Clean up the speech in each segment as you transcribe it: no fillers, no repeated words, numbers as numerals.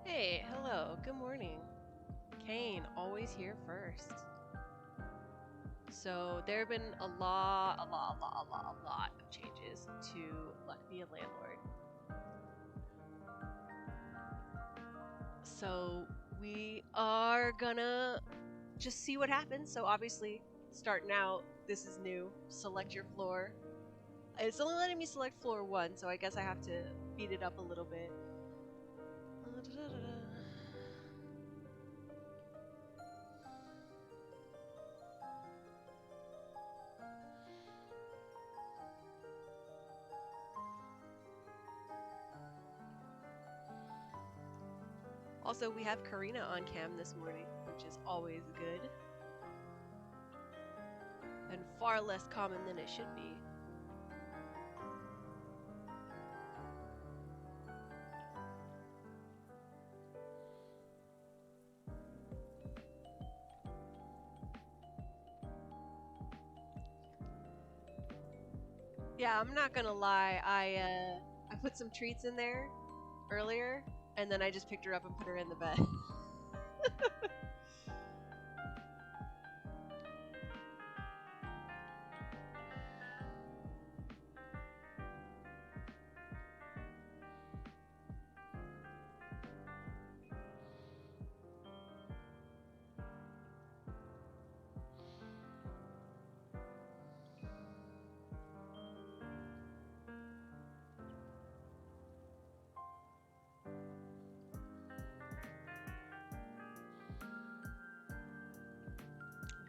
Hey, hello, good morning. Kane, always here first. So there have been a lot of changes to be a landlord. So we are gonna just see what happens. So obviously, starting out, this is new. Select your floor. It's only letting me select floor 1, so I guess I have to beat it up a little bit. Also, we have Karina on cam this morning, which is always good. And far less common than it should be. Yeah, I'm not gonna lie, I put some treats in there earlier, and then I just picked her up and put her in the bed.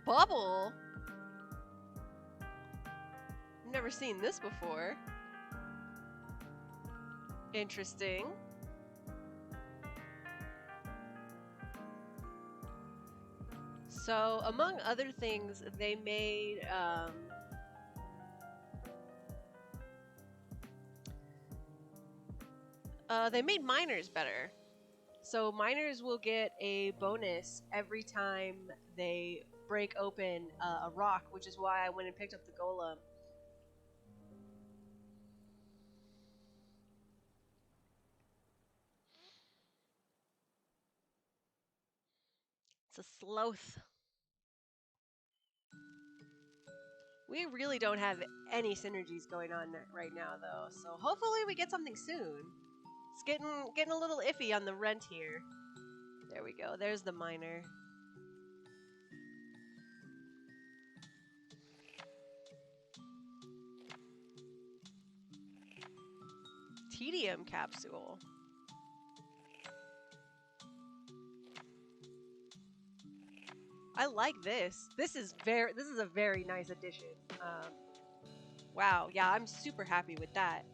Bubble? Never seen this before. Interesting. So, among other things, they made miners better. So miners will get a bonus every time they break open a rock, which is why I went and picked up the golem. It's a sloth. We really don't have any synergies going on right now, though, so hopefully we get something soon. It's getting a little iffy on the rent here. There we go. There's the miner. tedium capsule. I like this. This is a very nice addition. Wow, yeah, I'm super happy with that.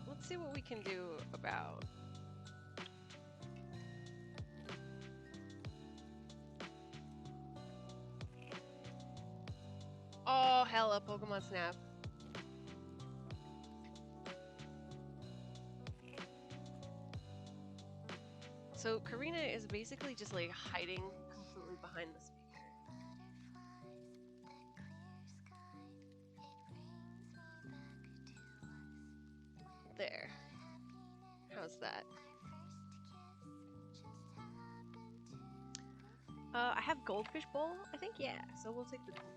Let's see what we can do about. Oh, hella Pokemon Snap. So Karina is basically just like hiding completely behind the speaker. There. How's that? I have Goldfish Bowl, I think, yeah. So we'll take the Goldfish.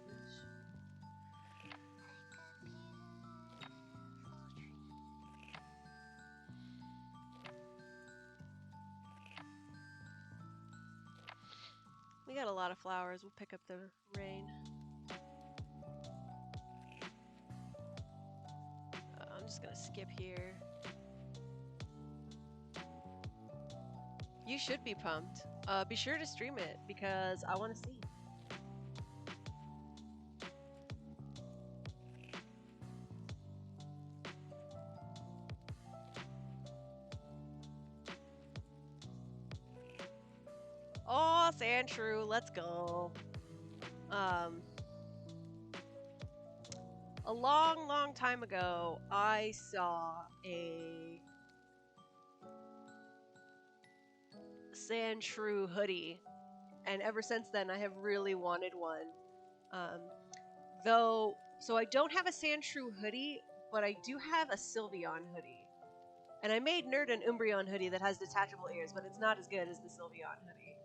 We got a lot of flowers. We'll pick up the rain. I'm just gonna skip here. You should be pumped. Be sure to stream it because I want to see. Oh, Sandshrew, let's go. A long time ago, I saw a Sandshrew hoodie, and ever since then, I have really wanted one. So I don't have a Sandshrew hoodie, but I do have a Sylveon hoodie. And I made Nerd an Umbreon hoodie that has detachable ears, but it's not as good as the Sylveon hoodie.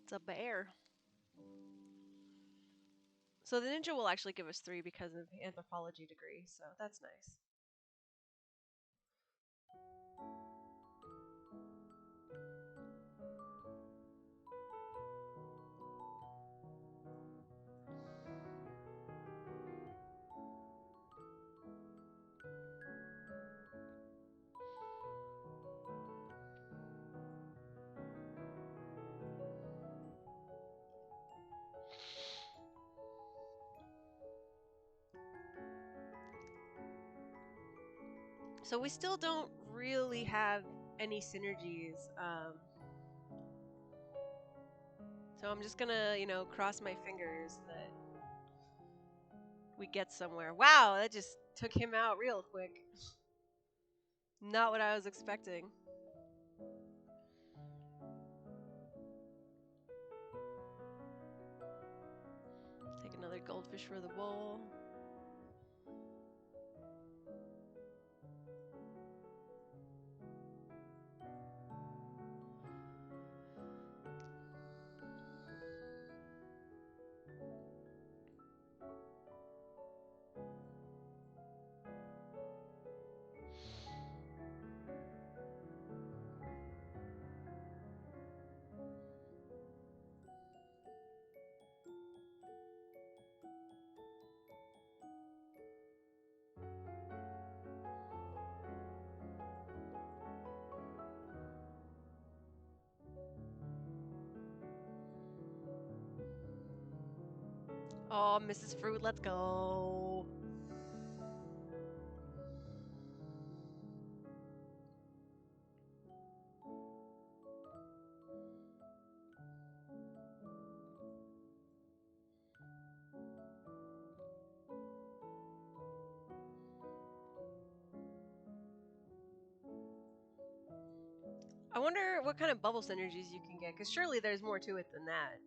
It's a bear. So the ninja will actually give us 3 because of anthropology degree, so that's nice. So we still don't really have any synergies. So I'm just gonna, cross my fingers that we get somewhere. Wow, that just took him out real quick. Not what I was expecting. Take another goldfish for the bowl. Oh, Mrs. Fruit, let's go. I wonder what kind of bubble synergies you can get, because surely there's more to it than that.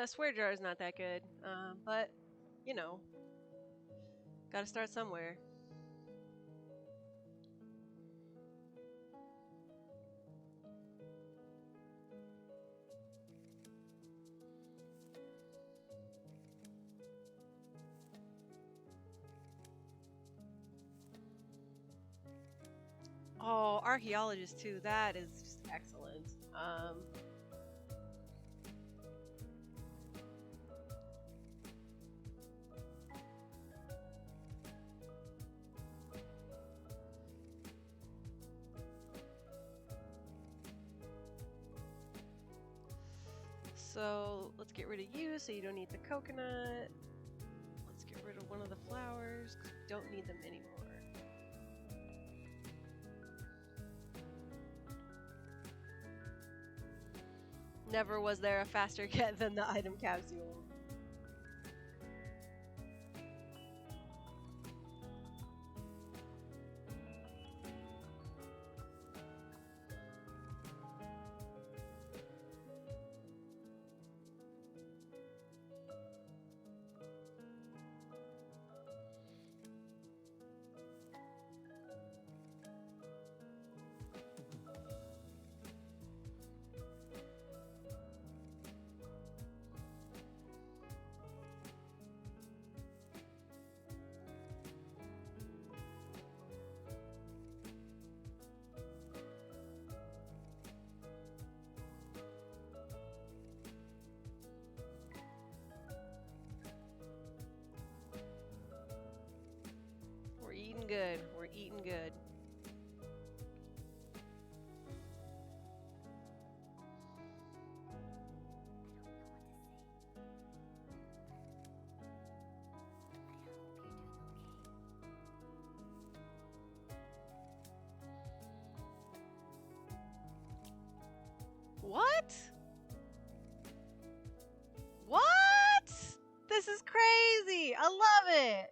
Swear jar is not that good, but you know, gotta start somewhere. Oh, archaeologist too. That is just excellent. So let's get rid of you so you don't need the coconut. Let's get rid of one of the flowers because we don't need them anymore. Never was there a faster get than the item capsule. We're eating good. We're eating good. What? What? This is crazy. I love it.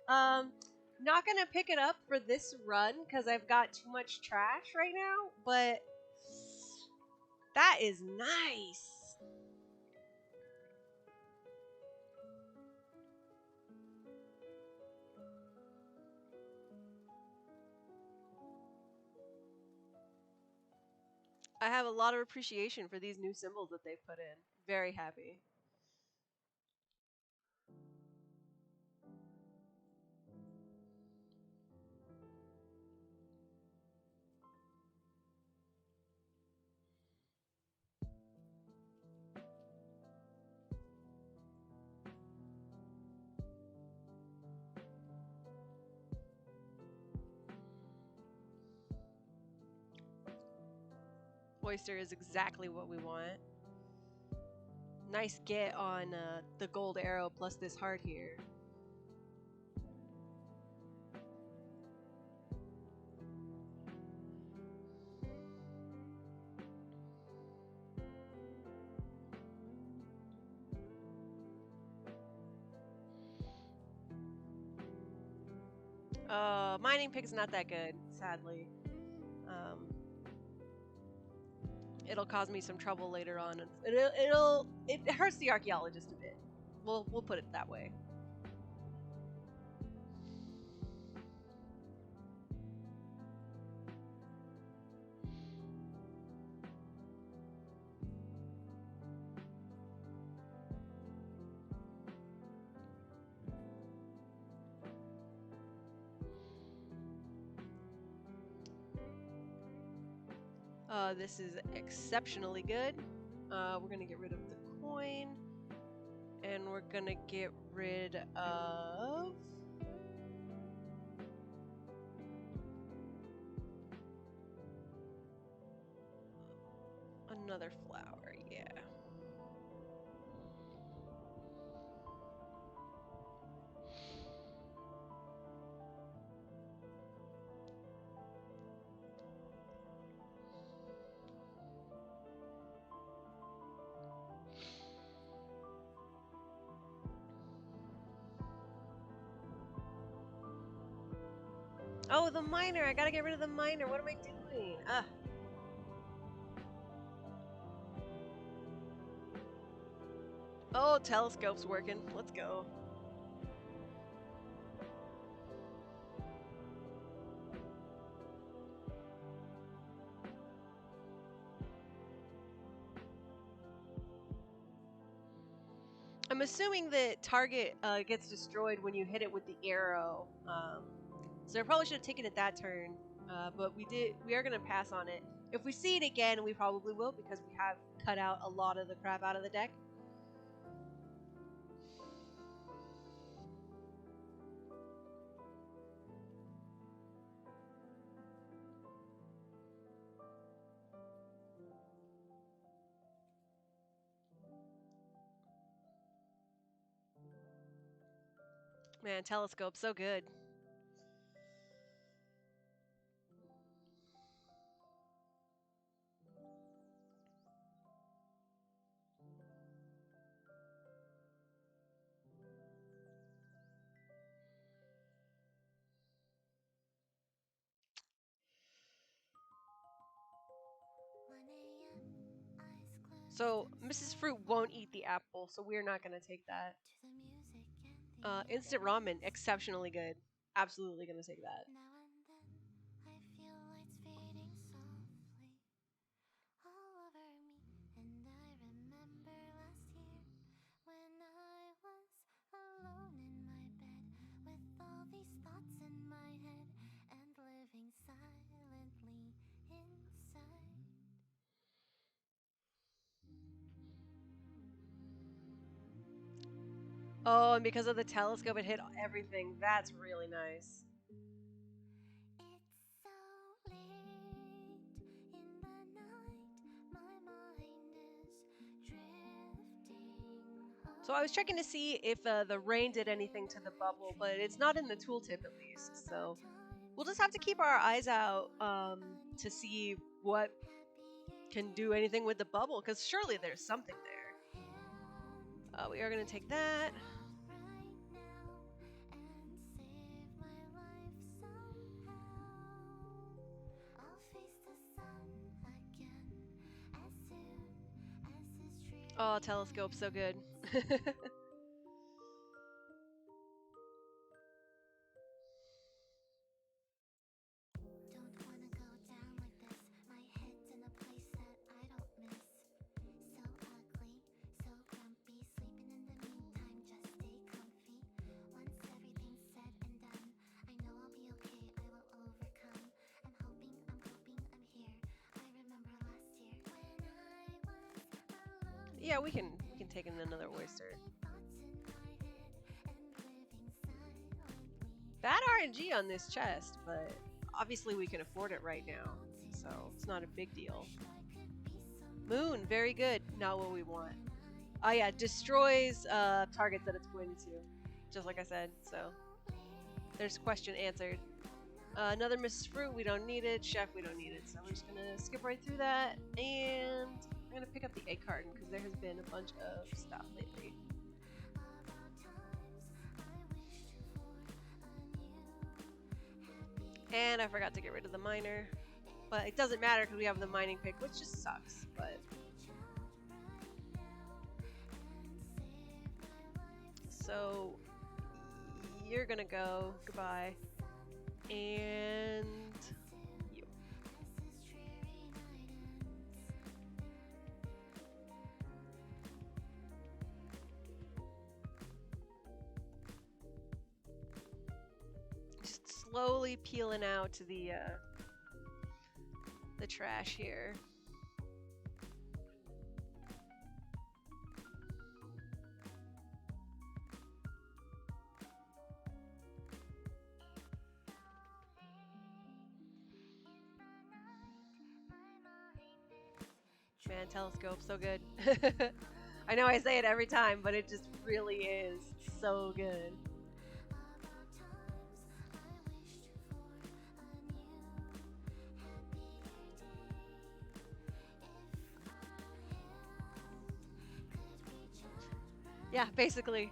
Not gonna pick it up for this run because I've got too much trash right now, but that is nice. I have a lot of appreciation for these new symbols that they've put in. Very happy. Oyster is exactly what we want. Nice get on the gold arrow plus this heart here. Mining pig's not that good, sadly. It'll cause me some trouble later on. It hurts the archaeologist a bit. We'll put it that way. This is exceptionally good. We're gonna get rid of the coin, and we're gonna get rid of another flower. Yeah. Oh, the miner! I gotta get rid of the miner. What am I doing? Ugh. Oh, telescope's working. Let's go. I'm assuming that target gets destroyed when you hit it with the arrow. So I probably should have taken it that turn. But we are gonna pass on it. If we see it again, we probably will because we have cut out a lot of the crap out of the deck. Man, telescope, so good. So Mrs. Fruit won't eat the apple, so we're not gonna take that. Instant ramen, exceptionally good. Absolutely gonna take that. Oh, and because of the telescope, it hit everything. That's really nice. So I was checking to see if the rain did anything to the bubble, but it's not in the tooltip at least. So we'll just have to keep our eyes out to see what can do anything with the bubble, because surely there's something there. We are going to take that. Oh, telescope, so good. Yeah, we can take in another oyster. Bad RNG on this chest, but obviously we can afford it right now, so it's not a big deal. Moon, very good. Not what we want. Oh yeah, destroys targets that it's pointed to, just like I said. So there's question answered. Another Mrs. Fruit, we don't need it. Chef, we don't need it. So we're just gonna skip right through that, and I'm gonna pick up the egg carton because there has been a bunch of stuff lately. And I forgot to get rid of the miner, but it doesn't matter because we have the mining pick, which just sucks. But so you're gonna go. Goodbye. And you. Just slowly peeling out to the trash here. Man, telescope, so good. I know I say it every time, but it just really is so good. Yeah, basically.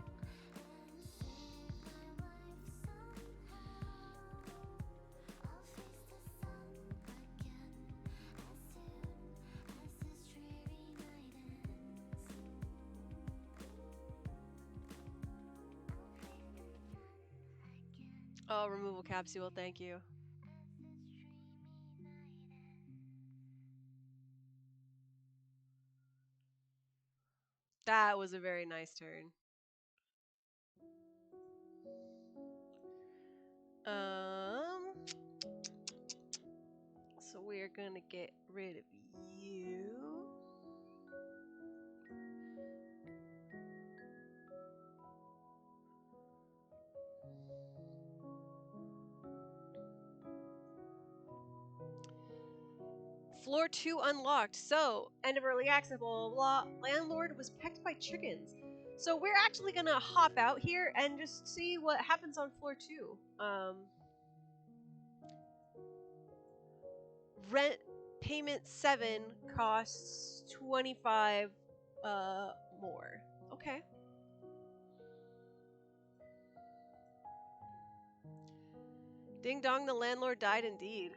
Oh, removal capsule, thank you. That was a very nice turn. Um, so we're gonna get rid of you. Floor 2 unlocked. So, end of early access, blah, blah, blah. Landlord was pecked by chickens. So we're actually gonna hop out here and just see what happens on floor 2. Rent payment 7 costs 25 more. Okay. Ding dong, the landlord died indeed.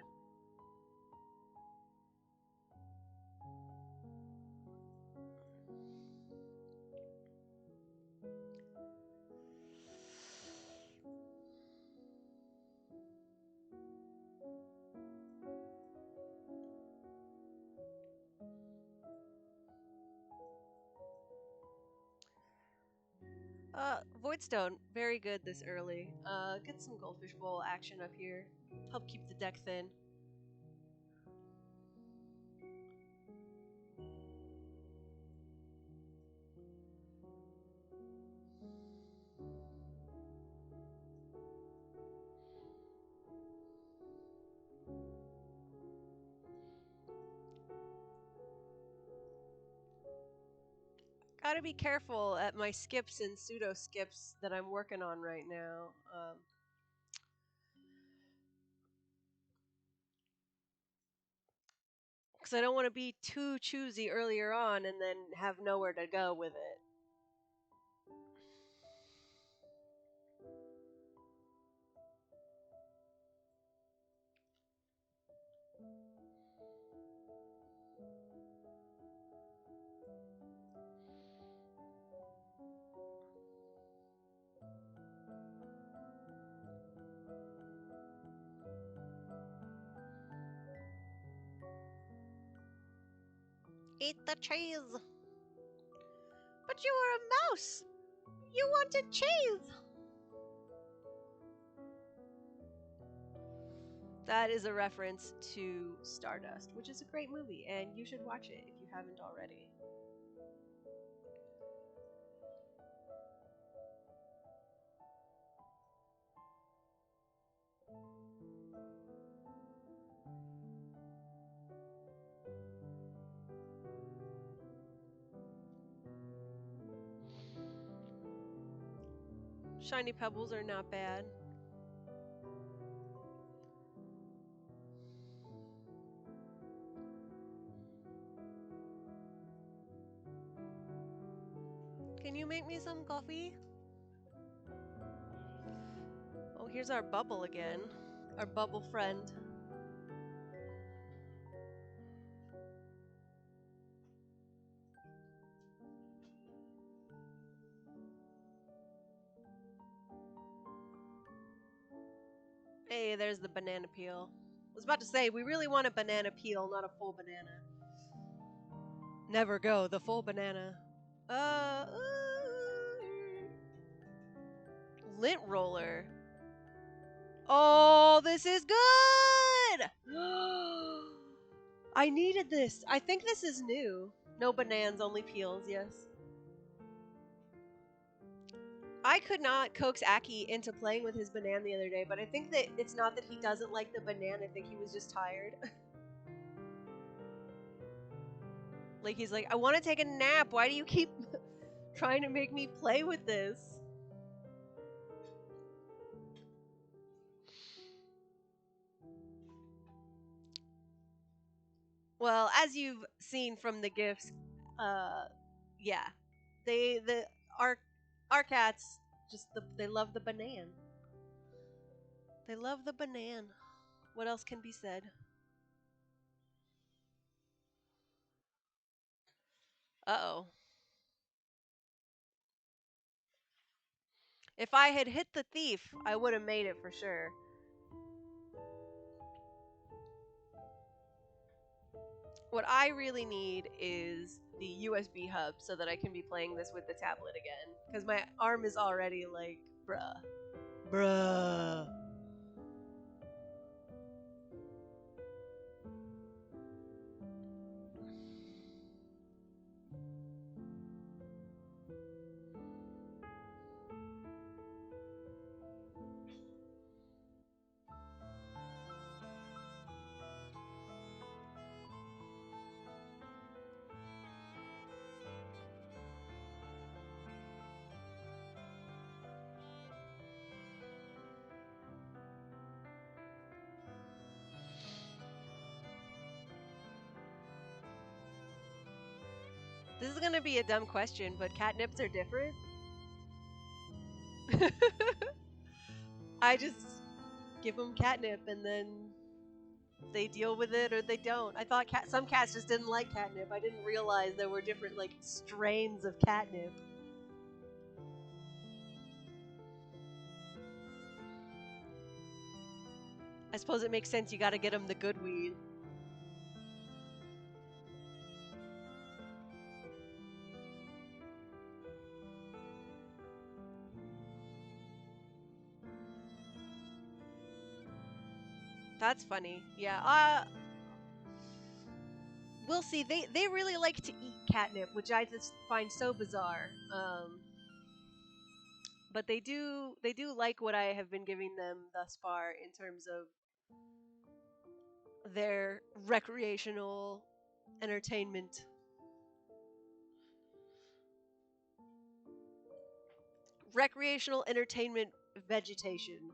Voidstone, very good this early. Get some Goldfish Bowl action up here. Help keep the deck thin. Gotta be careful at my skips and pseudo skips that I'm working on right now. Because I don't want to be too choosy earlier on and then have nowhere to go with it. Eat the cheese. But you were a mouse. You wanted cheese. That is a reference to Stardust, which is a great movie, and you should watch it if you haven't already. Shiny pebbles are not bad. Can you make me some coffee? Oh, here's our bubble again. Our bubble friend. Hey, there's the banana peel. I was about to say, we really want a banana peel, not a full banana. Never go the full banana. Uh, lint roller. Oh, this is good! I needed this. I think this is new. No bananas, only peels, yes. I could not coax Aki into playing with his banana the other day, but I think that it's not that he doesn't like the banana. I think he was just tired. Like, he's like, I want to take a nap. Why do you keep trying to make me play with this? Well, as you've seen from the gifts, yeah, the our our cats they love the banana. They love the banana. What else can be said? Uh oh. If I had hit the thief, I would have made it for sure. What I really need is the USB hub so that I can be playing this with the tablet again. Because my arm is already like, bruh. Bruh. This is gonna be a dumb question, but catnips are different. I just give them catnip and then they deal with it or they don't. I thought some cats just didn't like catnip. I didn't realize there were different like strains of catnip. I suppose it makes sense. You got to get them the good weed. That's funny. Yeah. We'll see. They really like to eat catnip, which I just find so bizarre. But they do like what I have been giving them thus far in terms of their entertainment. Recreational entertainment vegetation.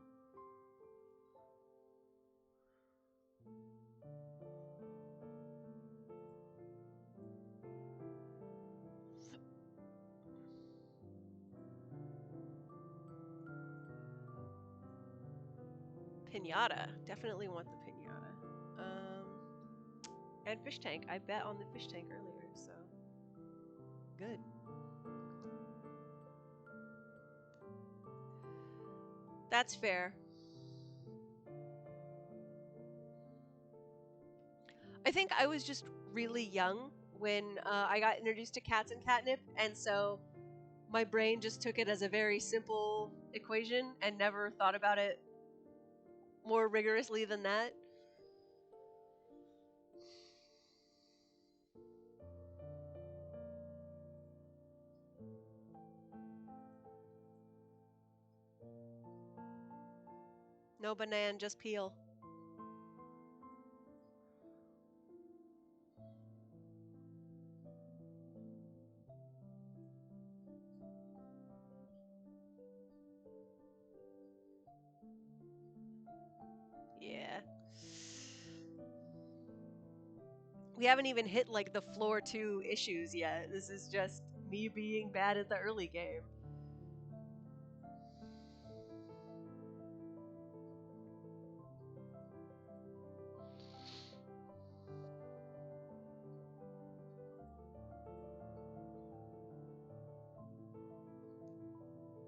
Pinata. Definitely want the pinata. And fish tank. I bet on the fish tank earlier, so good. That's fair. I think I was just really young when I got introduced to cats and catnip, and so my brain just took it as a very simple equation and never thought about it more rigorously than that. No banana, just peel. Yeah. We haven't even hit like the floor 2 issues yet. This is just me being bad at the early game.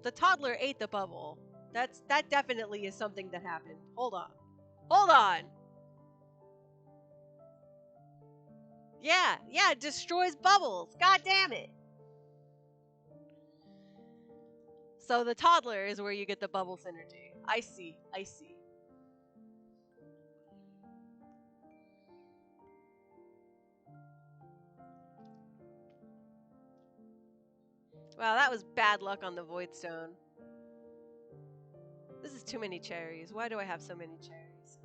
The toddler ate the bubble. That definitely is something that happened. Hold on. Hold on. Yeah, it destroys bubbles. God damn it. So the toddler is where you get the bubble synergy. I see. Wow, that was bad luck on the Void Stone. This is too many cherries. Why do I have so many cherries?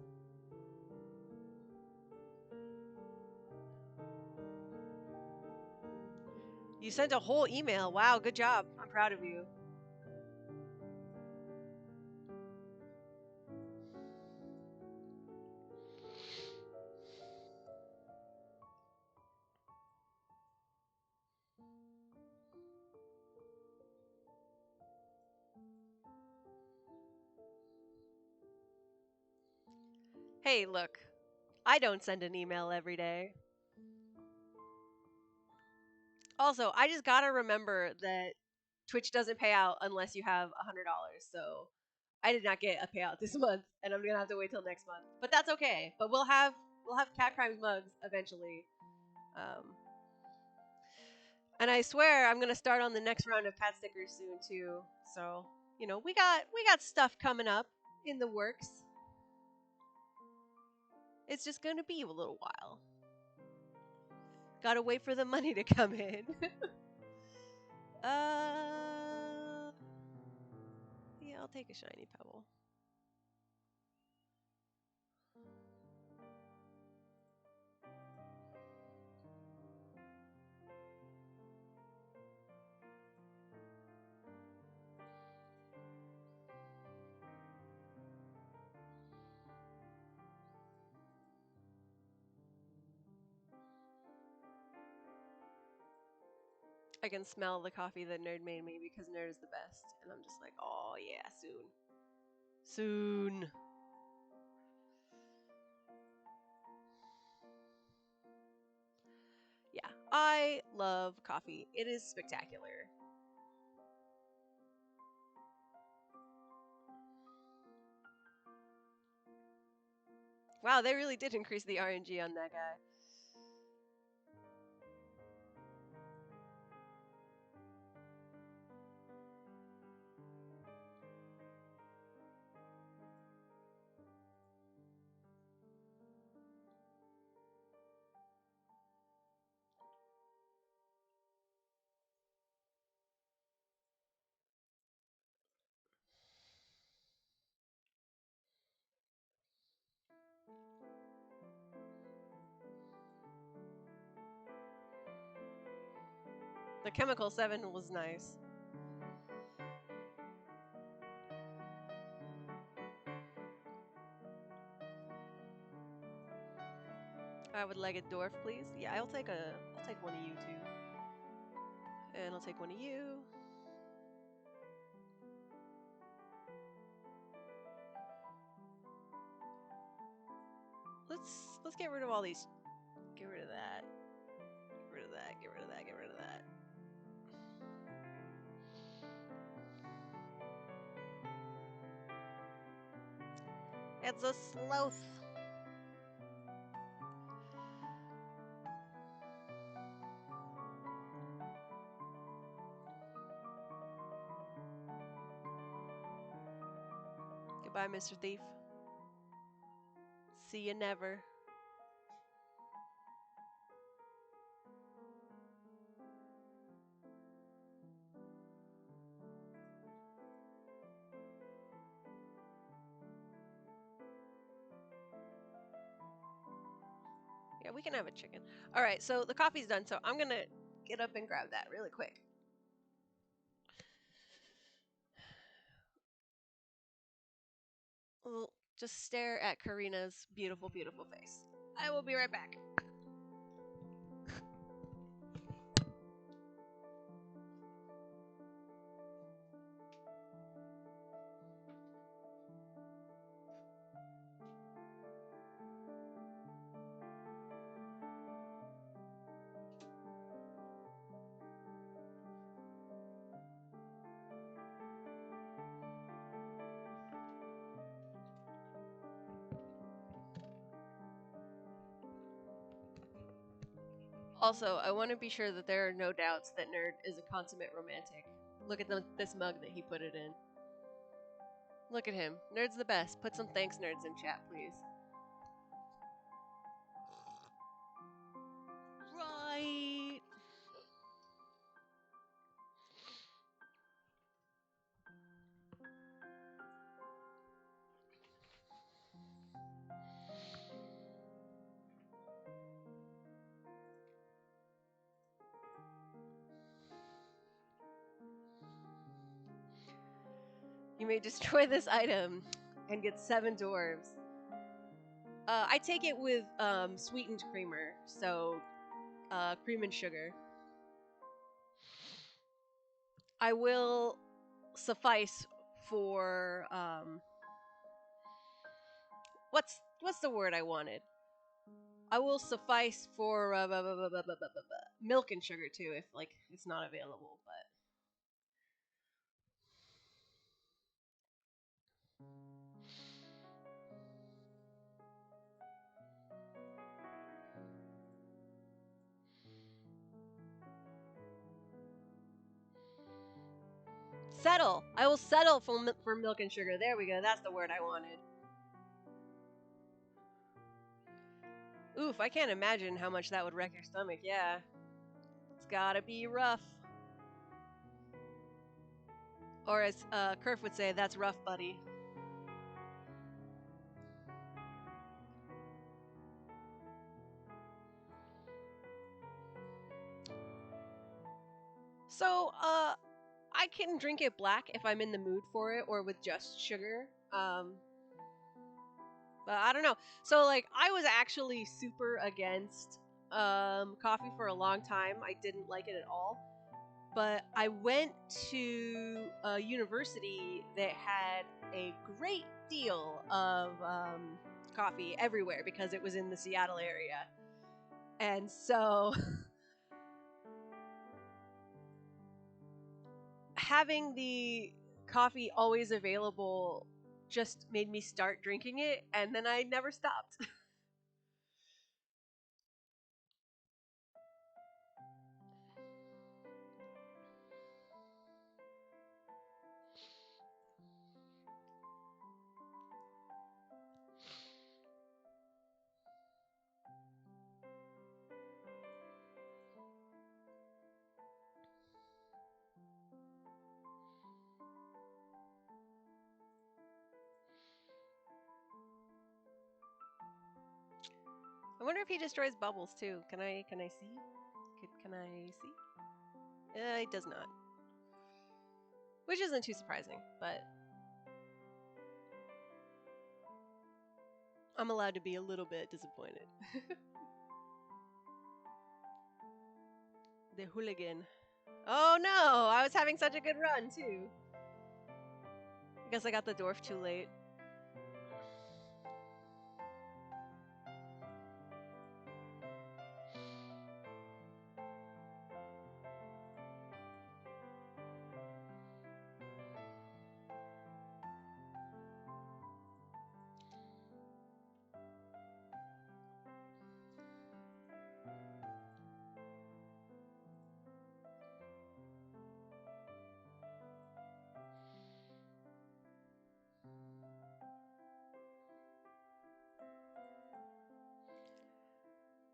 You sent a whole email. Wow, good job. I'm proud of you. Hey, look. I don't send an email every day. Also, I just gotta remember that Twitch doesn't pay out unless you have $100. So I did not get a payout this month, and I'm gonna have to wait till next month. But that's okay. But we'll have Cat Crimes mugs eventually. And I swear I'm gonna start on the next round of Pat stickers soon too. So we got stuff coming up in the works. It's just gonna be a little while. Gotta wait for the money to come in. Yeah, I'll take a shiny pebble. I can smell the coffee that Nerd made me because Nerd is the best. And I'm just like, oh yeah, soon. Soon. Yeah, I love coffee. It is spectacular. Wow, they really did increase the RNG on that guy. The Chemical 7 was nice. I would like a dwarf, please. Yeah, I'll take one of you too. And I'll take one of you. Let's get rid of all these. Get rid of that. Get rid of that. Get rid of that. Get rid of that. It's a sloth. Goodbye, Mr. Thief. See you never. Yeah, we can have a chicken. All right, so the coffee's done, so I'm gonna get up and grab that really quick. We'll just stare at Karina's beautiful, beautiful face. I will be right back. Also, I want to be sure that there are no doubts that Nerd is a consummate romantic. Look at this mug that he put it in. Look at him. Nerd's the best. Put some thanks, Nerds, in chat, please. Right. You may destroy this item and get 7 dwarves. I take it with sweetened creamer, so cream and sugar. I will suffice for what's the word I wanted? I will suffice for milk and sugar too if it's not available, but Settle. I will settle for milk and sugar. There we go. That's the word I wanted. Oof, I can't imagine how much that would wreck your stomach. Yeah. It's gotta be rough. Or as Kerf would say, that's rough, buddy. So, I can drink it black if I'm in the mood for it or with just sugar. But I don't know. So, like, I was actually super against coffee for a long time. I didn't like it at all. But I went to a university that had a great deal of coffee everywhere because it was in the Seattle area. And so having the coffee always available just made me start drinking it, and then I never stopped. I wonder if he destroys bubbles too. Can I see? Can I see? It does not. Which isn't too surprising, but I'm allowed to be a little bit disappointed. The hooligan. Oh no! I was having such a good run too. I guess I got the dwarf too late.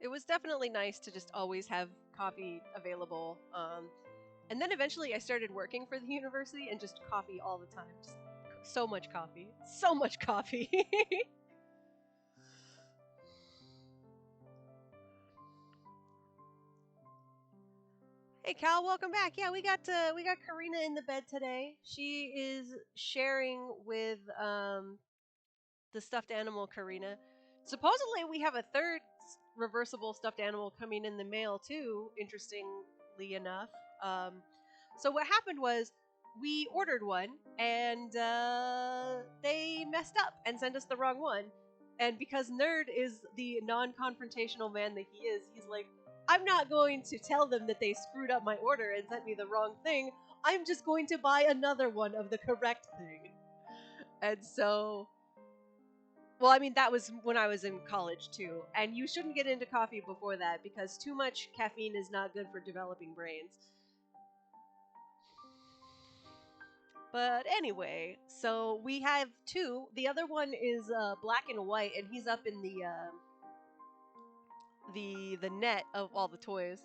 It was definitely nice to just always have coffee available. And then eventually I started working for the university and just coffee all the time. Just so much coffee. So much coffee. Hey Cal, welcome back. Yeah, we got Karina in the bed today. She is sharing with the stuffed animal Karina. Supposedly we have a third reversible stuffed animal coming in the mail too, interestingly enough. So what happened was we ordered one and they messed up and sent us the wrong one. And because Nerd is the non-confrontational man that he is, he's like, I'm not going to tell them that they screwed up my order and sent me the wrong thing. I'm just going to buy another one of the correct thing. And so, well, I mean, that was when I was in college too. And you shouldn't get into coffee before that because too much caffeine is not good for developing brains. But anyway, so we have two. The other one is black and white, and he's up in the net of all the toys.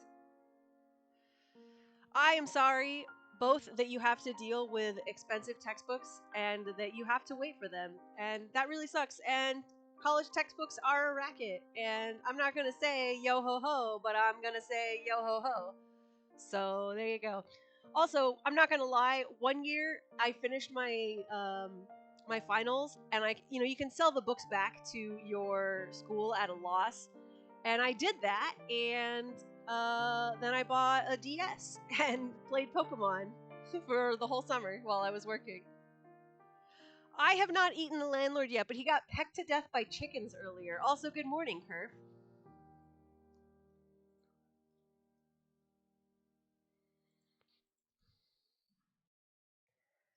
I am sorry, both that you have to deal with expensive textbooks and that you have to wait for them, and that really sucks. And college textbooks are a racket, and I'm not gonna say yo ho ho, but I'm gonna say yo ho ho. So there you go. Also, I'm not gonna lie. One year, I finished my finals, and you can sell the books back to your school at a loss, and I did that, and then I bought a DS and played Pokemon for the whole summer while I was working. I have not eaten the landlord yet, but he got pecked to death by chickens earlier. Also, good morning, Kerf.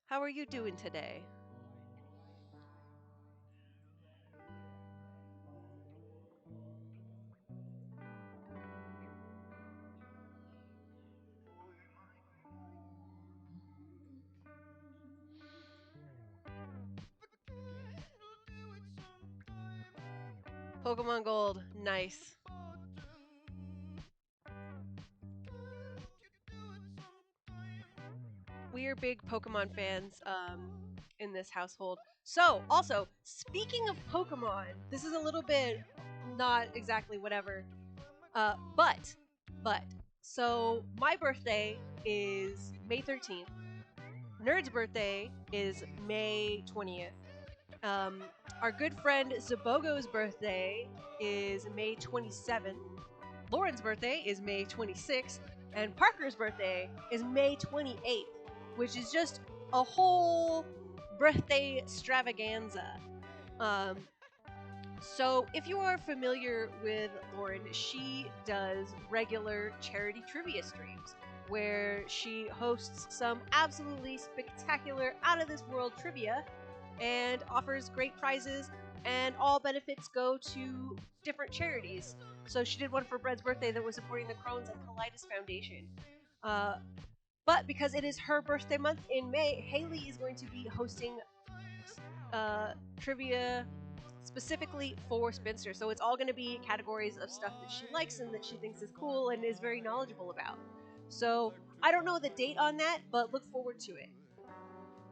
How are you doing today? Pokemon Gold, nice. We are big Pokemon fans in this household. So, also, speaking of Pokemon, this is a little bit not exactly whatever, but, so my birthday is May 13th. Nerd's birthday is May 20th. Um, our good friend Zabogo's birthday is May 27th. Lauren's birthday is May 26th. And Parker's birthday is May 28th, which is just a whole birthday extravaganza. Um, so, if you are familiar with Lauren, she does regular charity trivia streams where she hosts some absolutely spectacular, out of this world trivia and offers great prizes, and all benefits go to different charities. So, she did one for Brett's birthday that was supporting the Crohn's and Colitis Foundation. Uh, but because it is her birthday month in May, Haley is going to be hosting trivia specifically for Spinster. So it's all going to be categories of stuff that she likes and that she thinks is cool and is very knowledgeable about. So I don't know the date on that, but look forward to it.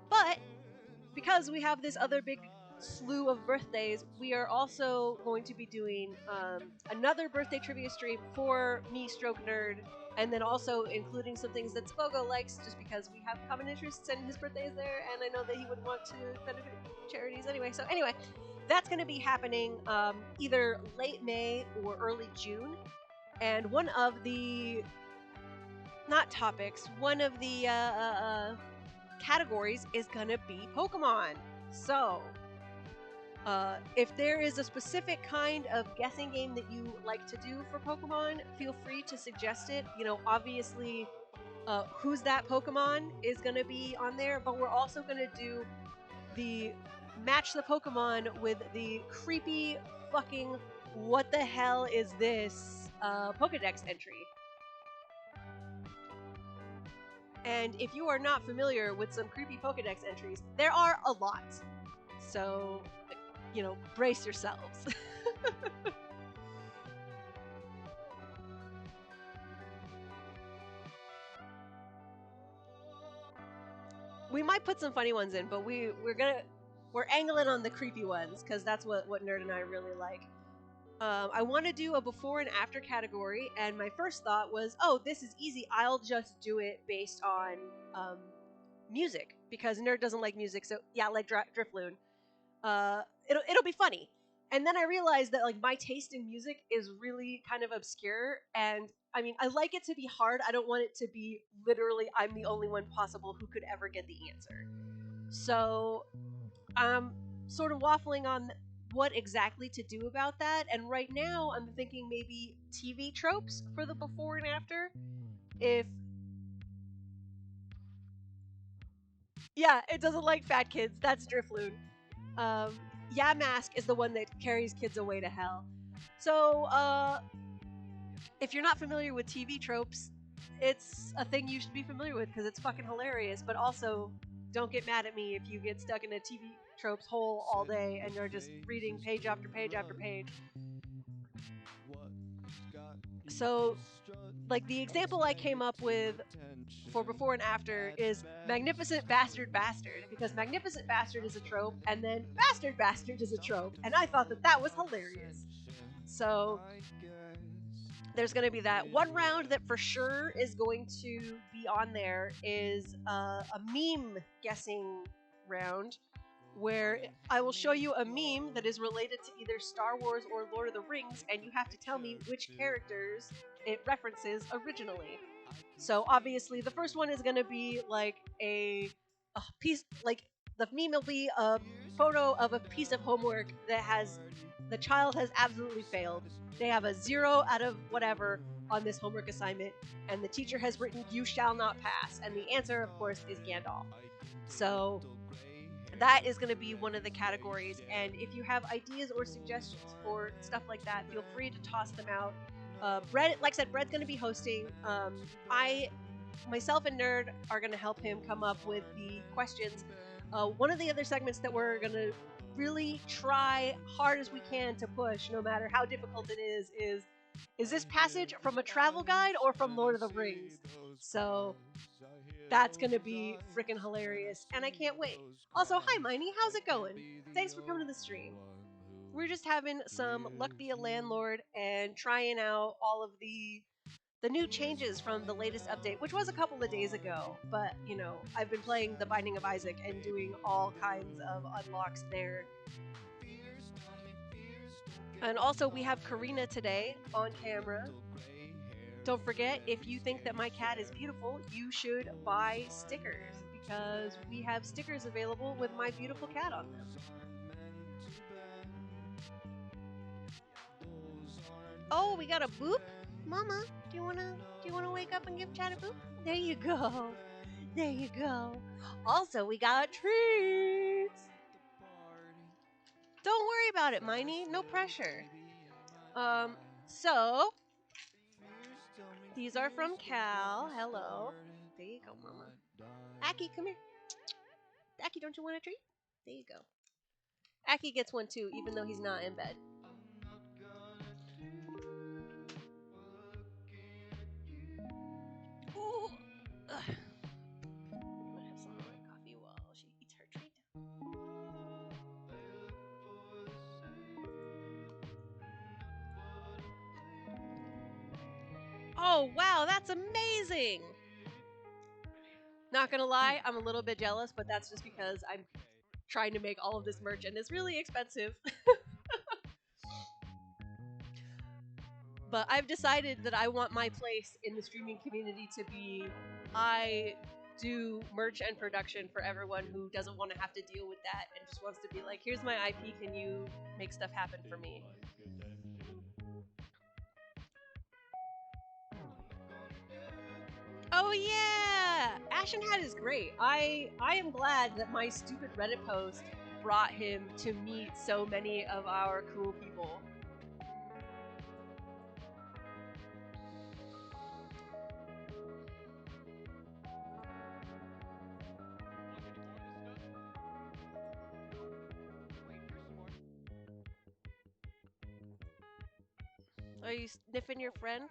But because we have this other big slew of birthdays, we are also going to be doing another birthday trivia stream for me, Stroke Nerd, and then also including some things that Spogo likes, just because we have common interests and his birthday is there, and I know that he would want to benefit charities anyway. So anyway, that's going to be happening either late May or early June, and one of the one of the categories is gonna be Pokemon. So, if there is a specific kind of guessing game that you like to do for Pokemon, feel free to suggest it. You know, obviously, who's that Pokemon is gonna be on there, but we're also gonna do the match the Pokemon with the creepy fucking what the hell is this Pokedex entry. And if you are not familiar with some creepy Pokedex entries, there are a lot. So, you know, brace yourselves. We might put some funny ones in, but we're angling on the creepy ones because that's what Nerd and I really like. I want to do a before and after category, and my first thought was, oh, this is easy. I'll just do it based on music, because Nerd doesn't like music, so yeah, like Drifloon. It'll be funny. And then I realized that like my taste in music is really kind of obscure, and I mean, I like it to be hard. I don't want it to be literally I'm the only one possible who could ever get the answer. So I'm sort of waffling on what exactly to do about that, and right now I'm thinking maybe TV tropes for the before and after. If yeah, it doesn't like fat kids. That's Drifloon. Yeah, Mask is the one that carries kids away to hell. So, if you're not familiar with TV tropes, it's a thing you should be familiar with because it's fucking hilarious. But also, don't get mad at me if you get stuck in a TV tropes hole all day and you're just reading page after page after page. So, like, the example I came up with for before and after is Magnificent Bastard Bastard, because Magnificent Bastard is a trope, and then Bastard Bastard is a trope, and I thought that that was hilarious. So there's going to be that. One round that for sure is going to be on there is a meme guessing round, where I will show you a meme that is related to either Star Wars or Lord of the Rings, and you have to tell me which characters it references originally. So obviously, the first one is going to be like a piece, like the meme will be a photo of a piece of homework that has the child has absolutely failed. They have a 0 out of whatever on this homework assignment, and the teacher has written "You shall not pass," and the answer, of course, is Gandalf. So that is going to be one of the categories, and if you have ideas or suggestions for stuff like that, feel free to toss them out. Brett, like I said, Brett's going to be hosting. Myself and Nerd are going to help him come up with the questions. One of the other segments that we're going to really try hard as we can to push, no matter how difficult it is this passage from a travel guide or from Lord of the Rings? So that's gonna be freaking hilarious, and I can't wait. Also, hi Miney, how's it going? Thanks for coming to the stream. We're just having some Luck Be a Landlord and trying out all of the new changes from the latest update, which was a couple of days ago. But you know, I've been playing The Binding of Isaac and doing all kinds of unlocks there. And also, we have Karina today on camera. Don't forget, if you think that my cat is beautiful, you should buy stickers because we have stickers available with my beautiful cat on them. Oh, we got a boop? Mama, do you wanna wake up and give Chad a boop? There you go. There you go. Also, we got treats. Don't worry about it, Miney. No pressure. So these are from Cal. Hello. There you go, Mama. Aki, come here. Aki, don't you want a treat? There you go. Aki gets one too, even though he's not in bed. Ooh. Ugh. I'm gonna have some more coffee while she eats her treat. Oh, wow, that's amazing! Not gonna lie, I'm a little bit jealous, but that's just because I'm trying to make all of this merch and it's really expensive. But I've decided that I want my place in the streaming community to be I do merch and production for everyone who doesn't want to have to deal with that and just wants to be like, here's my IP, can you make stuff happen for me? Oh yeah! Ashen Hat is great. I am glad that my stupid Reddit post brought him to meet so many of our cool people. Are you sniffing your friend?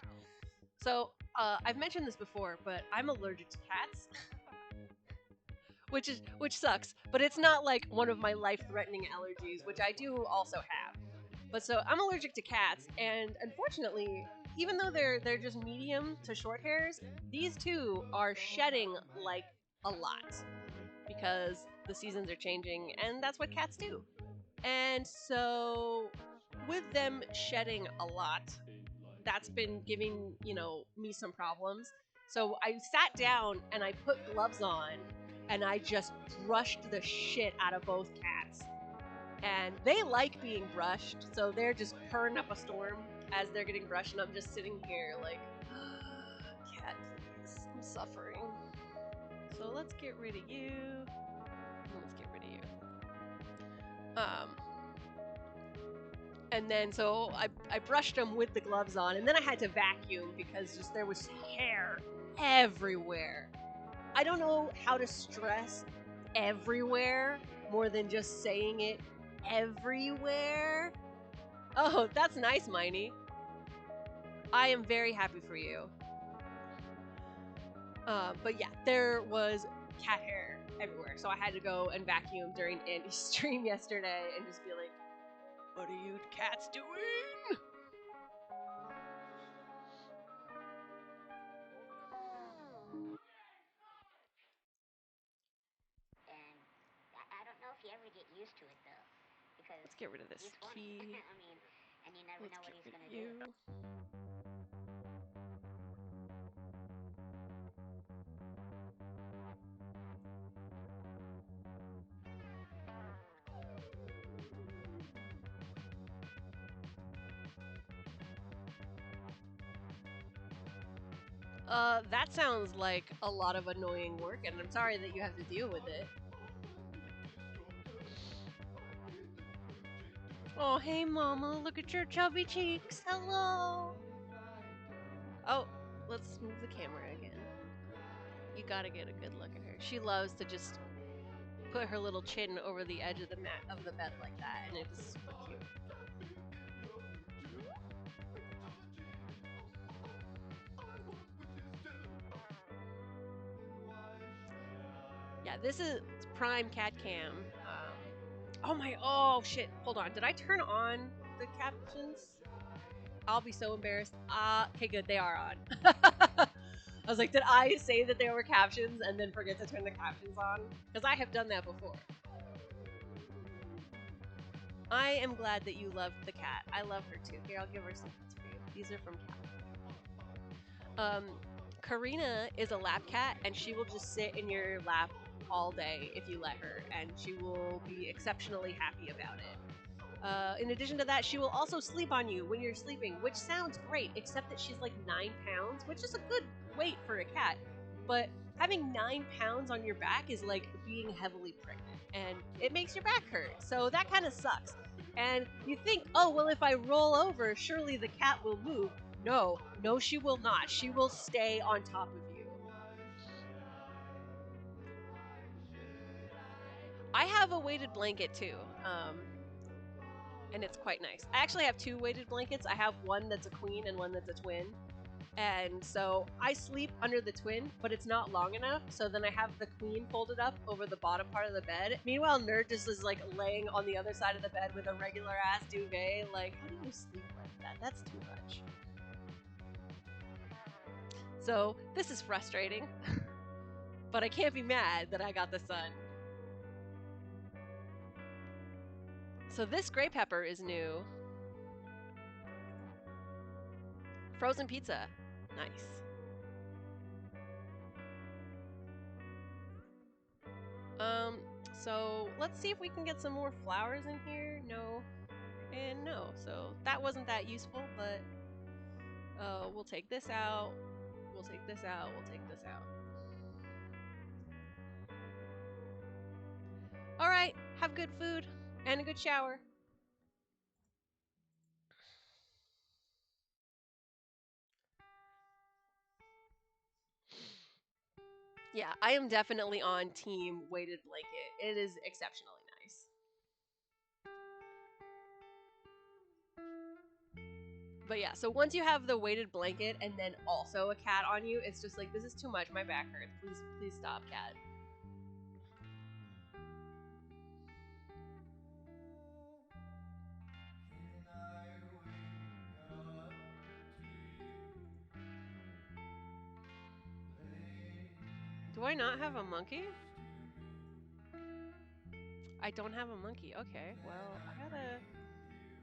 So, I've mentioned this before, but I'm allergic to cats. which sucks, but it's not like one of my life-threatening allergies, which I do also have. But so I'm allergic to cats, and unfortunately, even though they're just medium to short hairs, these two are shedding like a lot because the seasons are changing, and that's what cats do. And so, with them shedding a lot, that's been giving, me some problems. So I sat down and I put gloves on and I just brushed the shit out of both cats. And they like being brushed, so they're just purring up a storm as they're getting brushed, and I'm just sitting here like, cat, please, I'm suffering. So let's get rid of you. Let's get rid of you. And then so I brushed them with the gloves on, and then I had to vacuum because just there was hair everywhere. I don't know how to stress everywhere more than just saying it everywhere. Oh, that's nice, Miney. I am very happy for you. But yeah, there was cat hair everywhere, so I had to go and vacuum during Andy's stream yesterday and just be like, what are you cats doing? Let's get rid of this key. Let's get rid of you. That sounds like a lot of annoying work, and I'm sorry that you have to deal with it. Oh, hey, Mama, look at your chubby cheeks. Hello. Oh, let's move the camera again. You gotta get a good look at her. She loves to just put her little chin over the edge of the mat of the bed like that, and it was super cute. Yeah, this is prime cat cam. Oh shit, hold on. Did I turn on the captions? I'll be so embarrassed. Okay, good, they are on. I was like, did I say that there were captions and then forget to turn the captions on? Because I have done that before. I am glad that you loved the cat. I love her too. Here, I'll give her some pets for you. These are from Cat. Karina is a lap cat, and she will just sit in your lap all day if you let her, and she will be exceptionally happy about it. In addition to that, she will also sleep on you when you're sleeping, which sounds great, except that she's like 9 pounds, which is a good weight for a cat. But having 9 pounds on your back is like being heavily pregnant, and it makes your back hurt. So that kind of sucks. And you think, oh, well, if I roll over, surely the cat will move. No, she will not. She will stay on top of you. I have a weighted blanket too. And it's quite nice. I actually have 2 weighted blankets. I have one that's a queen and one that's a twin. And so I sleep under the twin, but it's not long enough. So then I have the queen folded up over the bottom part of the bed. Meanwhile, Nerd just is like laying on the other side of the bed with a regular ass duvet. Like, how do you sleep like that? That's too much. So this is frustrating, but I can't be mad that I got the sun. So this gray pepper is new. Frozen pizza. Nice. So let's see if we can get some more flowers in here. No, and no. So that wasn't that useful, but we'll take this out. We'll take this out. We'll take this out. All right, have good food and a good shower. Yeah, I am definitely on team weighted blanket. It is exceptionally nice. But yeah, so once you have the weighted blanket and then also a cat on you, it's just like, this is too much. My back hurts. Please stop, cat. Do I not have a monkey? I don't have a monkey. Okay, well, I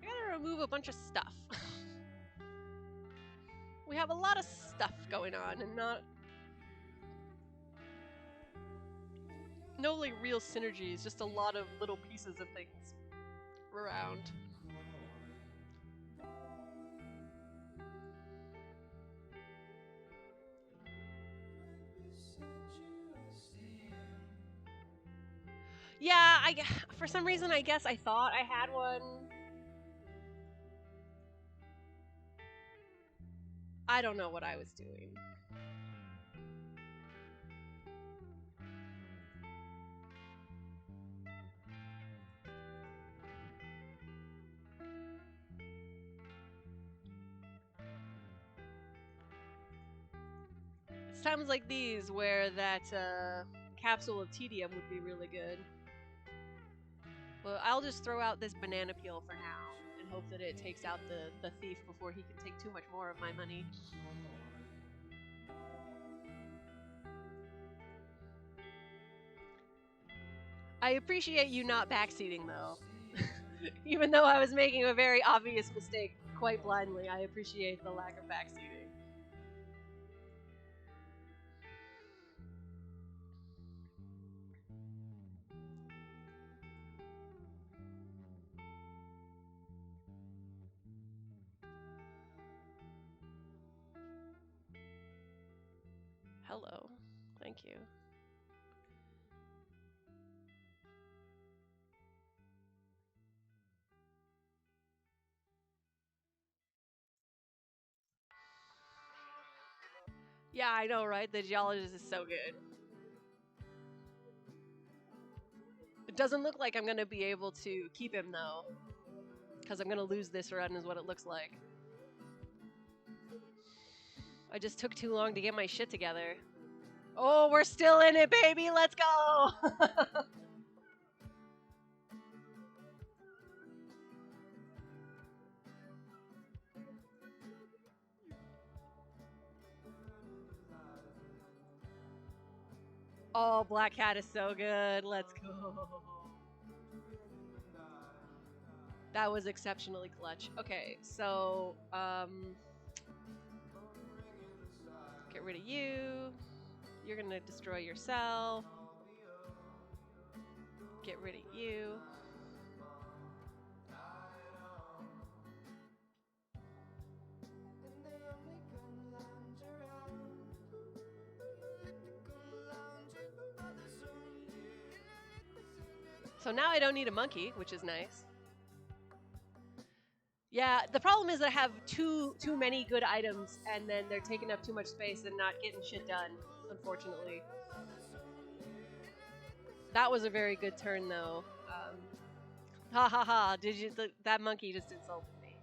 gotta remove a bunch of stuff. We have a lot of stuff going on and no like real synergies, just a lot of little pieces of things around. Yeah, for some reason I guess I thought I had one. I don't know what I was doing. It's times like these where that capsule of tedium would be really good. Well, I'll just throw out this banana peel for now and hope that it takes out the thief before he can take too much more of my money. I appreciate you not backseating though. Even though I was making a very obvious mistake quite blindly, I appreciate the lack of backseating. Hello. Thank you. Yeah, I know, right? The geologist is so good. Doesn't look like I'm gonna be able to keep him though, because I'm gonna lose this run is what it looks like. I just took too long to get my shit together. Oh, we're still in it, baby! Let's go! Oh, Black Cat is so good. Let's go. That was exceptionally clutch. Okay, so, get rid of you. You're gonna destroy yourself. Get rid of you. So now I don't need a monkey, which is nice. Yeah, the problem is I have too many good items, and then they're taking up too much space and not getting shit done, unfortunately. That was a very good turn, though. Ha ha ha! That monkey just insulted me.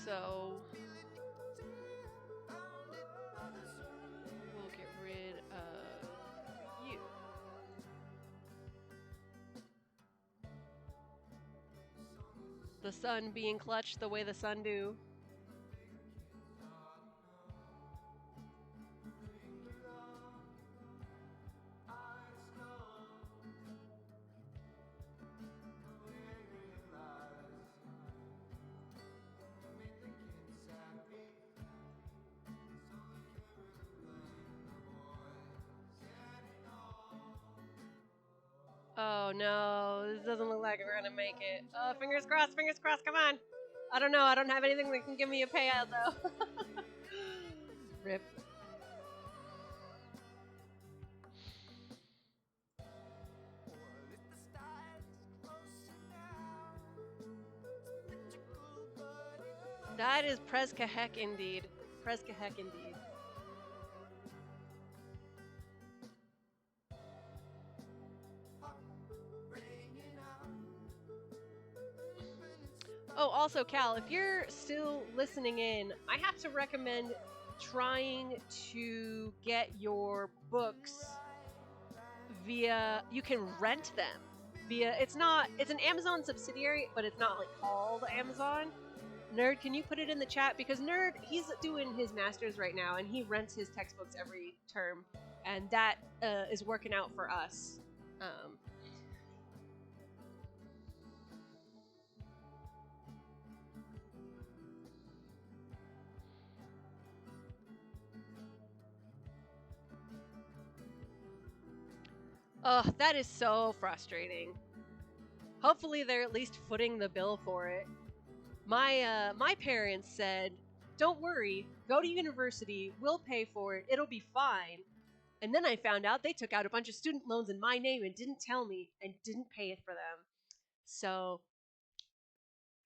So we'll get rid of you. The sun being clutch the way the sun do. Oh no, this doesn't look like we're gonna make it. Fingers crossed, come on! I don't know, I don't have anything that can give me a payout though. Rip. That is Preska Heck indeed. Preska Heck indeed. Oh, also, Cal, if you're still listening in, I have to recommend trying to get your books via, you can rent them via, it's an Amazon subsidiary, but it's not like called Amazon. Nerd, can you put it in the chat? Because Nerd, he's doing his master's right now, and he rents his textbooks every term, and that is working out for us. Ugh, that is so frustrating. Hopefully they're at least footing the bill for it. My parents said, don't worry, go to university, we'll pay for it, it'll be fine. And then I found out they took out a bunch of student loans in my name and didn't tell me and didn't pay it for them. So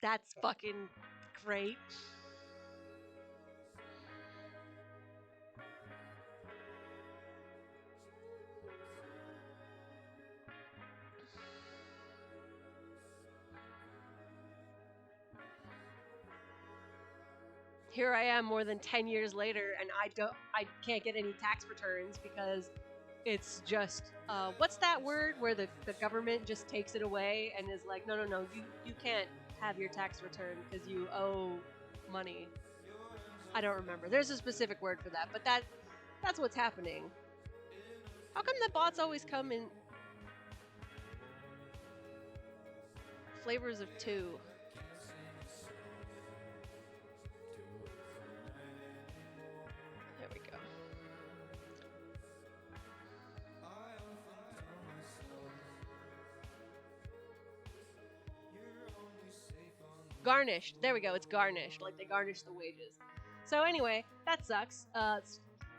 that's fucking great. Here I am more than 10 years later, and I can't get any tax returns because it's just, what's that word where the government just takes it away and is like, no, you can't have your tax return because you owe money. I don't remember. There's a specific word for that, but that's what's happening. How come the bots always come in flavors of 2? There we go. Garnished. There we go. It's garnished. Like they garnish the wages. So anyway, that sucks.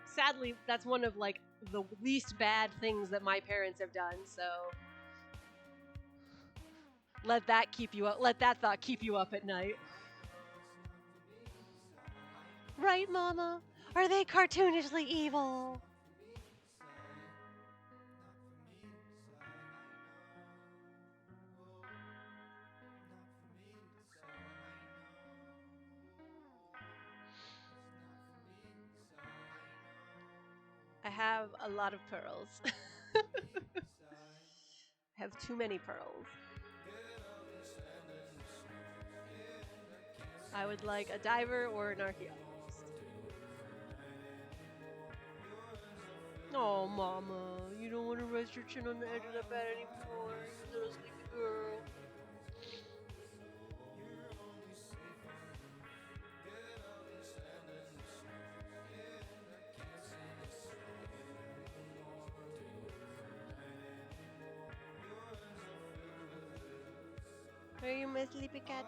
Sadly, that's one of like the least bad things that my parents have done. So Let that keep you up. Let that thought keep you up at night. Right, Mama? Are they cartoonishly evil? I have a lot of pearls. I have too many pearls. I would like a diver or an archaeologist. Oh, Mama, you don't want to rest your chin on the edge of the bed anymore, you little sleepy girl. Are you my sleepy cat?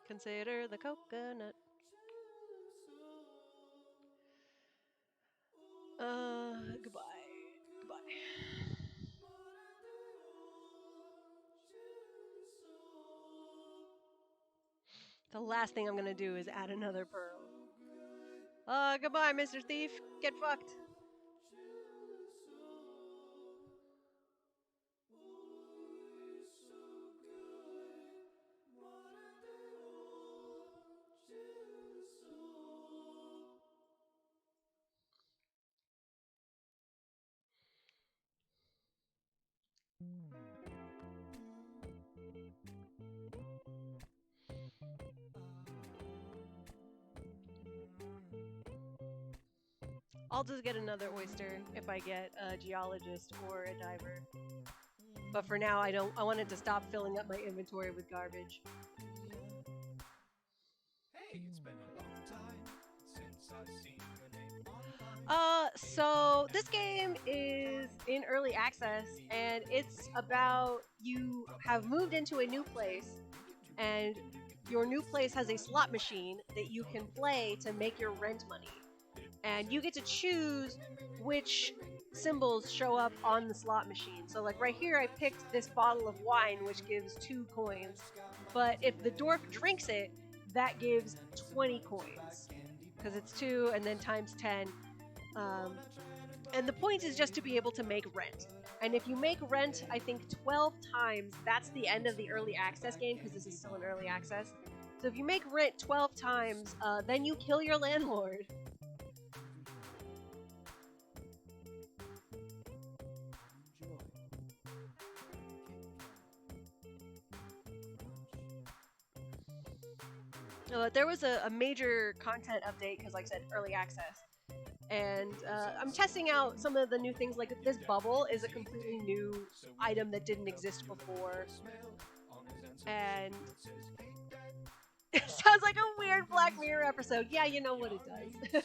Consider the coconut. Goodbye. Goodbye. The last thing I'm gonna do is add another pearl. Goodbye, Mr. Thief. Get fucked. I'll just get another oyster if I get a geologist or a diver. But for now, I don't. I wanted to stop filling up my inventory with garbage. Hey, it's been a long time since I've seen your name online. So this game is in early access, and it's about you have moved into a new place, and your new place has a slot machine that you can play to make your rent money. And you get to choose which symbols show up on the slot machine. So like right here I picked this bottle of wine which gives 2 coins. But if the dwarf drinks it, that gives 20 coins. Because it's 2 and then times 10. And the point is just to be able to make rent. And if you make rent, I think 12 times, that's the end of the early access game because this is still in early access. So if you make rent 12 times, then you kill your landlord. There was a major content update because, like I said, early access. And I'm testing out some of the new things, like this bubble is a completely new item that didn't exist before. And it sounds like a weird Black Mirror episode. Yeah, you know what it does.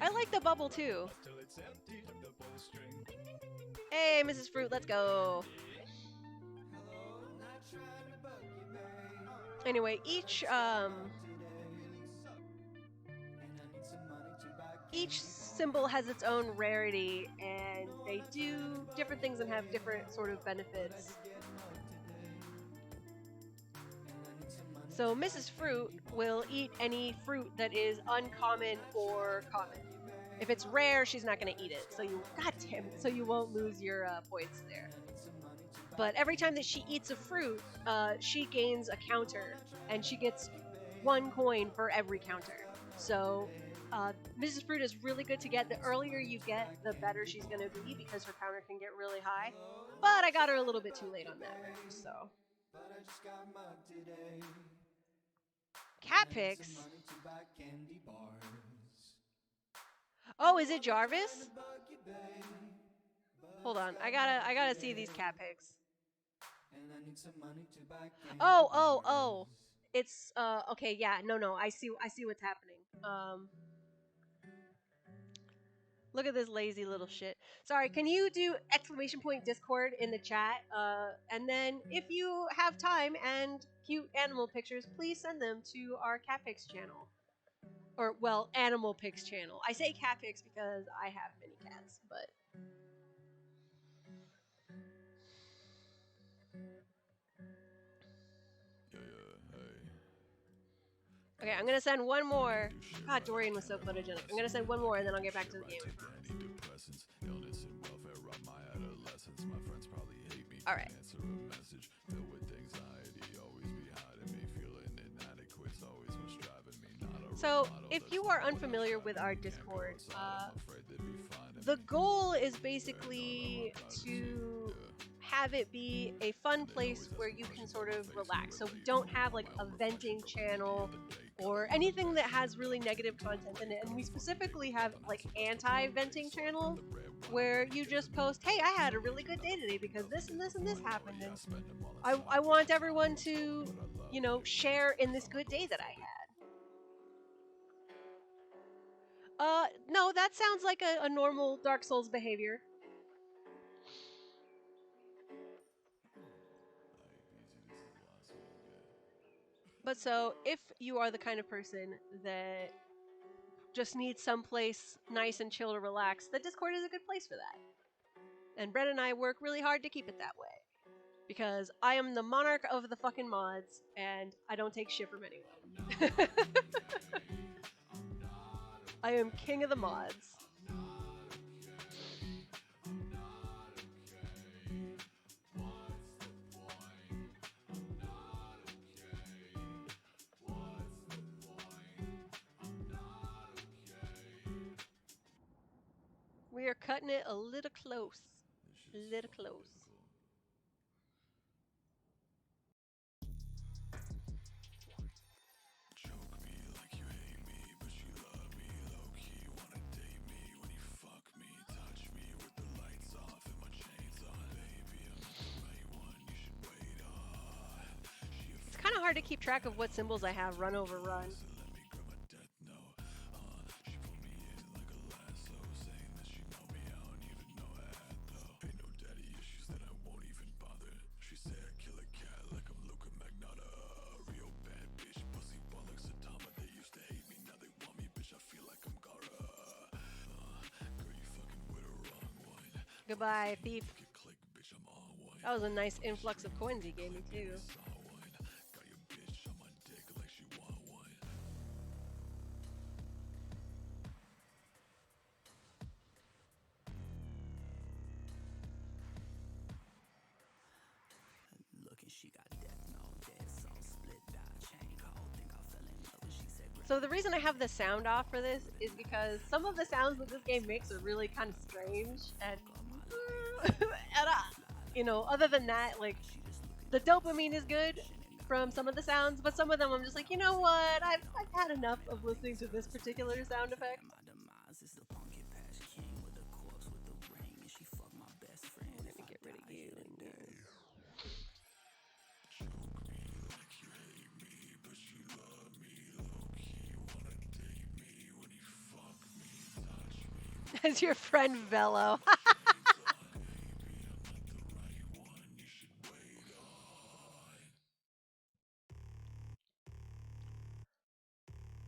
I like the bubble too. Hey, Mrs. Fruit, let's go. Anyway, each symbol has its own rarity, and they do different things and have different sort of benefits. So Mrs. Fruit will eat any fruit that is uncommon or common. If it's rare, she's not going to eat it. So you won't lose your points there. But every time that she eats a fruit, she gains a counter, and she gets 1 coin for every counter. So Mrs. Fruit is really good to get. The earlier you get, the better she's going to be because her counter can get really high. But I got her a little bit too late on that one, so. Cat picks? Oh, is it Jarvis? Hold on, I gotta see these cat pics. Oh. It's okay, yeah, no, I see what's happening. Look at this lazy little shit. Sorry, can you do exclamation point Discord in the chat? And then if you have time and cute animal pictures, please send them to our cat pics channel. Or, well, animal pics channel. I say cat pics because I have many cats, but. Okay, I'm gonna send one more. God, Dorian was so photogenic. I'm gonna send one more and then I'll get back to the game, I promise. Alright. So, if you are unfamiliar with our Discord, the goal is basically to have it be a fun place where you can sort of relax. So we don't have like a venting channel or anything that has really negative content in it. And we specifically have like anti-venting channel where you just post, hey, I had a really good day today because this and this and this happened. And I want everyone to, you know, share in this good day that I had. No, that sounds like a normal Dark Souls behavior. But so, if you are the kind of person that just needs someplace nice and chill to relax, the Discord is a good place for that. And Brett and I work really hard to keep it that way. Because I am the monarch of the fucking mods, and I don't take shit from anyone. I am king of the mods. We are cutting it a little close. A little close. It's kind of hard to keep track of what symbols I have run over run. Goodbye, thief. That was a nice influx of coins he gave me, too. So the reason I have the sound off for this is because some of the sounds that this game makes are really kind of strange, and you know, other than that, like, the dopamine is good from some of the sounds, but some of them I'm just like, you know what, I've had enough of listening to this particular sound effect. Let me get rid of you. As your friend Velo.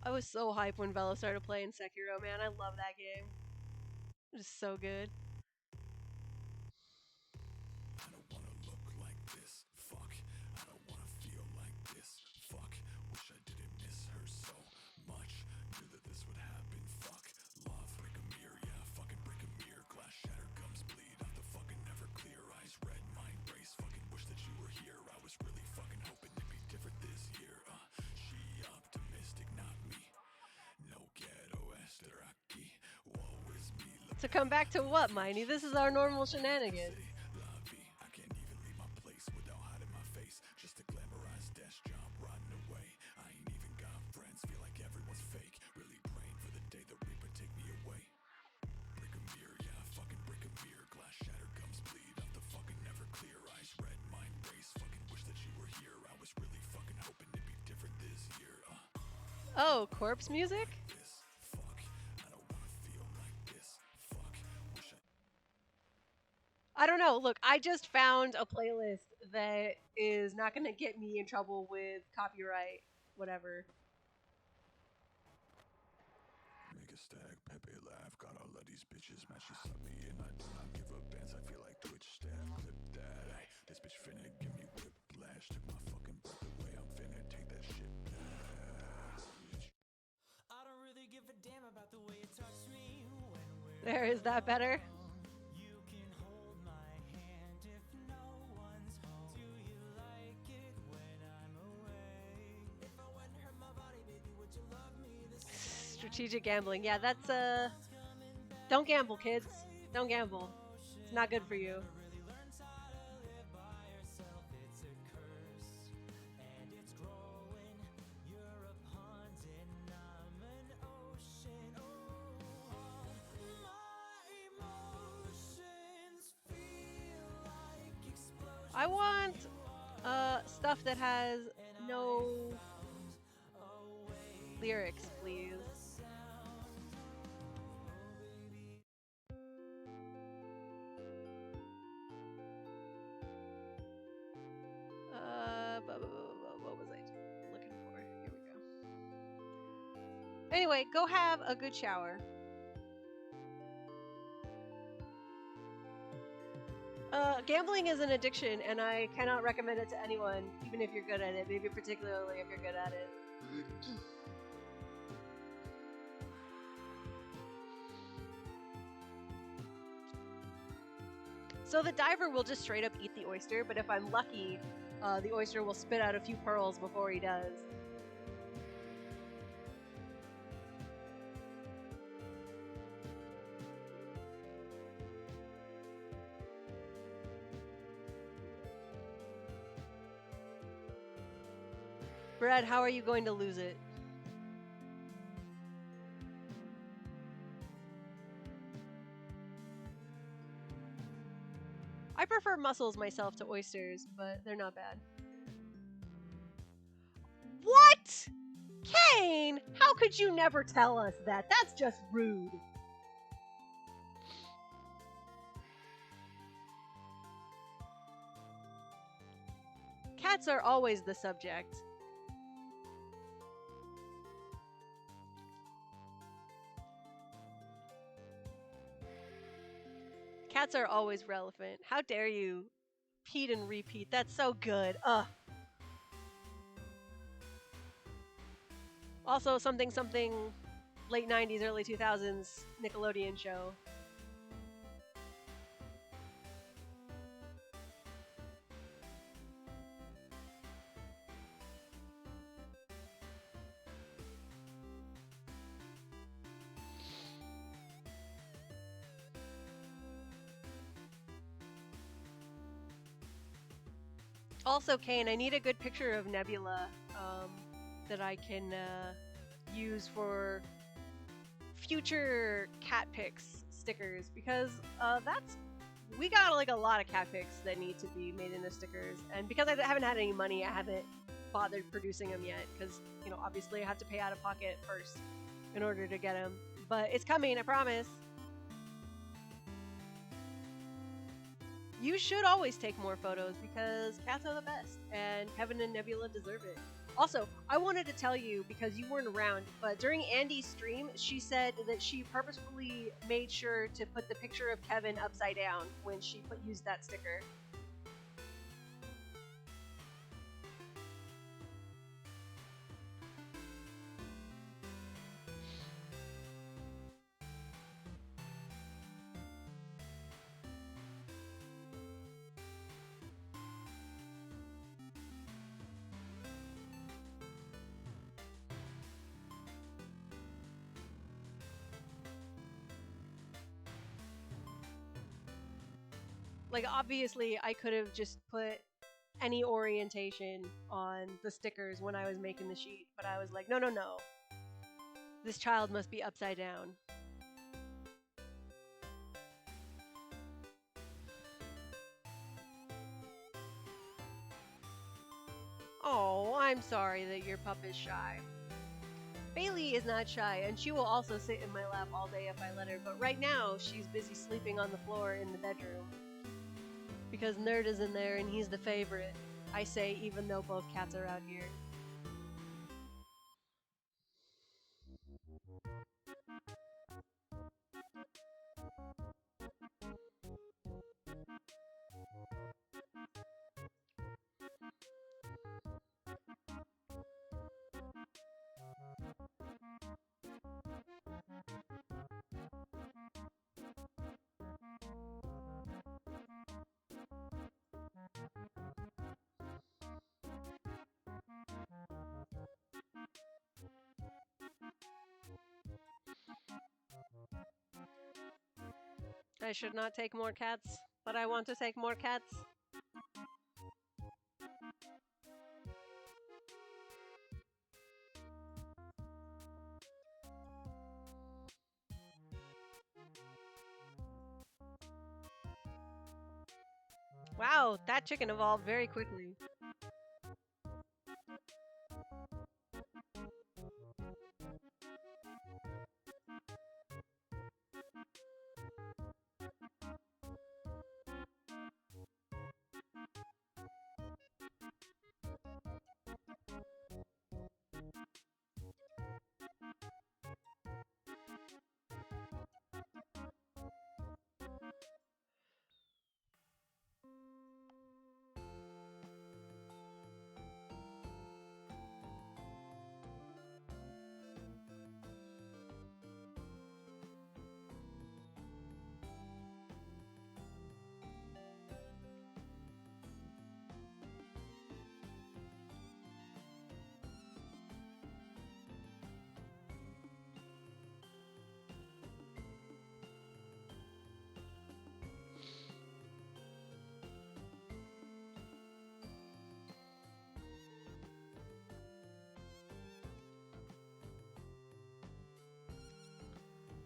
I was so hyped when Velo started playing Sekiro, man. I love that game. It is so good. To come back to what, Miney? This is our normal shenanigans. Oh, corpse music? no. Look, I just found a playlist that is not going to get me in trouble with copyright, whatever. Make a stack, Pepe laugh. Got all of these bitches, man. She suck me in. I do not give up bands. I feel like Twitch staff. Clip that. Ay, this bitch finna give me whiplash. Took my fucking breath away. I'm finna take that shit back. I don't really give a damn about the way you touch me when we're There, is that better? You can hold my hand if no one's home. Do you like it when I'm away? If I wouldn't hurt my body, baby, would you love me the same? Strategic gambling. Yeah, that's don't gamble, kids. Don't gamble. It's not good for you. I want stuff that has no lyrics, please. What was I looking for? Here we go. Anyway, go have a good shower. Gambling is an addiction, and I cannot recommend it to anyone, even if you're good at it, maybe particularly if you're good at it. So the diver will just straight up eat the oyster, but if I'm lucky, the oyster will spit out a few pearls before he does. Brad, how are you going to lose it? I prefer mussels myself to oysters, but they're not bad. What? Kane, how could you never tell us that? That's just rude. Cats are always the subject. Cats are always relevant. How dare you? Repeat and repeat. That's so good. Ugh. Also, something late 90s, early 2000s Nickelodeon show. Also, Kane, I need a good picture of Nebula that I can use for future cat pics stickers, because we got like a lot of cat pics that need to be made into stickers, and because I haven't had any money, I haven't bothered producing them yet, because obviously I have to pay out of pocket first in order to get them. But it's coming, I promise. You should always take more photos because cats are the best, and Kevin and Nebula deserve it. Also, I wanted to tell you, because you weren't around, but during Andy's stream, she said that she purposefully made sure to put the picture of Kevin upside down when she used that sticker. Like, obviously, I could have just put any orientation on the stickers when I was making the sheet, but I was like, no, no, no. This child must be upside down. Oh, I'm sorry that your pup is shy. Bailey is not shy, and she will also sit in my lap all day if I let her, but right now, she's busy sleeping on the floor in the bedroom. Because Nerd is in there and he's the favorite. I say, even though both cats are out here. I should not take more cats, but I want to take more cats. Wow, that chicken evolved very quickly.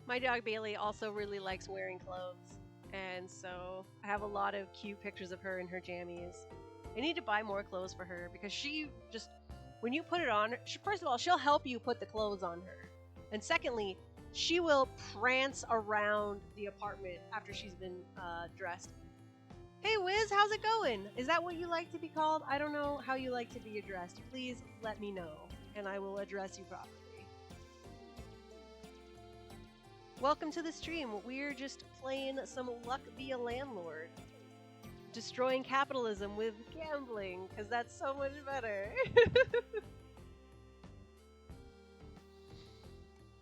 My dog Bailey also really likes wearing clothes, and so I have a lot of cute pictures of her in her jammies. I need to buy more clothes for her because she just, when you put it on, first of all, she'll help you put the clothes on her. And secondly, she will prance around the apartment after she's been dressed. Hey Wiz, how's it going? Is that what you like to be called? I don't know how you like to be addressed. Please let me know, and I will address you properly. Welcome to the stream. We're just playing some Luck via Landlord. Destroying capitalism with gambling, because that's so much better.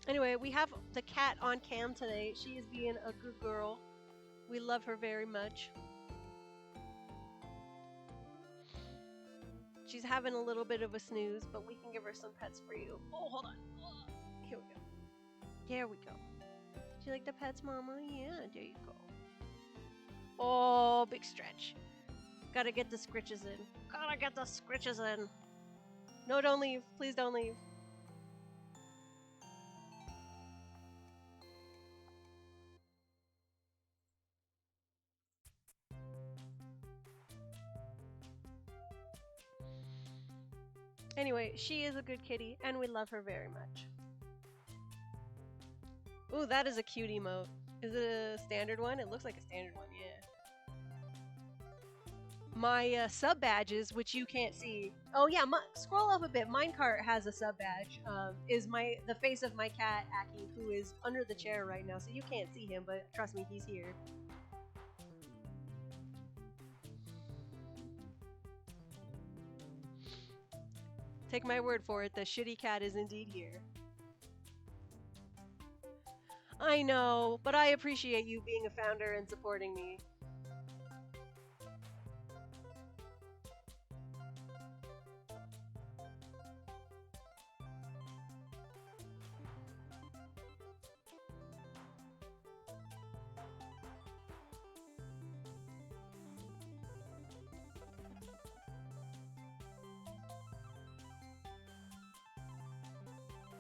Anyway, we have the cat on cam today. She is being a good girl. We love her very much. She's having a little bit of a snooze, but we can give her some pets for you. Oh, hold on. Here we go. There we go. Do you like the pets, Mama? Yeah, there you go. Oh, big stretch. Gotta get the scritches in. Gotta get the scritches in. No, don't leave. Please don't leave. Anyway, she is a good kitty, and we love her very much. Ooh, that is a cute emote. Is it a standard one? It looks like a standard one, yeah. My sub badges, which you can't see. Oh yeah, scroll up a bit. Minecart has a sub badge. Is the face of my cat Aki, who is under the chair right now, so you can't see him, but trust me, he's here. Take my word for it, the shitty cat is indeed here. I know, but I appreciate you being a founder and supporting me.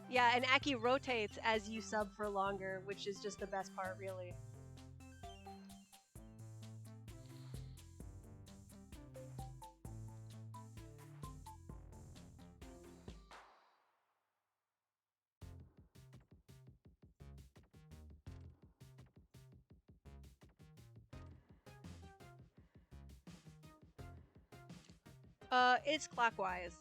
Yeah, and Aki rotates as you sub for longer, which is just the best part, really. It's clockwise.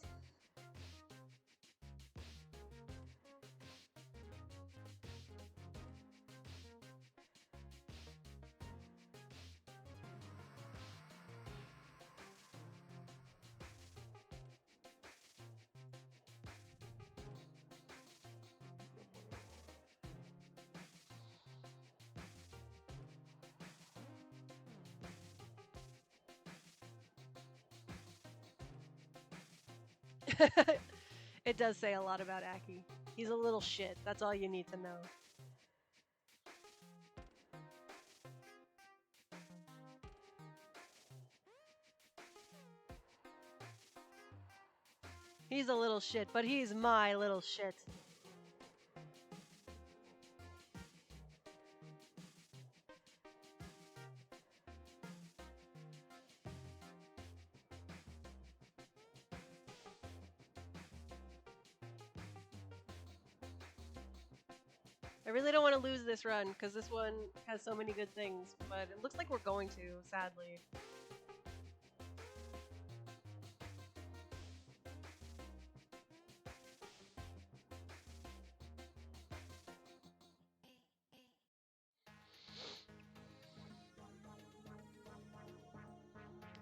It does say a lot about Aki. He's a little shit. That's all you need to know. He's a little shit, but he's my little shit. I really don't want to lose this run, because this one has so many good things, but it looks like we're going to, sadly.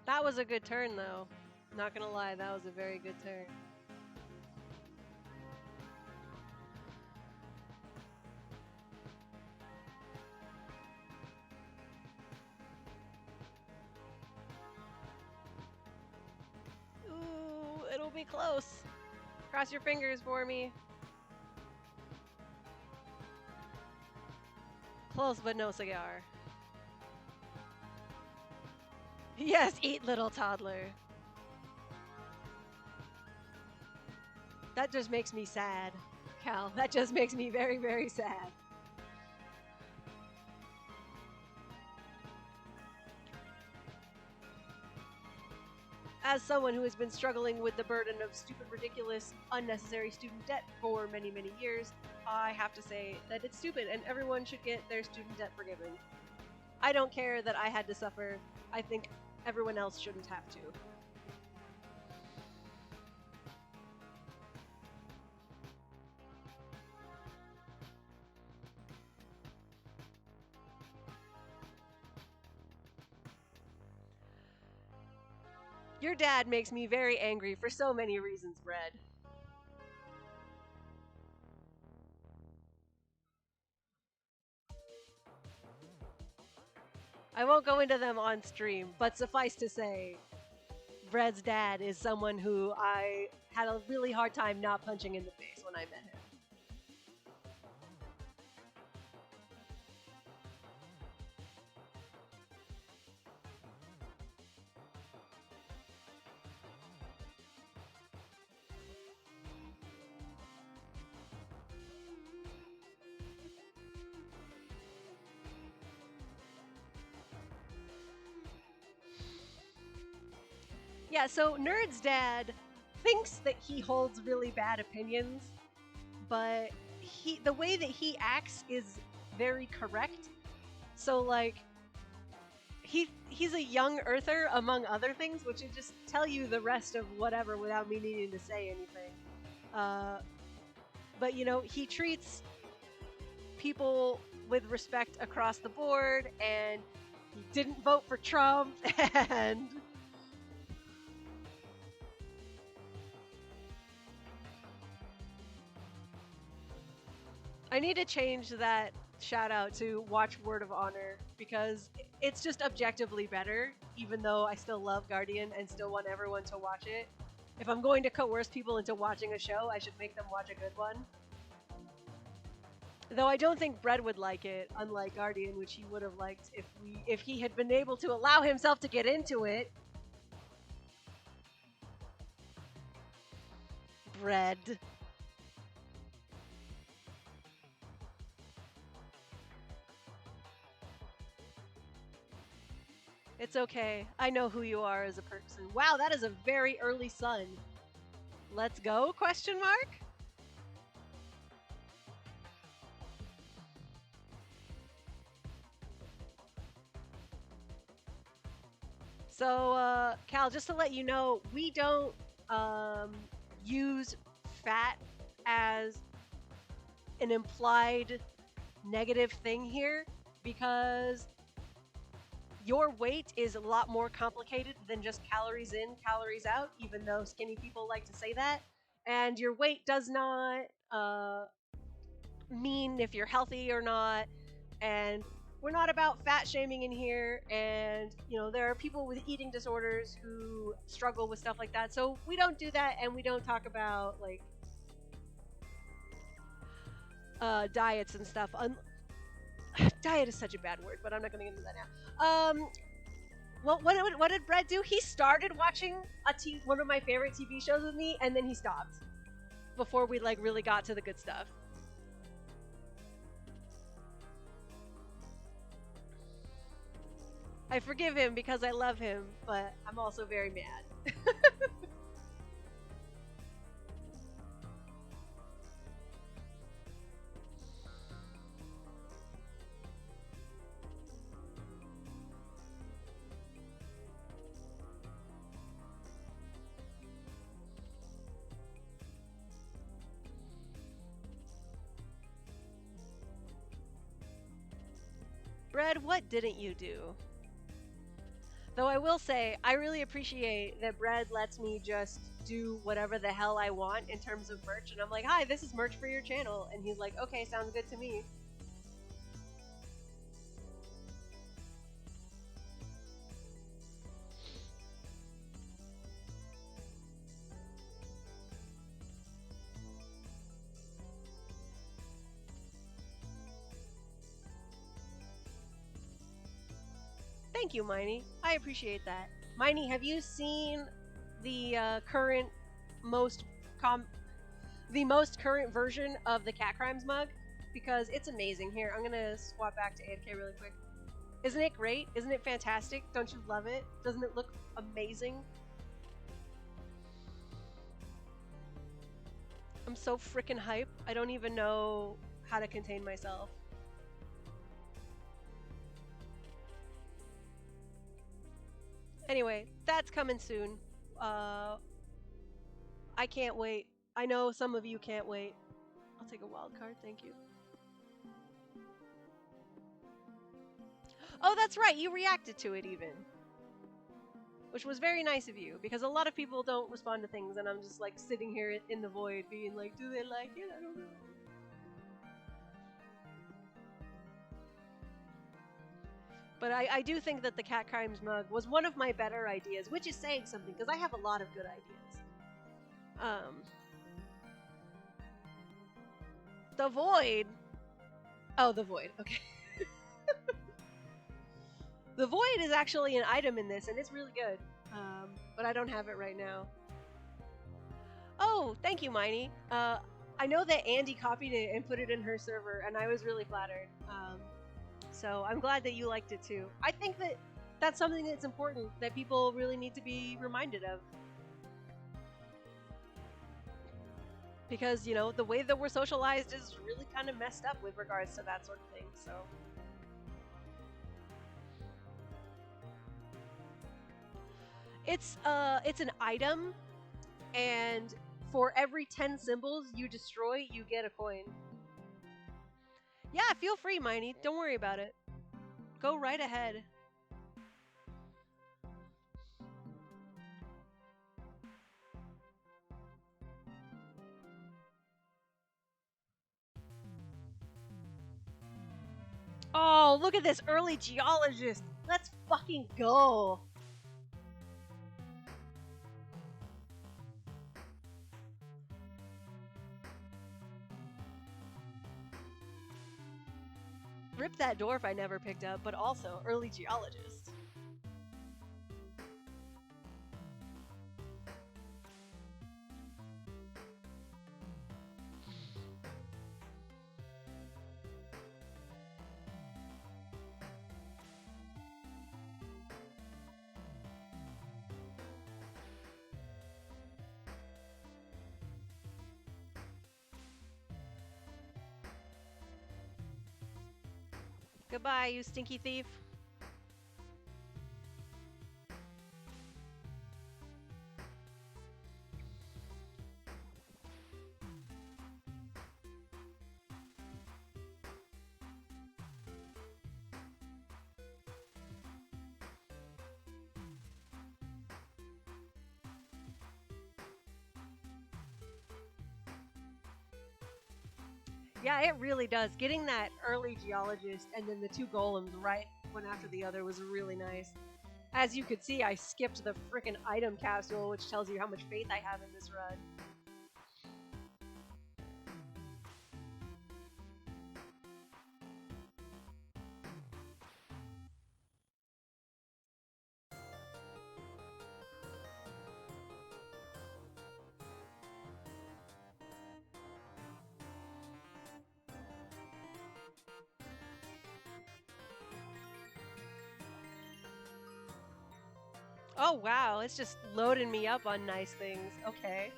That was a good turn, though. Not gonna lie, that was a very good turn. Ooh, it'll be close. Cross your fingers for me. Close, but no cigar. Yes, eat, little toddler. That just makes me sad, Cal. That just makes me very, very sad. As someone who has been struggling with the burden of stupid, ridiculous, unnecessary student debt for many, many years, I have to say that it's stupid and everyone should get their student debt forgiven. I don't care that I had to suffer. I think everyone else shouldn't have to. Your dad makes me very angry for so many reasons, Red. I won't go into them on stream, but suffice to say, Red's dad is someone who I had a really hard time not punching in the face when I met him. Yeah, so Nerd's dad thinks that he holds really bad opinions, but the way that he acts is very correct. So like he's a young earther among other things, which would just tell you the rest of whatever without me needing to say anything. But you know, he treats people with respect across the board, and he didn't vote for Trump, and I need to change that shout out to watch Word of Honor, because it's just objectively better, even though I still love Guardian and still want everyone to watch it. If I'm going to coerce people into watching a show, I should make them watch a good one. Though I don't think Brett would like it, unlike Guardian, which he would have liked if he had been able to allow himself to get into it. Bread. It's okay. I know who you are as a person. Wow, that is a very early sun. Let's go? Question mark? So, Cal, just to let you know, we don't um, use fat as an implied negative thing here because your weight is a lot more complicated than just calories in, calories out, even though skinny people like to say that. And your weight does not mean if you're healthy or not. And we're not about fat shaming in here. And, you know, there are people with eating disorders who struggle with stuff like that. So we don't do that, and we don't talk about, like, diets and stuff. Diet is such a bad word, but I'm not going to get into that now. Well, what did Brett do? He started watching one of my favorite TV shows with me, and then he stopped before we like really got to the good stuff. I forgive him because I love him, but I'm also very mad. Brett, what didn't you do? Though I will say, I really appreciate that Brad lets me just do whatever the hell I want in terms of merch. And I'm like, hi, this is merch for your channel. And he's like, okay, sounds good to me. Thank you, Miney. I appreciate that. Miney, have you seen the current most the most current version of the Cat Crimes mug? Because it's amazing. Here, I'm gonna swap back to AFK really quick. Isn't it great? Isn't it fantastic? Don't you love it? Doesn't it look amazing? I'm so freaking hype. I don't even know how to contain myself. Anyway, that's coming soon. I can't wait. I know some of you can't wait. I'll take a wild card, thank you. Oh, that's right, you reacted to it even. Which was very nice of you, because a lot of people don't respond to things, and I'm just like sitting here in the void being like, do they like it? I don't know. But I do think that the Cat Crimes mug was one of my better ideas, which is saying something, because I have a lot of good ideas. The Void. Oh, the Void. Okay. The Void is actually an item in this, and it's really good. But I don't have it right now. Oh, thank you, Miney. I know that Andy copied it and put it in her server, and I was really flattered. So I'm glad that you liked it too. I think that that's something that's important that people really need to be reminded of. Because, you know, the way that we're socialized is really kind of messed up with regards to that sort of thing, so. It's an item, and for every 10 symbols you destroy, you get a coin. Yeah, feel free, Miney. Don't worry about it. Go right ahead. Oh, look at this early geologist. Let's fucking go. Rip that dwarf I never picked up, but also early geologist. Goodbye, you stinky thief. Yeah, it really does. Getting that early geologist and then the two golems right one after the other was really nice. As you could see, I skipped the frickin' item capsule, which tells you how much faith I have in this run. Oh wow, it's just loading me up on nice things. Okay.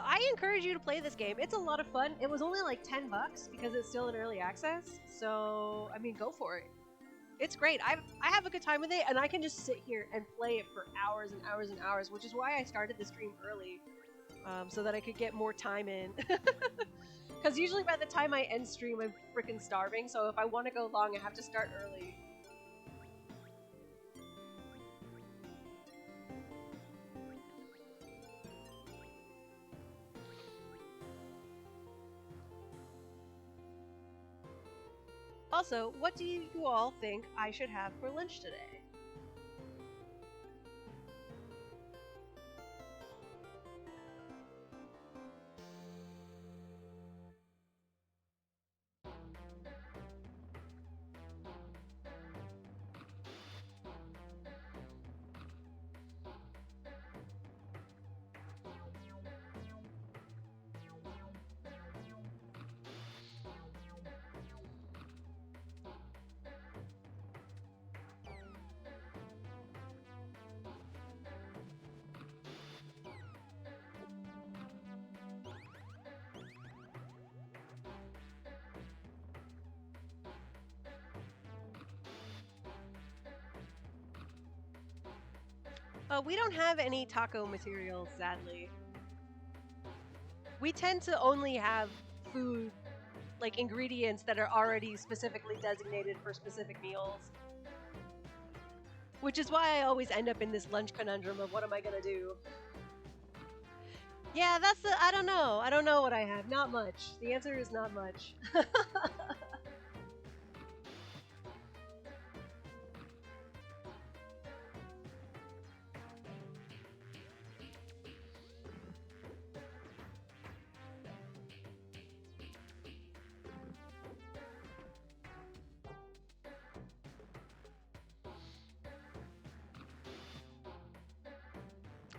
I encourage you to play this game. It's a lot of fun. It was only like $10 because it's still in early access. So, I mean, go for it. It's great. I have a good time with it, and I can just sit here and play it for hours and hours and hours, which is why I started the stream early, so that I could get more time in. Because usually by the time I end stream, I'm freaking starving. So if I want to go long, I have to start early. Also, what do you all think I should have for lunch today? We don't have any taco materials, sadly. We tend to only have food, like ingredients that are already specifically designated for specific meals. Which is why I always end up in this lunch conundrum of what am I gonna do? Yeah, that's the. I don't know. I don't know what I have. Not much. The answer is not much.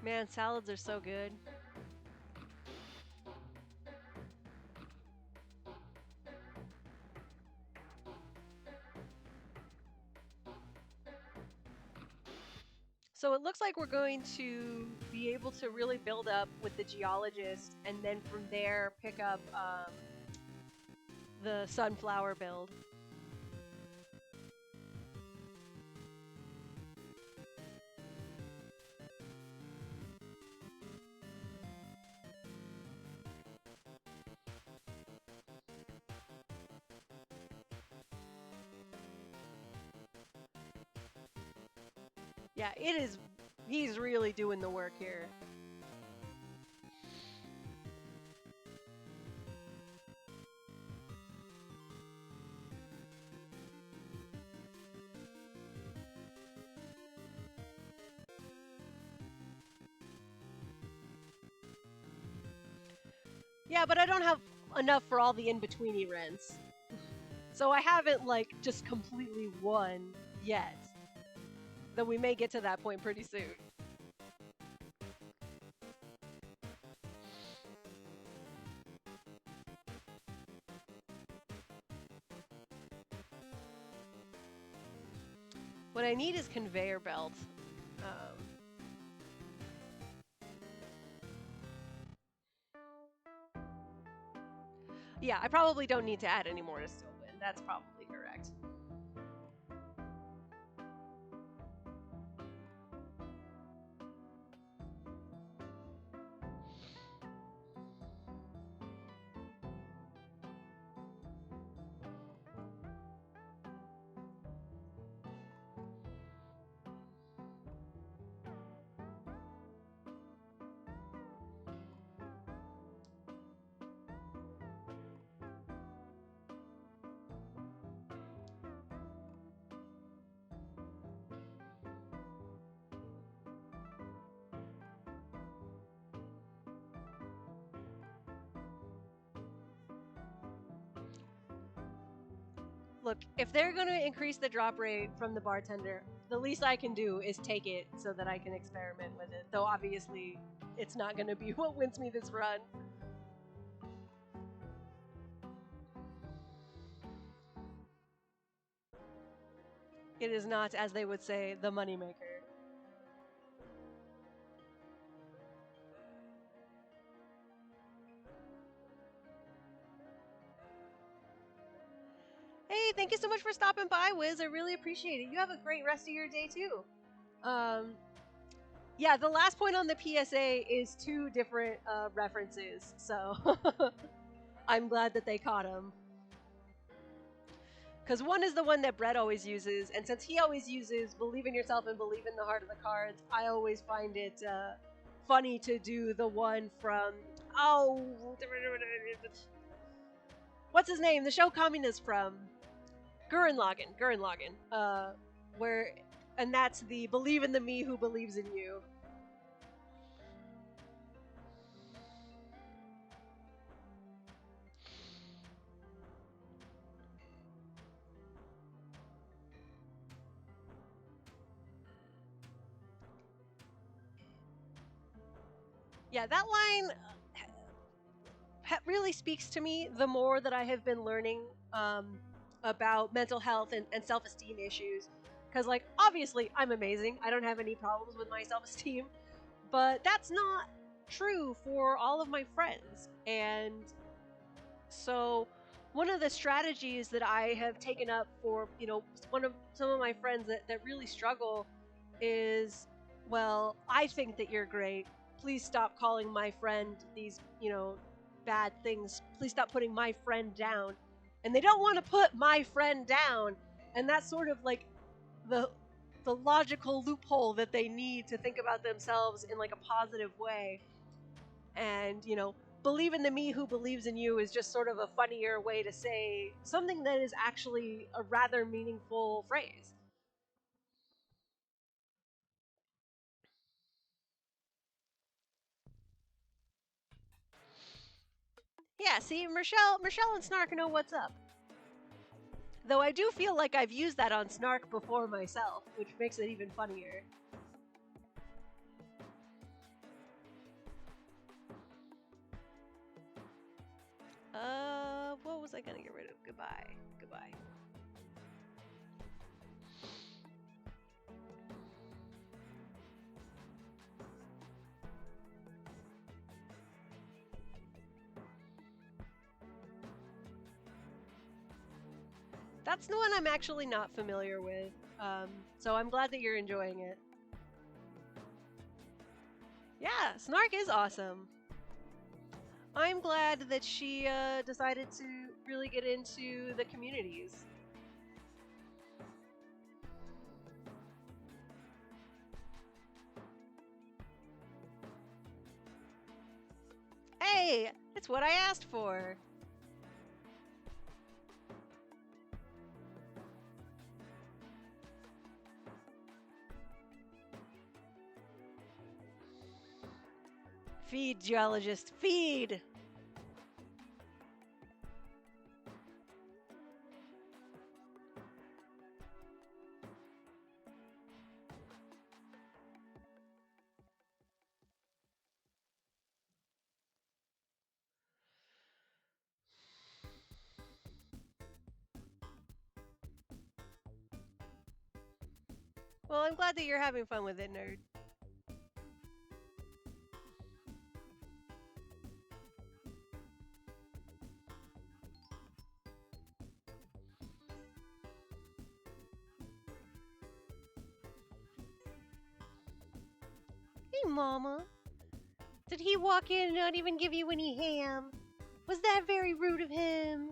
Man, salads are so good. So it looks like we're going to be able to really build up with the geologist, and then from there pick up the sunflower build. Yeah, it is. He's really doing the work here. Yeah, but I don't have enough for all the in-betweeny rents. So I haven't, like, just completely won yet. Though we may get to that point pretty soon. What I need is conveyor belt. Yeah, I probably don't need to add any more to Stillbin. That's probably correct. Look, if they're going to increase the drop rate from the bartender, the least I can do is take it so that I can experiment with it. Though obviously, it's not going to be what wins me this run. It is not, as they would say, the moneymaker. Hey, thank you so much for stopping by, Wiz. I really appreciate it. You have a great rest of your day, too. Yeah, the last point on the PSA is two different references, so I'm glad that they caught them. Because one is the one that Brett always uses, and since he always uses believe in yourself and believe in the heart of the cards, I always find it funny to do the one from, what's his name? The show Communist from? Gurren Lagann. And that's the believe in the me who believes in you. Yeah, that line really speaks to me the more that I have been learning about mental health and self-esteem issues. Because, like, obviously, I'm amazing. I don't have any problems with my self-esteem. But that's not true for all of my friends. And so one of the strategies that I have taken up for, some of my friends that really struggle is, well, I think that you're great. Please stop calling my friend these, bad things. Please stop putting my friend down. And they don't want to put my friend down. And that's sort of like the logical loophole that they need to think about themselves in like a positive way. And, believe in the me who believes in you is just sort of a funnier way to say something that is actually a rather meaningful phrase. Yeah, see, Michelle and Snark know what's up. Though I do feel like I've used that on Snark before myself, which makes it even funnier. What was I gonna get rid of? Goodbye. That's the one I'm actually not familiar with, so I'm glad that you're enjoying it. Yeah, Snark is awesome. I'm glad that she decided to really get into the communities. Hey, it's what I asked for. Feed, geologist, feed! Well, I'm glad that you're having fun with it, nerd. Hey, Mama. Did he walk in and not even give you any ham? Was that very rude of him?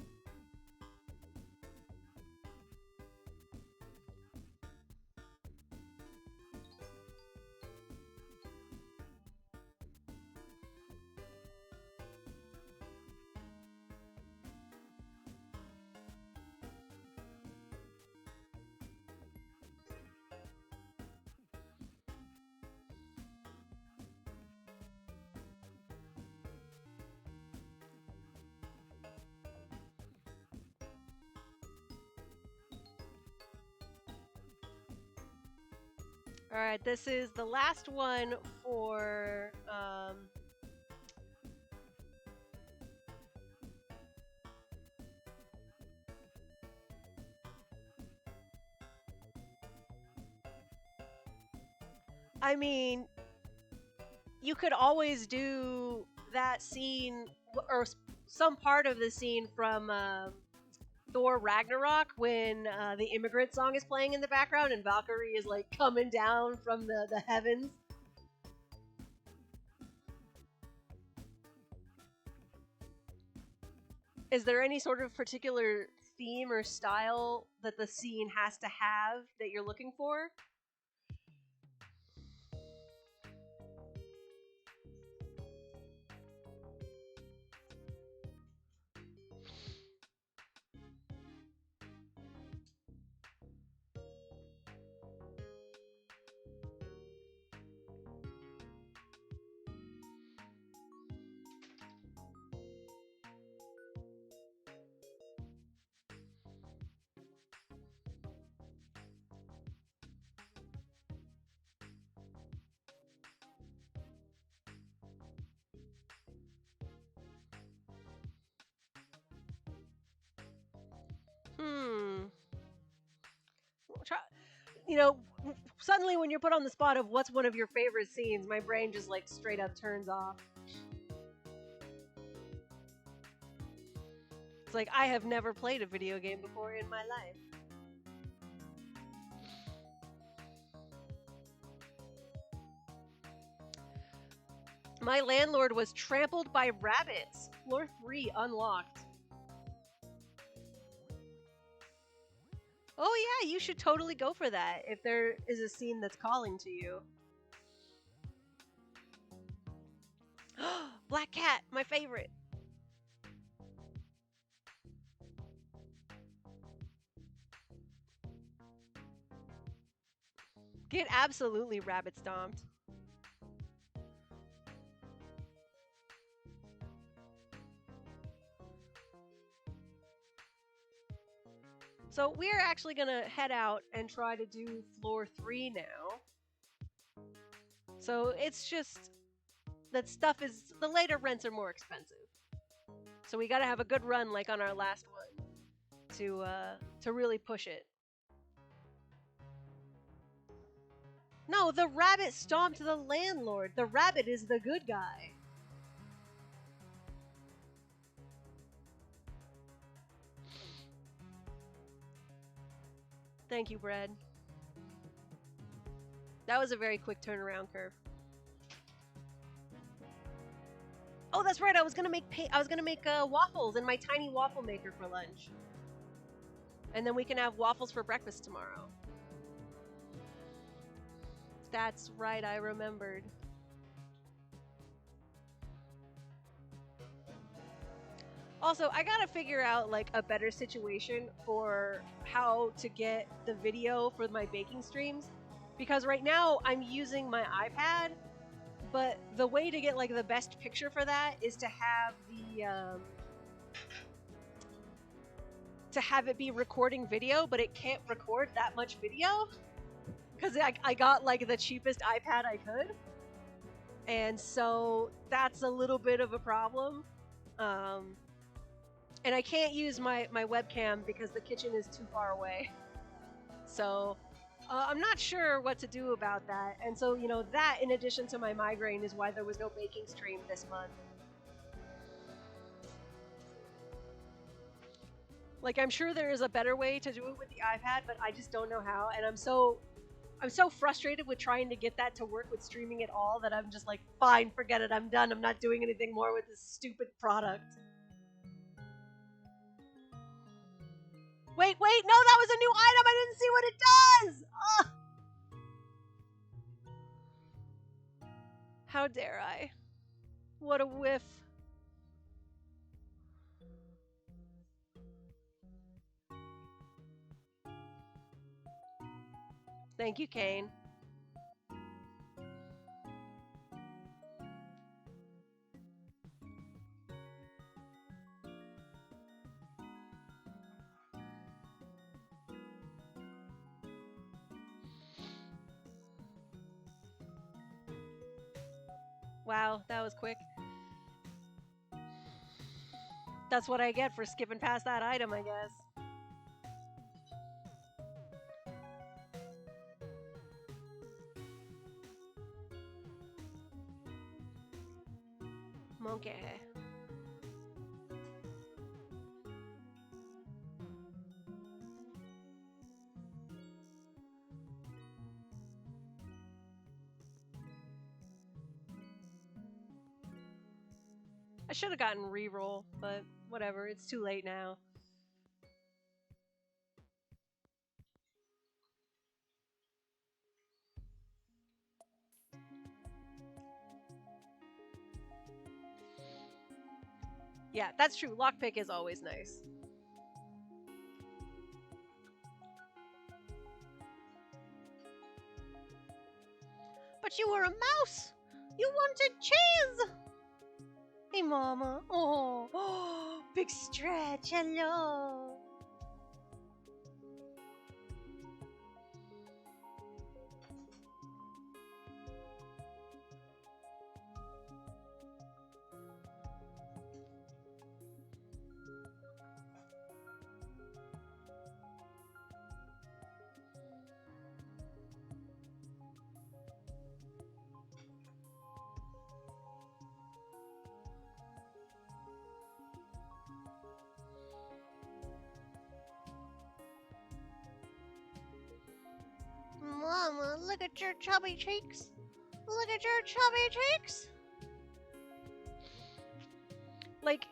All right, this is the last one for I mean, you could always do that scene or some part of the scene from Thor Ragnarok when the immigrant song is playing in the background and Valkyrie is like coming down from the heavens. Is there any sort of particular theme or style that the scene has to have that you're looking for? Hmm. Try, you know, suddenly when you're put on the spot of what's one of your favorite scenes, my brain just like straight up turns off. It's like I have never played a video game before in my life. My landlord was trampled by rabbits. Floor 3 unlocked. Oh yeah, you should totally go for that if there is a scene that's calling to you. Black Cat, my favorite. Get absolutely rabbit stomped. So we're actually gonna head out and try to do floor 3 now. So it's just that stuff is the later rents are more expensive. So we gotta have a good run like on our last one to really push it. No, the rabbit stomped the landlord. The rabbit is the good guy. Thank you, Brad. That was a very quick turnaround curve. Oh, that's right. I was gonna make waffles in my tiny waffle maker for lunch, and then we can have waffles for breakfast tomorrow. That's right. I remembered. Also, I gotta figure out like a better situation for how to get the video for my baking streams, because right now I'm using my iPad, but the way to get like the best picture for that is to have to have it be recording video, but it can't record that much video because I got like the cheapest iPad I could, and so that's a little bit of a problem. And I can't use my webcam because the kitchen is too far away. So I'm not sure what to do about that. And so, you know, that in addition to my migraine is why there was no baking stream this month. Like, I'm sure there is a better way to do it with the iPad, but I just don't know how. And I'm so frustrated with trying to get that to work with streaming at all that I'm just like, fine, forget it. I'm done. I'm not doing anything more with this stupid product. Wait, no, that was a new item. I didn't see what it does. Ugh. How dare I? What a whiff. Thank you, Kane. Wow, that was quick. That's what I get for skipping past that item, I guess. Monkey. I should have gotten reroll, but whatever, it's too late now. Yeah, that's true. Lockpick is always nice. But you were a mouse! You wanted cheese! Hey, mama. Oh, big stretch. Hello. Mama, look at your chubby cheeks. Look at your chubby cheeks. Like,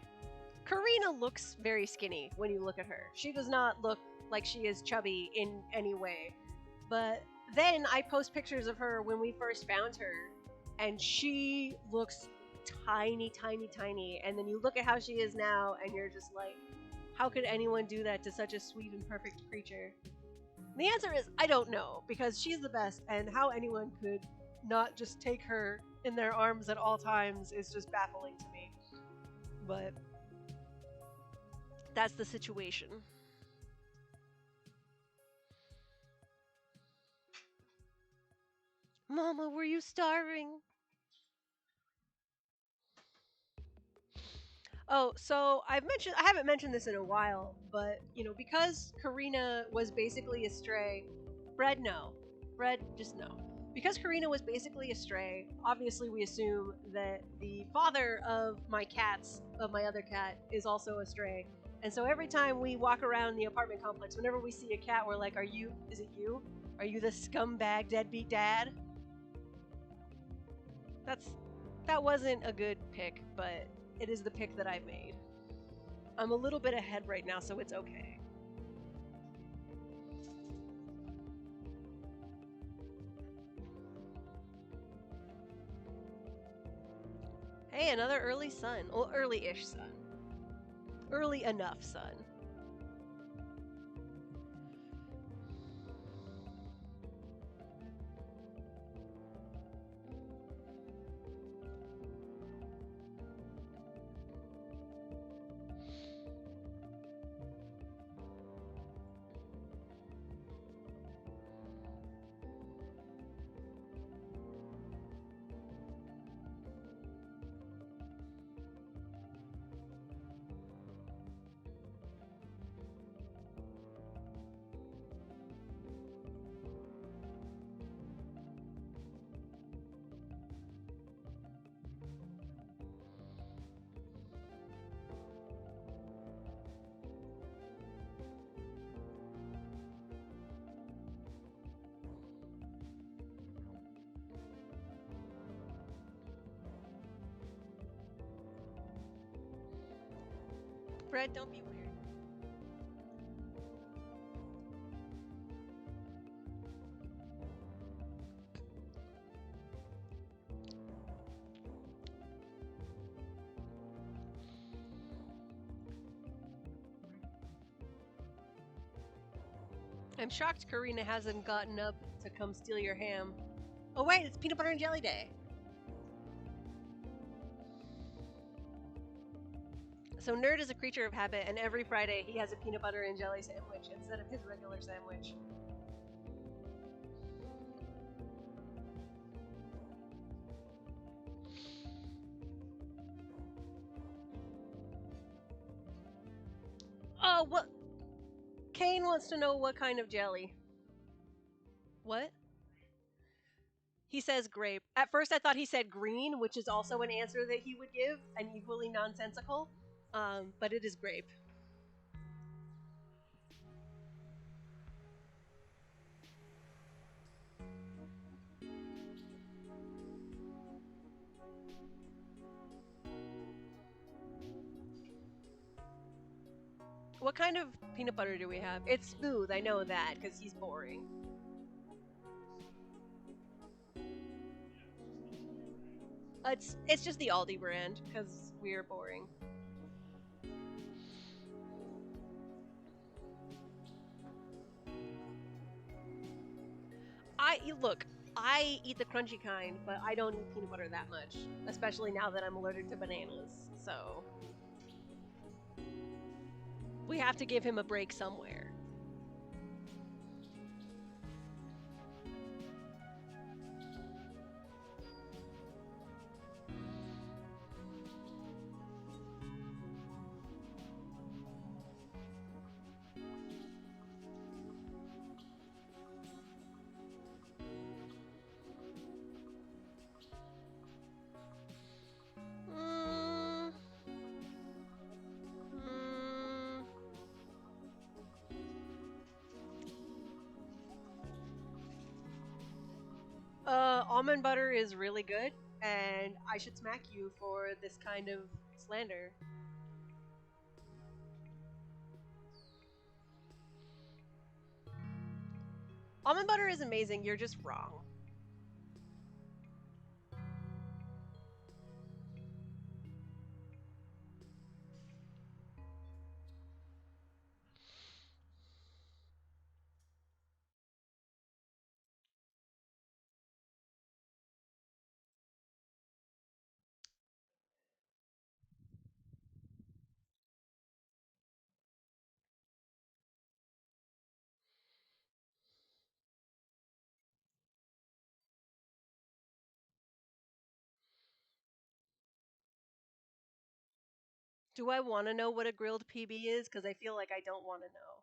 Karina looks very skinny when you look at her. She does not look like she is chubby in any way. But then I post pictures of her when we first found her, and she looks tiny, tiny, tiny. And then you look at how she is now, and you're just like, how could anyone do that to such a sweet and perfect creature? The answer is I don't know, because she's the best, and how anyone could not just take her in their arms at all times is just baffling to me. But that's the situation. Mama, were you starving? Oh, so I haven't mentioned this in a while, but because Karina was basically a stray, Bread no. Bread just no. Because Karina was basically a stray, obviously we assume that the father of my other cat, is also a stray. And so every time we walk around the apartment complex, whenever we see a cat, we're like, is it you? Are you the scumbag deadbeat dad? That wasn't a good pick, but it is the pick that I made. I'm a little bit ahead right now, so it's okay. Hey, another early sun. Well, early-ish sun. Early enough sun. Bread, don't be weird. I'm shocked Karina hasn't gotten up to come steal your ham. Oh wait, it's peanut butter and jelly day. So Nerd is a creature of habit, and every Friday he has a peanut butter and jelly sandwich instead of his regular sandwich. What? Kane wants to know what kind of jelly. What? He says grape. At first, I thought he said green, which is also an answer that he would give, and equally nonsensical. But it is grape. What kind of peanut butter do we have? It's smooth, I know that, because he's boring. It's just the Aldi brand, because we're boring. Look, I eat the crunchy kind, but I don't eat peanut butter that much, especially now that I'm allergic to bananas. So we have to give him a break somewhere. Mm, mm, almond butter is really good, and I should smack you for this kind of slander. Almond butter is amazing, you're just wrong. Do I want to know what a grilled PB is? Because I feel like I don't want to know.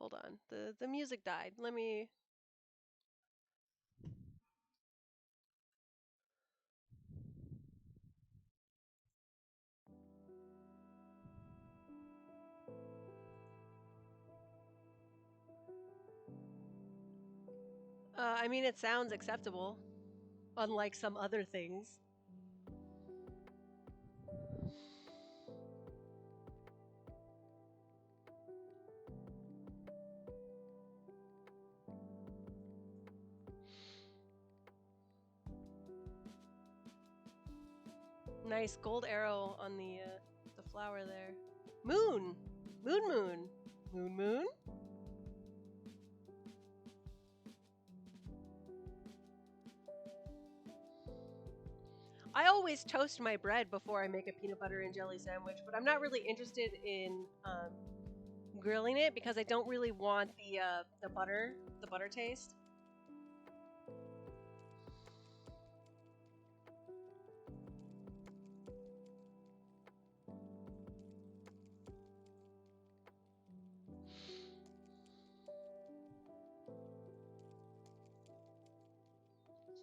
Hold on. The music died. Let me. I mean, it sounds acceptable, unlike some other things. Nice gold arrow on the flower there. Moon, moon, moon, moon, moon. I always toast my bread before I make a peanut butter and jelly sandwich, but I'm not really interested in grilling it because I don't really want the butter taste.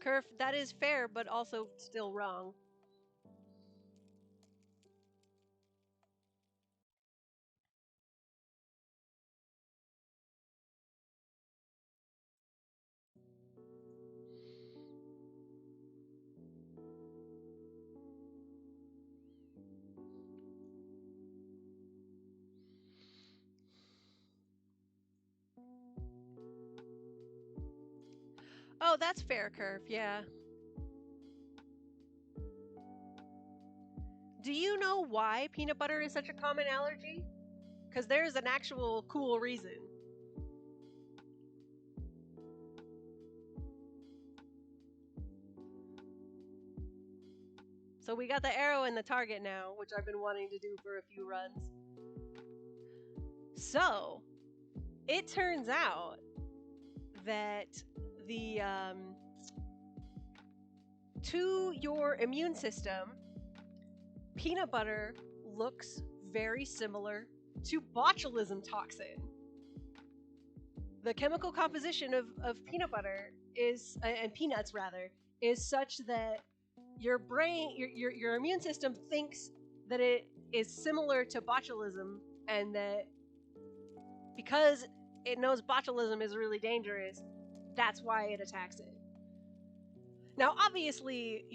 Kerf, that is fair, but also still wrong. Oh, that's fair, Kerf. Yeah. Do you know why peanut butter is such a common allergy? Because there's an actual cool reason. So we got the arrow in the target now, which I've been wanting to do for a few runs. So, it turns out that the to your immune system, peanut butter looks very similar to botulism toxin. The chemical composition of peanut butter is, and peanuts rather, is such that your brain, your immune system thinks that it is similar to botulism, and that because it knows botulism is really dangerous, that's why it attacks it. Now, obviously,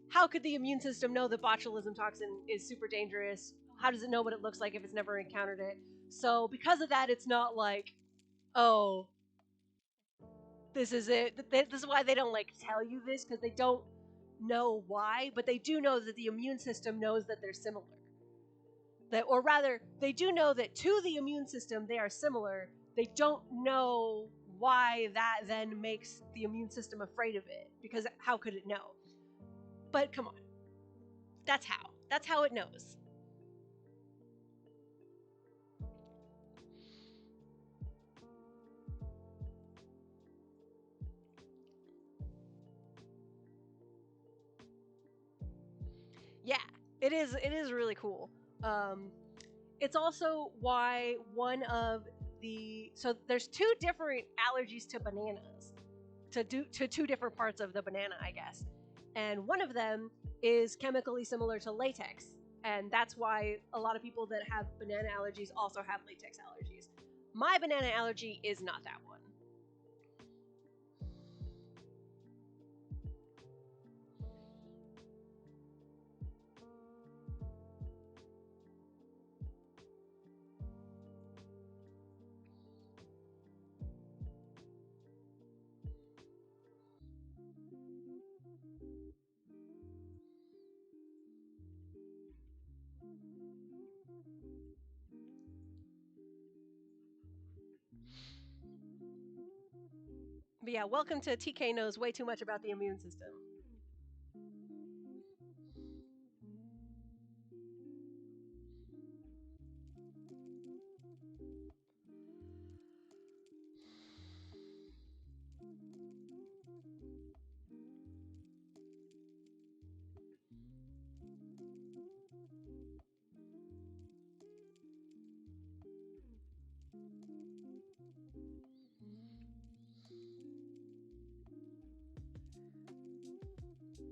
how could the immune system know that botulism toxin is super dangerous? How does it know what it looks like if it's never encountered it? So, because of that, it's not like, oh, this is it. This is why they don't tell you this, because they don't know why, but they do know that the immune system knows that they're similar. Or rather, they do know that to the immune system they are similar. They don't know why that then makes the immune system afraid of it, because how could it know? But come on. That's how. That's how it knows. Yeah, it is really cool. It's also why one of so there's two different allergies to bananas, to two different parts of the banana, I guess. And one of them is chemically similar to latex, and that's why a lot of people that have banana allergies also have latex allergies. My banana allergy is not that one. But yeah, welcome to TK knows way too much about the immune system.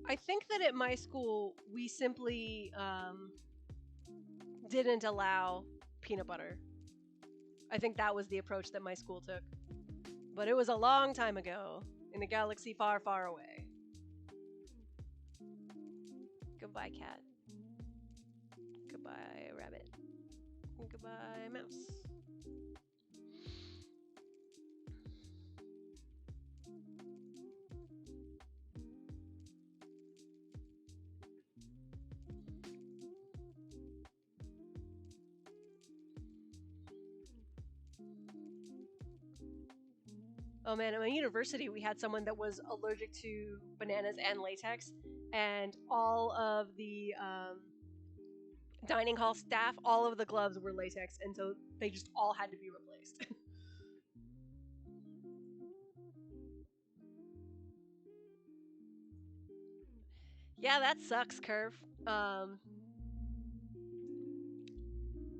I think that at my school we simply didn't allow peanut butter. I think that was the approach that my school took. But it was a long time ago, in a galaxy far, far away. Goodbye, cat. Goodbye, rabbit. Goodbye, mouse. Oh man, at my university we had someone that was allergic to bananas and latex, and all of the dining hall staff, all of the gloves were latex, and so they just all had to be replaced. Yeah, that sucks, Curve.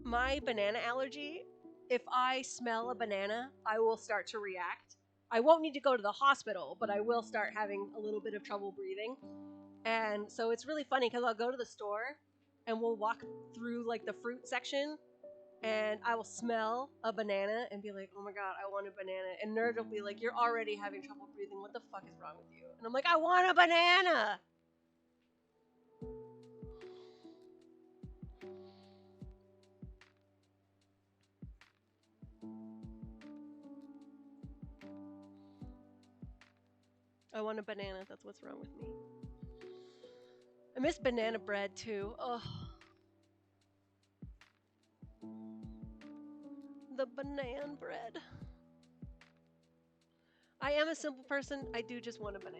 My banana allergy, if I smell a banana, I will start to react. I won't need to go to the hospital, but I will start having a little bit of trouble breathing. And so it's really funny because I'll go to the store and we'll walk through the fruit section, and I will smell a banana and be like, oh my god, I want a banana. And Nerd will be like, you're already having trouble breathing. What the fuck is wrong with you? And I'm like, I want a banana. I want a banana. That's what's wrong with me. I miss banana bread too. Oh, the banana bread. I am a simple person. I do just want a banana.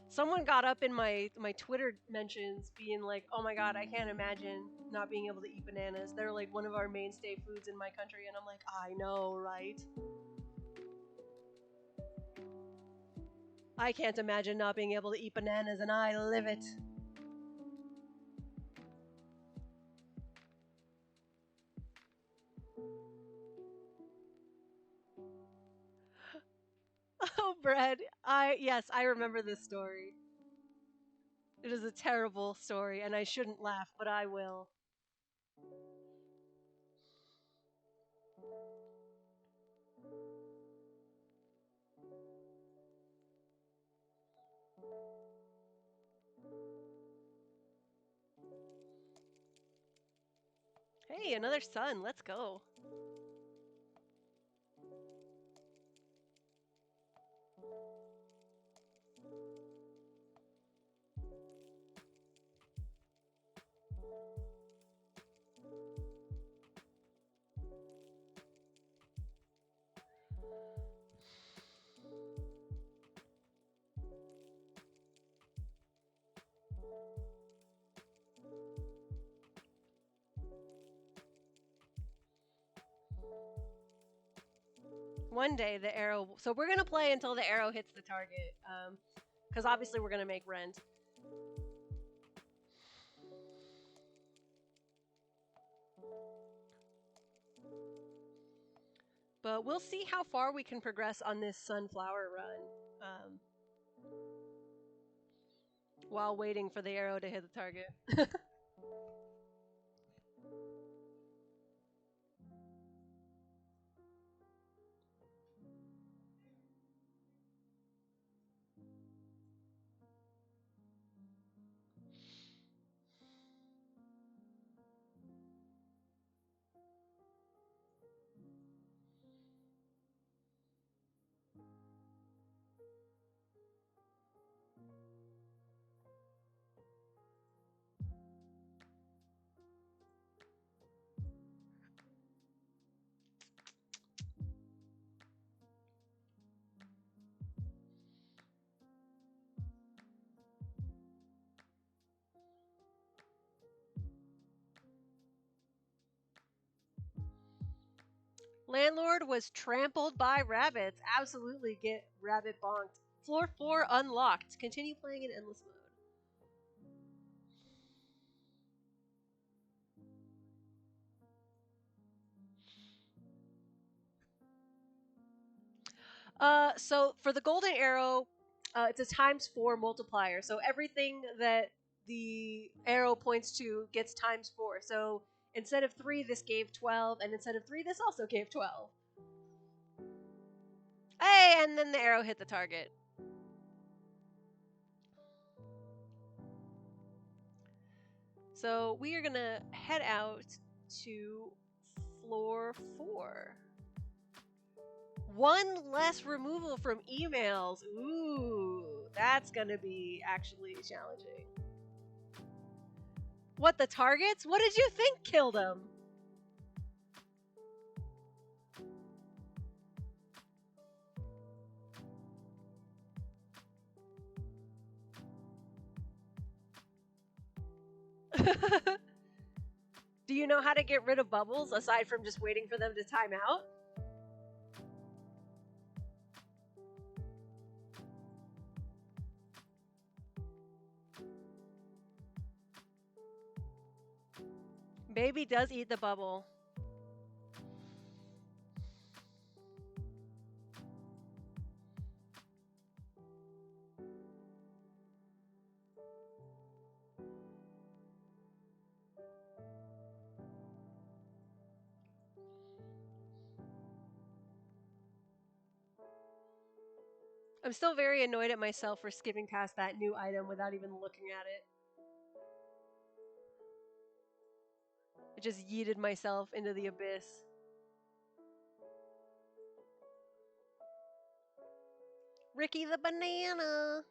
Someone got up in my Twitter mentions being like, "Oh my god, I can't imagine not being able to eat bananas. They're like one of our mainstay foods in my country." And I'm like, "I know, right?" I can't imagine not being able to eat bananas, and I live it. Oh, bread. Yes, I remember this story. It is a terrible story, and I shouldn't laugh, but I will. Hey, another sun. Let's go. One day the arrow. So we're gonna play until the arrow hits the target, because obviously we're gonna make rent. But we'll see how far we can progress on this sunflower run, while waiting for the arrow to hit the target. Landlord was trampled by rabbits. Absolutely get rabbit bonked. Floor 4 unlocked. Continue playing in endless mode. So for the golden arrow, it's a ×4 multiplier. So everything that the arrow points to gets ×4. So instead of 3, this gave 12, and instead of 3, this also gave 12. Hey, and then the arrow hit the target. So we are gonna head out to floor 4. One less removal from emails. Ooh, that's gonna be actually challenging. What, the targets? What did you think killed them? Do you know how to get rid of bubbles aside from just waiting for them to time out? Baby does eat the bubble. I'm still very annoyed at myself for skipping past that new item without even looking at it. I just yeeted myself into the abyss. Ricky the banana!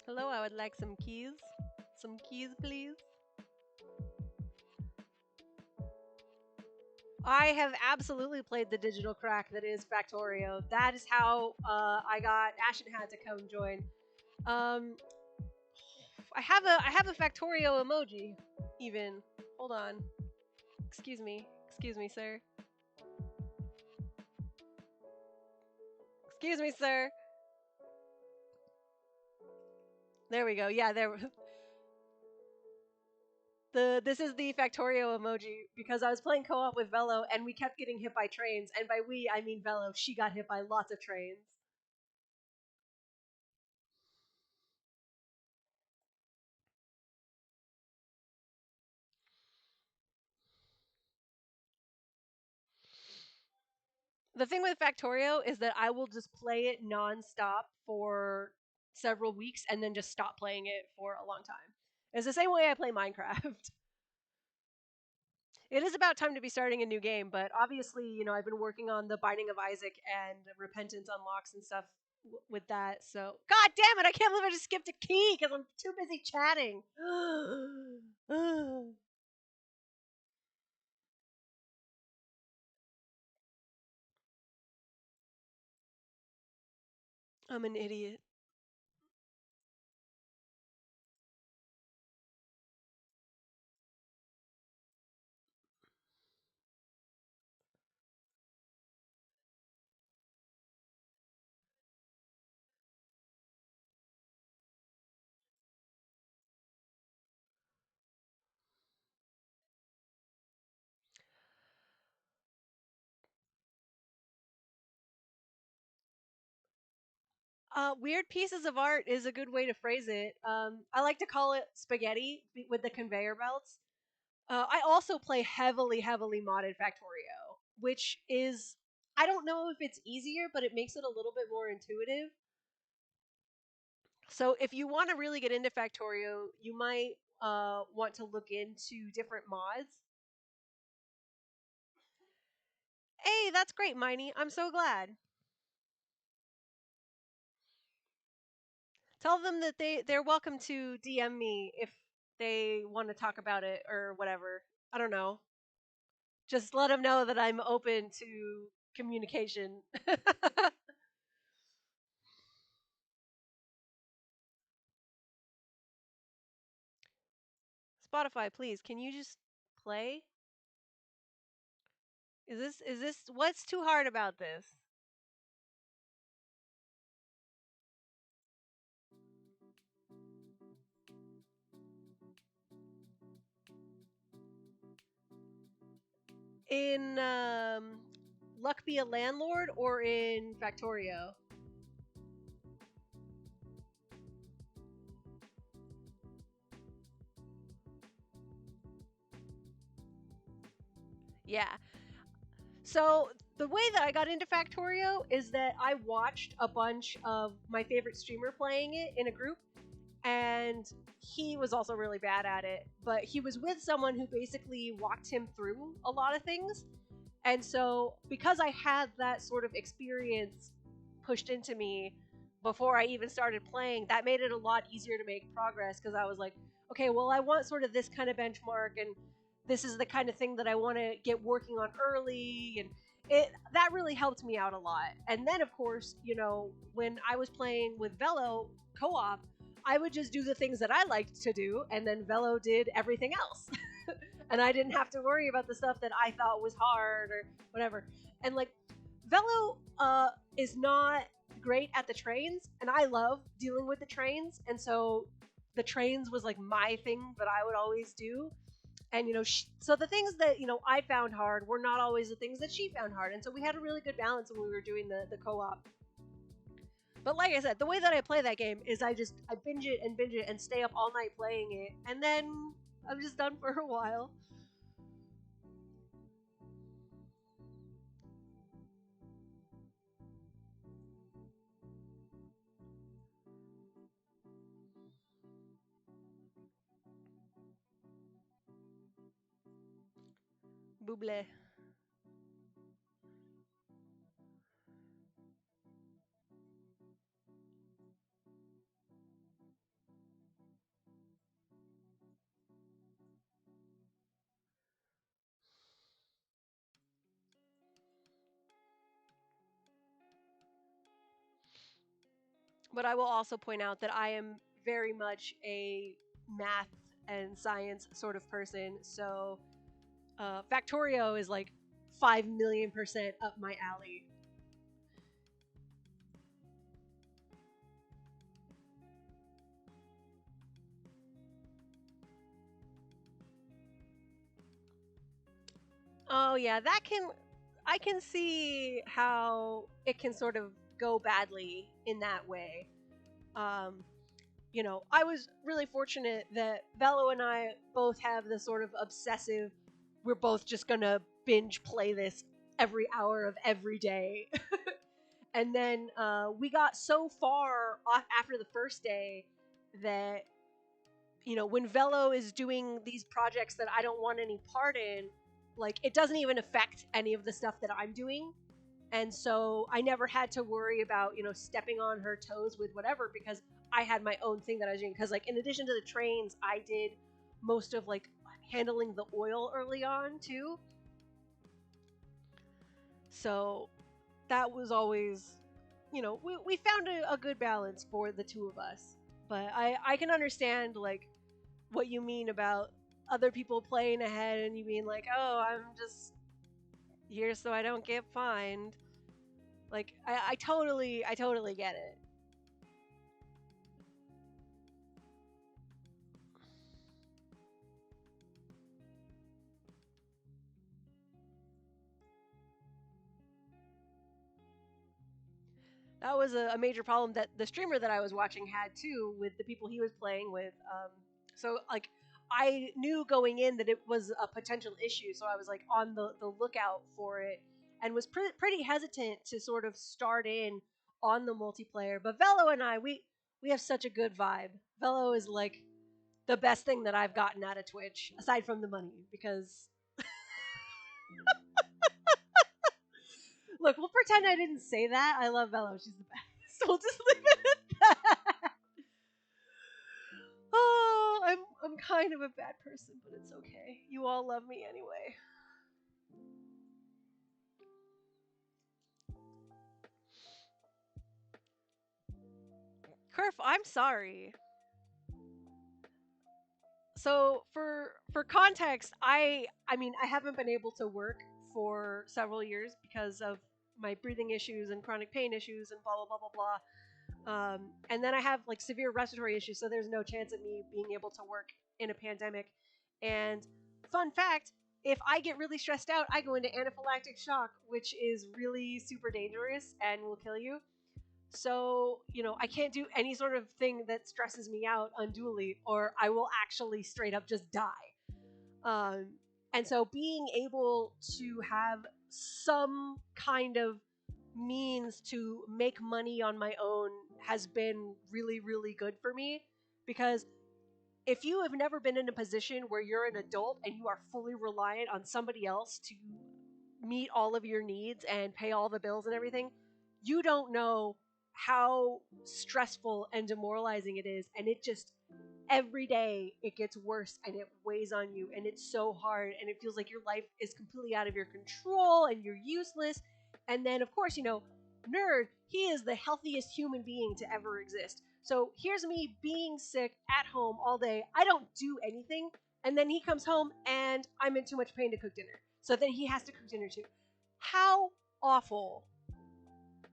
Hello, I would like some keys. Some keys, please. I have absolutely played the digital crack that is Factorio. That is how I got Ashen Hat to come join. Um, I have a Factorio emoji. Even hold on. Excuse me, sir. Excuse me, sir. There we go. Yeah, there. This is the Factorio emoji because I was playing co-op with Velo and we kept getting hit by trains, and by we I mean Velo. She got hit by lots of trains. The thing with Factorio is that I will just play it nonstop for several weeks and then just stop playing it for a long time. It's the same way I play Minecraft. It is about time to be starting a new game, but obviously, I've been working on the Binding of Isaac and Repentance unlocks and stuff with that. So, god damn it, I can't believe I just skipped a key because I'm too busy chatting. I'm an idiot. Weird pieces of art is a good way to phrase it. I like to call it spaghetti with the conveyor belts. I also play heavily modded Factorio, which is, I don't know if it's easier, but it makes it a little bit more intuitive. So if you want to really get into Factorio, you might want to look into different mods. Hey, that's great, Miney. I'm so glad. Tell them that they're welcome to DM me if they want to talk about it or whatever. I don't know. Just let them know that I'm open to communication. Spotify, please, can you just play? Is this what's too hard about this? In Luck Be a Landlord or in Factorio? Yeah. So the way that I got into Factorio is that I watched a bunch of my favorite streamer playing it in a group, and he was also really bad at it, but he was with someone who basically walked him through a lot of things. And so, because I had that sort of experience pushed into me before I even started playing, that made it a lot easier to make progress because I was like, okay, well, I want sort of this kind of benchmark, and this is the kind of thing that I want to get working on early. And it that really helped me out a lot. And then, of course, when I was playing with Velo co op, I would just do the things that I liked to do, and then Velo did everything else. And I didn't have to worry about the stuff that I thought was hard or whatever. And like Velo is not great at the trains, and I love dealing with the trains, and so the trains was like my thing that I would always do. And so the things that I found hard were not always the things that she found hard, and so we had a really good balance when we were doing the co-op. But like I said, the way that I play that game is I binge it and stay up all night playing it, and then I'm just done for a while. Buble. But I will also point out that I am very much a math and science sort of person. So Factorio is like 5,000,000% up my alley. Oh yeah, that can I can see how it can sort of go badly in that way. Um, I was really fortunate that Velo and I both have the sort of obsessive, we're both just gonna binge play this every hour of every day. And then we got so far off after the first day that, when Velo is doing these projects that I don't want any part in, like, it doesn't even affect any of the stuff that I'm doing. And so I never had to worry about, stepping on her toes with whatever, because I had my own thing that I was doing. Because, like, in addition to the trains, I did most of, like, handling the oil early on too. So that was always, we found a good balance for the two of us. But I can understand, like, what you mean about other people playing ahead and you being like, oh, I'm just here so I don't get fined. Like, I totally get it. That was a major problem that the streamer that I was watching had too with the people he was playing with. So like, I knew going in that it was a potential issue, so I was like on the lookout for it, and was pretty hesitant to sort of start in on the multiplayer. But Velo and I, we have such a good vibe. Velo is like the best thing that I've gotten out of Twitch, aside from the money. Because look, we'll pretend I didn't say that. I love Velo; she's the best. So we'll just leave it at that. Oh, I'm kind of a bad person, but it's okay. You all love me anyway. Kerf, I'm sorry. So for context, I mean I haven't been able to work for several years because of my breathing issues and chronic pain issues and blah blah blah blah blah. And then I have like severe respiratory issues, so there's no chance of me being able to work in a pandemic. And fun fact, if I get really stressed out, I go into anaphylactic shock, which is really super dangerous and will kill you. So, I can't do any sort of thing that stresses me out unduly, or I will actually straight up just die. Um, and so being able to have some kind of means to make money on my own has been really, really good for me. Because if you have never been in a position where you're an adult and you are fully reliant on somebody else to meet all of your needs and pay all the bills and everything, you don't know how stressful and demoralizing it is. And it just, every day it gets worse and it weighs on you and it's so hard and it feels like your life is completely out of your control and you're useless. And then of course, Nerd, he is the healthiest human being to ever exist. So here's me being sick at home all day. I don't do anything. And then he comes home and I'm in too much pain to cook dinner. So then he has to cook dinner too. How awful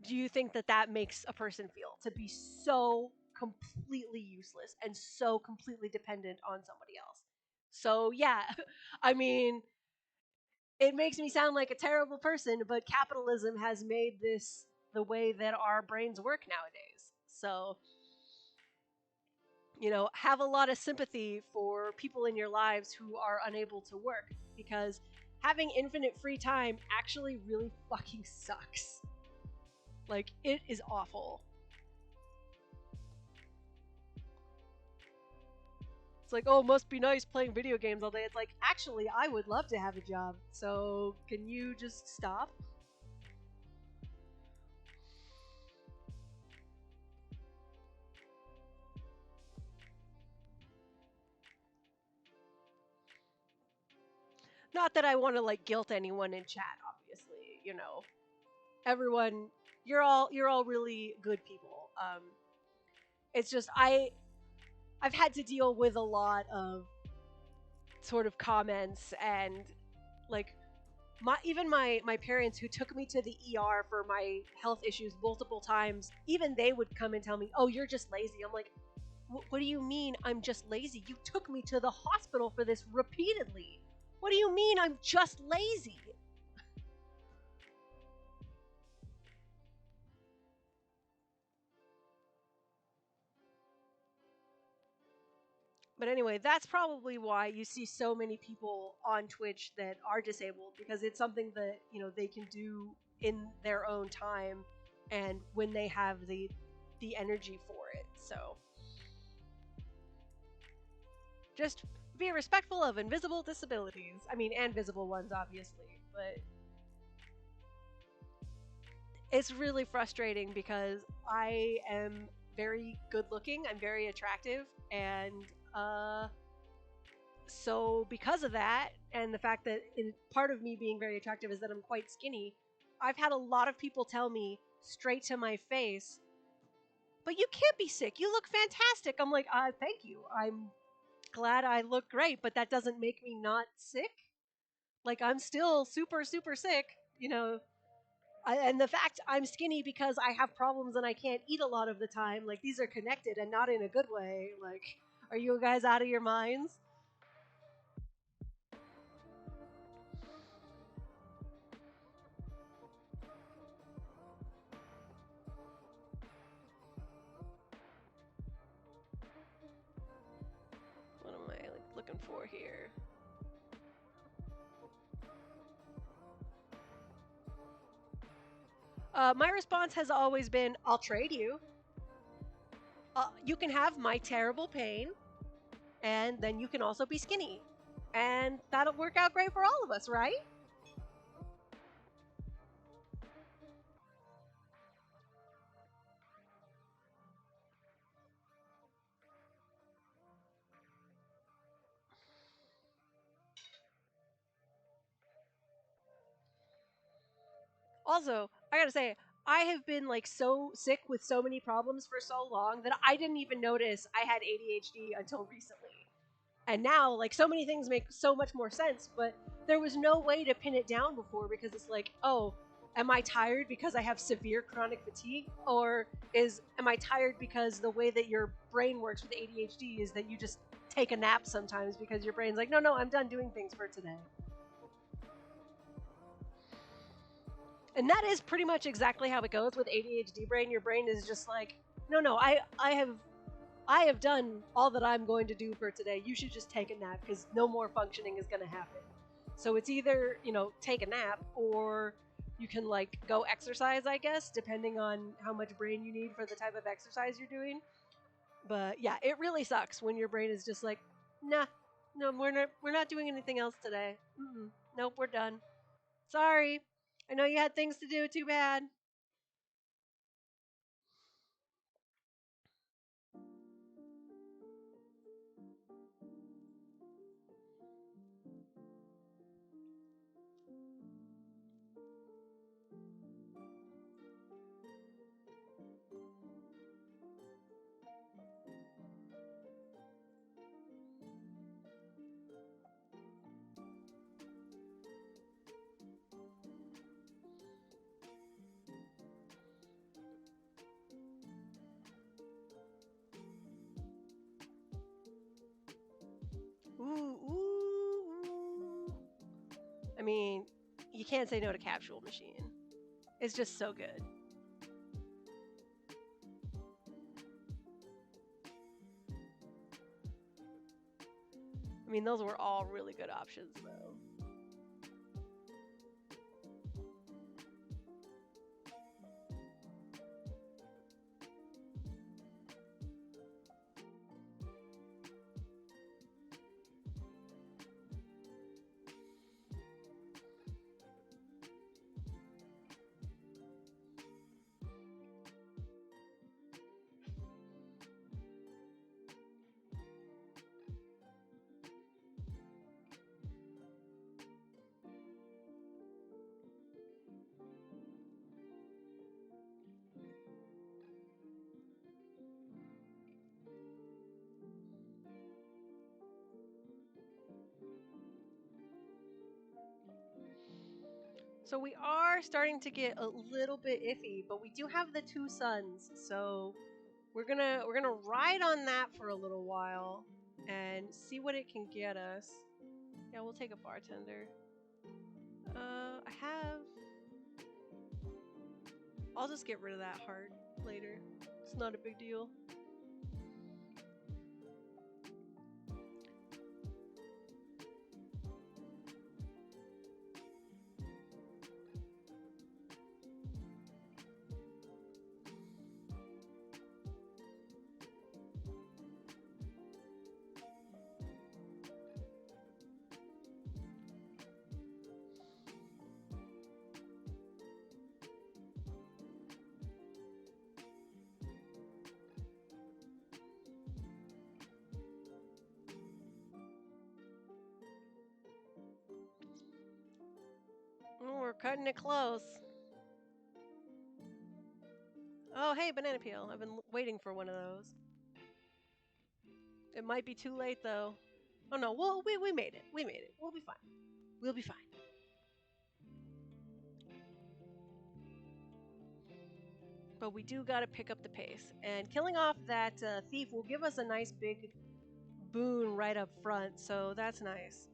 do you think that that makes a person feel, to be so completely useless and so completely dependent on somebody else? So yeah, I mean, it makes me sound like a terrible person, but capitalism has made this the way that our brains work nowadays. So, have a lot of sympathy for people in your lives who are unable to work, because having infinite free time actually really fucking sucks. Like, it is awful. It's like, oh, must be nice playing video games all day. It's like, actually, I would love to have a job. So, can you just stop? Not that I want to like guilt anyone in chat, obviously. Everyone, you're all really good people. It's just I've had to deal with a lot of sort of comments and like my parents who took me to the ER for my health issues multiple times, even they would come and tell me, "Oh, you're just lazy." I'm like, what do you mean I'm just lazy? You took me to the hospital for this repeatedly. What do you mean I'm just lazy? But anyway, that's probably why you see so many people on Twitch that are disabled because it's something that, they can do in their own time and when they have the energy for it. So, just be respectful of invisible disabilities. I mean, and visible ones obviously, but it's really frustrating because I am very good looking, I'm very attractive, and uh so because of that and the fact that part of me being very attractive is that I'm quite skinny, I've had a lot of people tell me straight to my face, "But you can't be sick. You look fantastic." I'm like, thank you. I'm glad I look great, but that doesn't make me not sick. Like I'm still super super sick, you know. And the fact I'm skinny because I have problems and I can't eat a lot of the time, like these are connected and not in a good way. Like, are you guys out of your minds? What am I like looking for here? My response has always been, "I'll trade you. You can have my terrible pain, and then you can also be skinny, and that'll work out great for all of us, right?" Also, I gotta say, I have been like so sick with so many problems for so long that I didn't even notice I had ADHD until recently. And now, like, so many things make so much more sense, but there was no way to pin it down before because it's like, oh, am I tired because I have severe chronic fatigue? Or am I tired because the way that your brain works with ADHD is that you just take a nap sometimes because your brain's like, no, no, I'm done doing things for today. And that is pretty much exactly how it goes with ADHD brain. Your brain is just like, no, no, I have done all that I'm going to do for today. You should just take a nap because no more functioning is going to happen. So it's either, take a nap or you can like go exercise, I guess, depending on how much brain you need for the type of exercise you're doing. But yeah, it really sucks when your brain is just like, nah, no, we're not doing anything else today. Nope, we're done. Sorry. I know you had things to do. Too bad. Ooh, ooh, ooh. I mean, you can't say no to Capsule Machine. It's just so good. I mean, those were all really good options, though. So we are starting to get a little bit iffy, but we do have the 2 suns, so we're gonna ride on that for a little while and see what it can get us. Yeah, we'll take a bartender. I have. I'll just get rid of that heart later. It's not a big deal. Oh, we're cutting it close. Oh, hey, banana peel. I've been waiting for one of those. It might be too late, though. Oh, no. Well, we made it. We made it. We'll be fine. We'll be fine. But we do got to pick up the pace. And killing off that thief will give us a nice big boon right up front, so that's nice.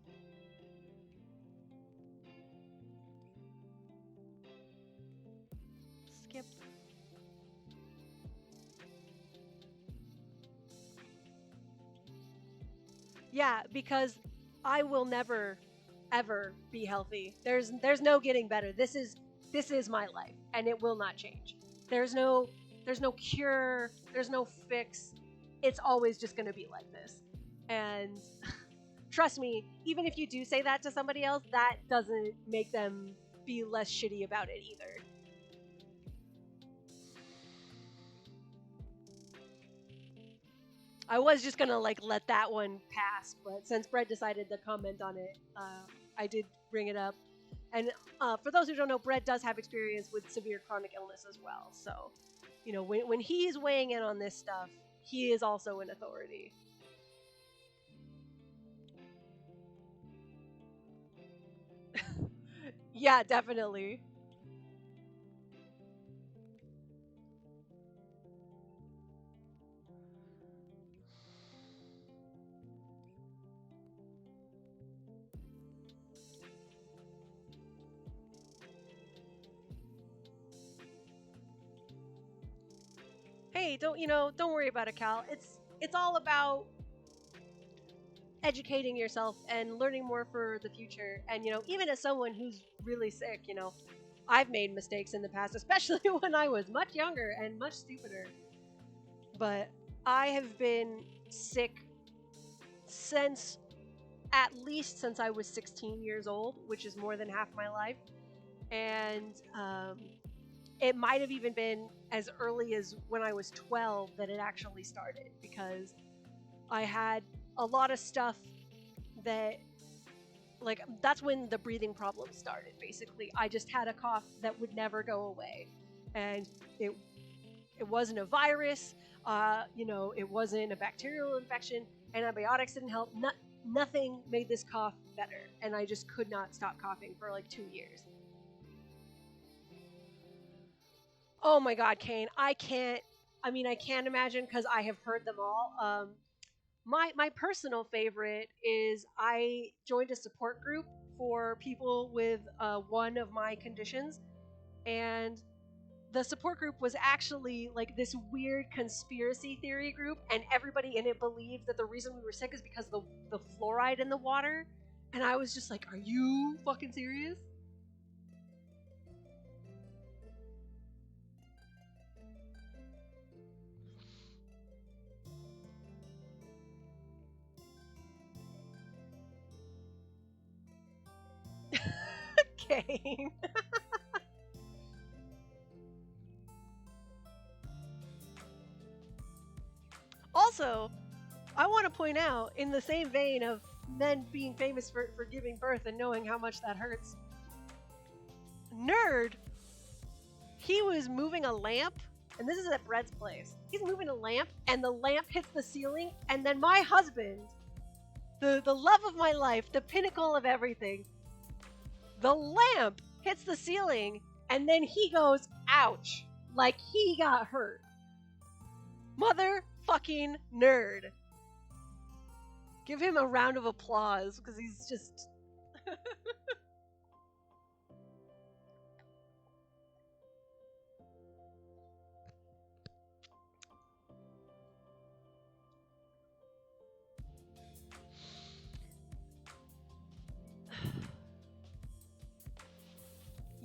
Skip. Yeah, because I will never ever be healthy. There's no getting better. This is my life and it will not change. There's no cure, there's no fix. It's always just going to be like this. And trust me, even if you do say that to somebody else, that doesn't make them be less shitty about it either. I was just gonna let that one pass, but since Brett decided to comment on it, I did bring it up. And for those who don't know, Brett does have experience with severe chronic illness as well. So, when he's weighing in on this stuff, he is also an authority. Yeah, definitely. Hey, don't worry about it, Cal. It's all about educating yourself and learning more for the future. And even as someone who's really sick, I've made mistakes in the past, especially when I was much younger and much stupider. But I have been sick since at least since I was 16 years old, which is more than half my life. And it might have even been as early as when I was 12 that it actually started, because I had a lot of stuff that, that's when the breathing problems started, basically. I just had a cough that would never go away. And it wasn't a virus, it wasn't a bacterial infection, antibiotics didn't help, nothing made this cough better, and I just could not stop coughing for 2 years. Oh my god, Kane, I can't imagine, because I have heard them all. My personal favorite is I joined a support group for people with one of my conditions, and the support group was actually this weird conspiracy theory group, and everybody in it believed that the reason we were sick is because the fluoride in the water. And I was just like, are you fucking serious? Okay. Also, I want to point out, in the same vein of men being famous for giving birth and knowing how much that hurts, Nerd, he was moving a lamp, and this is at Brett's place. He's moving a lamp, and the lamp hits the ceiling, and then my husband, the love of my life, the pinnacle of everything, the lamp hits the ceiling, and then he goes, ouch, like he got hurt. Motherfucking nerd. Give him a round of applause, because he's just...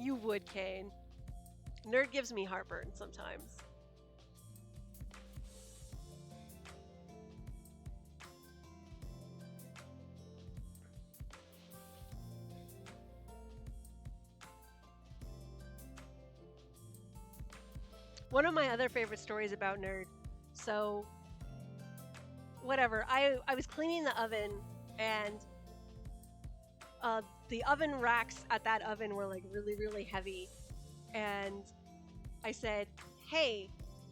You would, Kane. Nerd gives me heartburn sometimes. One of my other favorite stories about Nerd. So, whatever. I was cleaning the oven, and the oven racks at that oven were like really, really heavy. And I said, hey,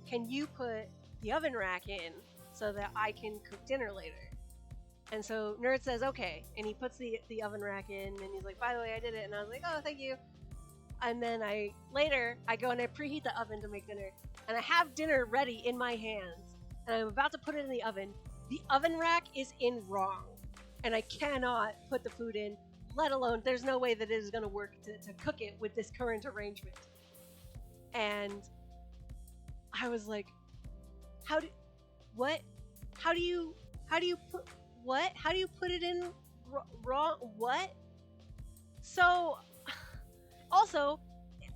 can you put the oven rack in so that I can cook dinner later? And so Nerd says, okay. And he puts the oven rack in, and he's like, by the way, I did it. And I was like, oh, thank you. And then later I go and I preheat the oven to make dinner. And I have dinner ready in my hands. And I'm about to put it in the oven. The oven rack is in wrong. And I cannot put the food in, let alone there's no way that it is going to work to cook it with this current arrangement. And I was like, how do you put it in wrong? What? So, also,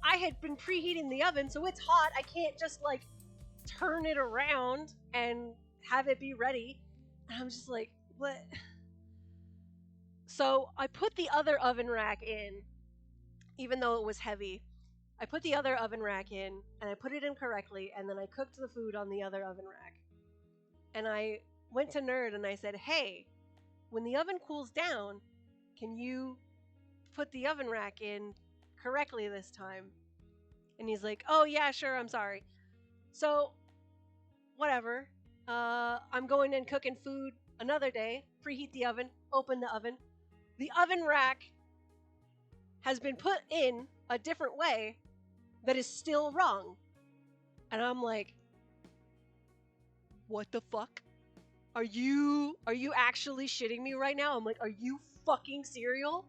I had been preheating the oven, so it's hot. I can't just like turn it around and have it be ready. And I'm just like, what? So I put the other oven rack in, even though it was heavy. I put the other oven rack in, and I put it in correctly, and then I cooked the food on the other oven rack. And I went to Nerd and I said, hey, when the oven cools down, can you put the oven rack in correctly this time? And he's like, oh yeah, sure, I'm sorry. So, whatever. I'm going and cooking food another day. Preheat the oven, open the oven. The oven rack has been put in a different way that is still wrong. And I'm like, what the fuck? Are you actually shitting me right now? I'm like, are you fucking serial?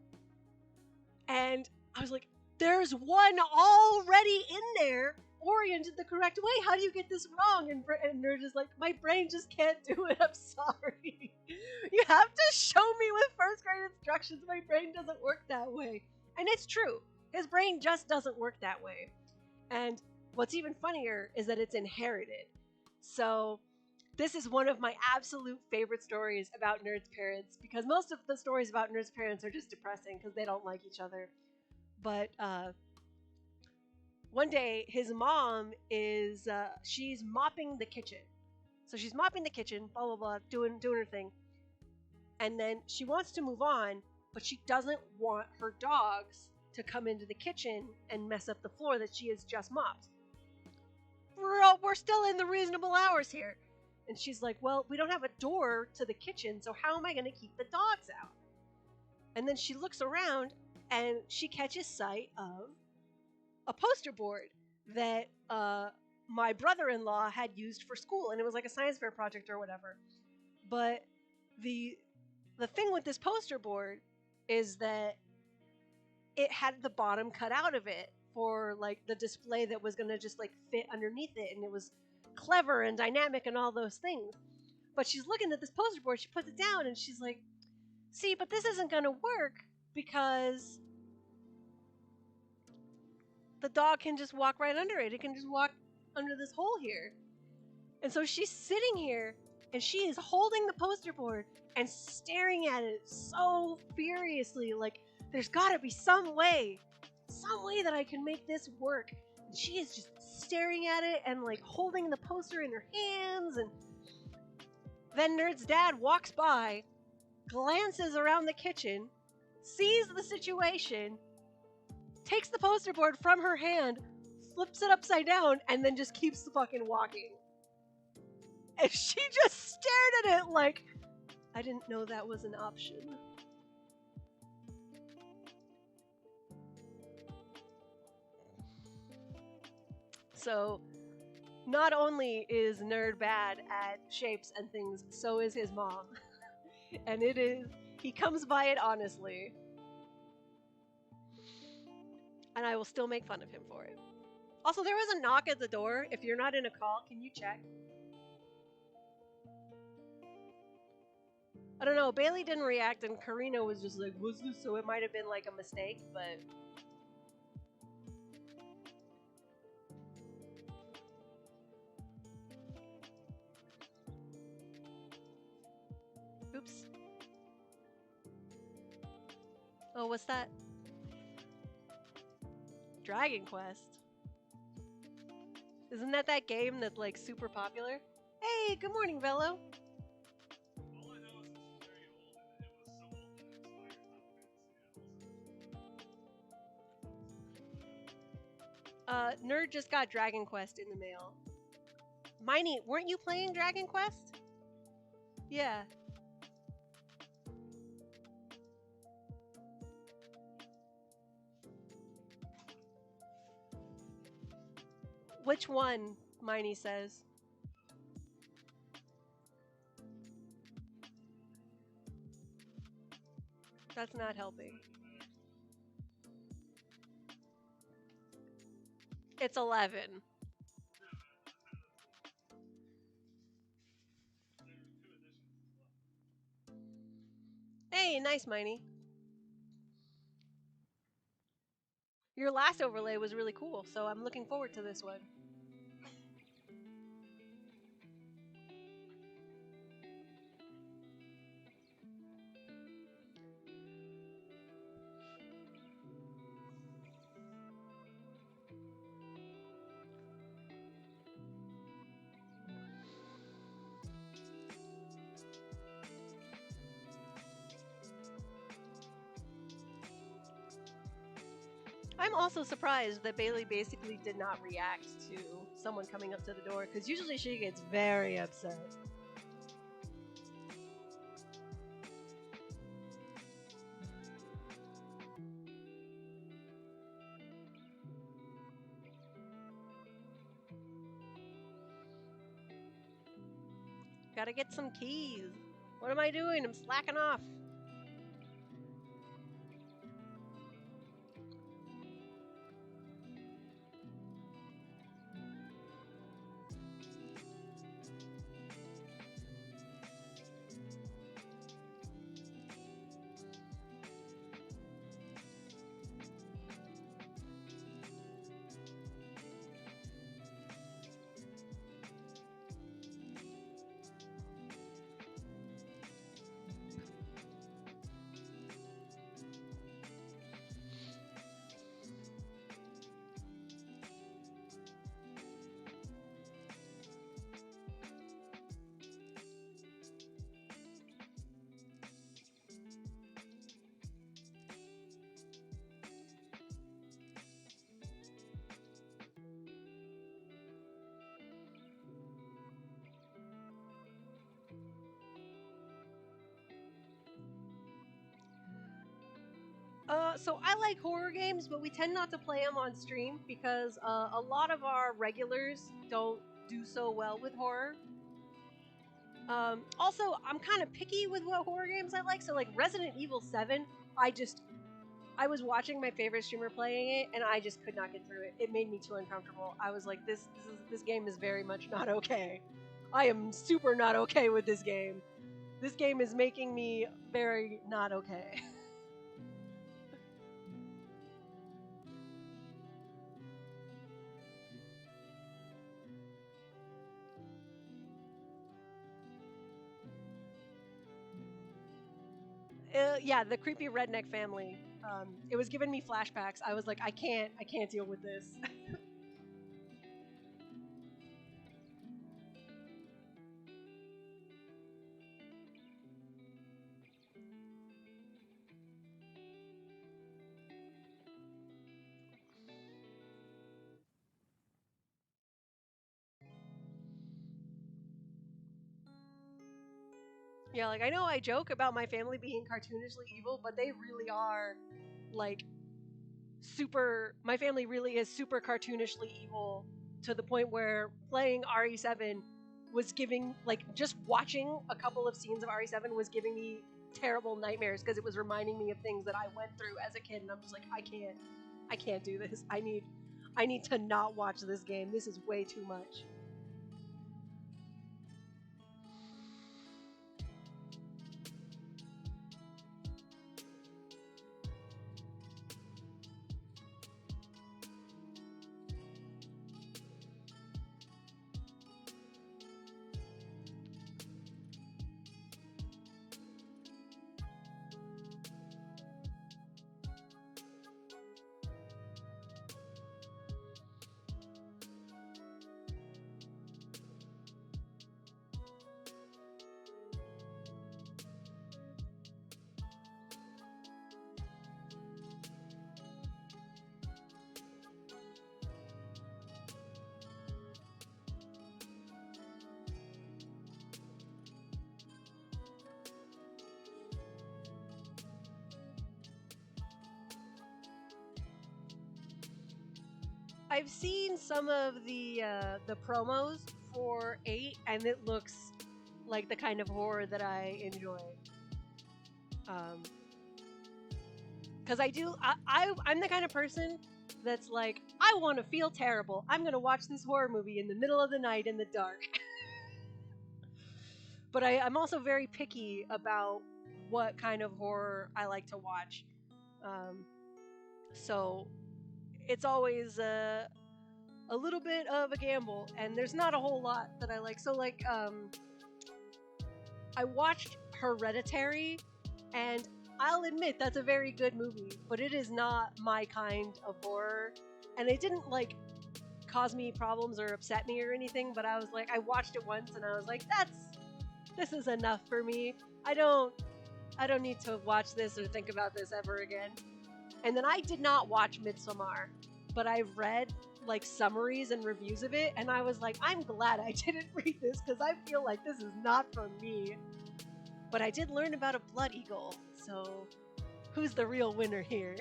And I was like, there's one already in there, oriented the correct way. How do you get this wrong? And Nerd is like, my brain just can't do it. I'm sorry. You have to show me with first grade instructions. My brain doesn't work that way. And it's true. His brain just doesn't work that way. And what's even funnier is that it's inherited. So this is one of my absolute favorite stories about Nerd's parents, because most of the stories about Nerd's parents are just depressing because they don't like each other. But one day, his mom is, she's mopping the kitchen. So she's mopping the kitchen, blah, blah, blah, doing her thing. And then she wants to move on, but she doesn't want her dogs to come into the kitchen and mess up the floor that she has just mopped. We're still in the reasonable hours here. And she's like, well, we don't have a door to the kitchen, so how am I going to keep the dogs out? And then she looks around, and she catches sight of a poster board that my brother-in-law had used for school, and it was like a science fair project or whatever. But the thing with this poster board is that it had the bottom cut out of it for like the display that was going to just like fit underneath it, and it was clever and dynamic and all those things. But she's looking at this poster board, she puts it down, and she's like, see, but this isn't going to work because the dog can just walk right under it. It can just walk under this hole here. And so she's sitting here, and she is holding the poster board and staring at it so furiously, like, there's gotta be some way that I can make this work. And she is just staring at it and like holding the poster in her hands. And then Nerd's dad walks by, glances around the kitchen, sees the situation, takes the poster board from her hand, flips it upside down, and then just keeps fucking walking. And she just stared at it like, I didn't know that was an option. So not only is Nerd bad at shapes and things, so is his mom. And he comes by it honestly. And I will still make fun of him for it. Also, there was a knock at the door. If you're not in a call, can you check? I don't know. Bailey didn't react, and Karina was just like, "What's this?" So it might have been like a mistake, but. Oops. Oh, what's that? Dragon Quest. Isn't that game that's like super popular? Hey, good morning, Velo. Nerd just got Dragon Quest in the mail. Miney, weren't you playing Dragon Quest? Yeah. Which one? Miney says. That's not helping. It's 11. Hey, nice, Miney. Your last overlay was really cool, so I'm looking forward to this one. I'm also surprised that Bailey basically did not react to someone coming up to the door, because usually she gets very upset. Gotta get some keys. What am I doing? I'm slacking off. So I like horror games, but we tend not to play them on stream because a lot of our regulars don't do so well with horror. Also, I'm kind of picky with what horror games I like. So like Resident Evil 7, I was watching my favorite streamer playing it, and I just could not get through it. It made me too uncomfortable. I was like, this game is very much not okay. I am super not okay with this game. This game is making me very not okay. Yeah, the creepy redneck family. It was giving me flashbacks. I was like, I can't deal with this. Yeah, like I know I joke about my family being cartoonishly evil, but they really are like super. My family really is super cartoonishly evil to the point where playing RE7 was giving, like, just watching a couple of scenes of RE7 was giving me terrible nightmares because it was reminding me of things that I went through as a kid, and I'm just like, I can't do this. I need to not watch this game. This is way too much. I've seen some of the promos for 8, and it looks like the kind of horror that I enjoy. Um, because I'm the kind of person that's like, I want to feel terrible. I'm gonna watch this horror movie in the middle of the night in the dark. But I'm also very picky about what kind of horror I like to watch. Um, so it's always a little bit of a gamble, and there's not a whole lot that I like. So like, I watched Hereditary, and I'll admit that's a very good movie, but it is not my kind of horror, and it didn't like cause me problems or upset me or anything. But I was like, I watched it once, and I was like, this is enough for me. I don't need to watch this or think about this ever again. And then I did not watch Midsommar, but I've read like summaries and reviews of it, and I was like, I'm glad I didn't read this because I feel like this is not for me. But I did learn about a blood eagle, so who's the real winner here?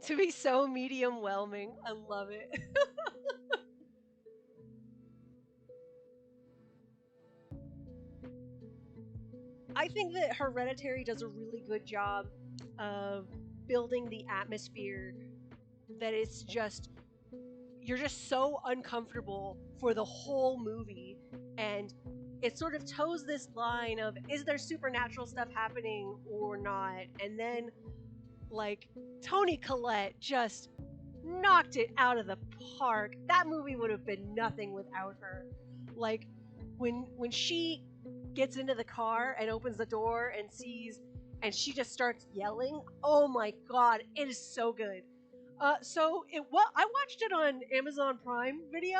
To be so medium whelming, I love it. I think that Hereditary does a really good job of building the atmosphere that it's just you're just so uncomfortable for the whole movie, and it sort of toes this line of, is there supernatural stuff happening or not? And then like Tony Collette just knocked it out of the park. That movie would have been nothing without her. Like when she gets into the car and opens the door and sees, and she just starts yelling. Oh my god, it is so good. So it I watched it on Amazon Prime Video.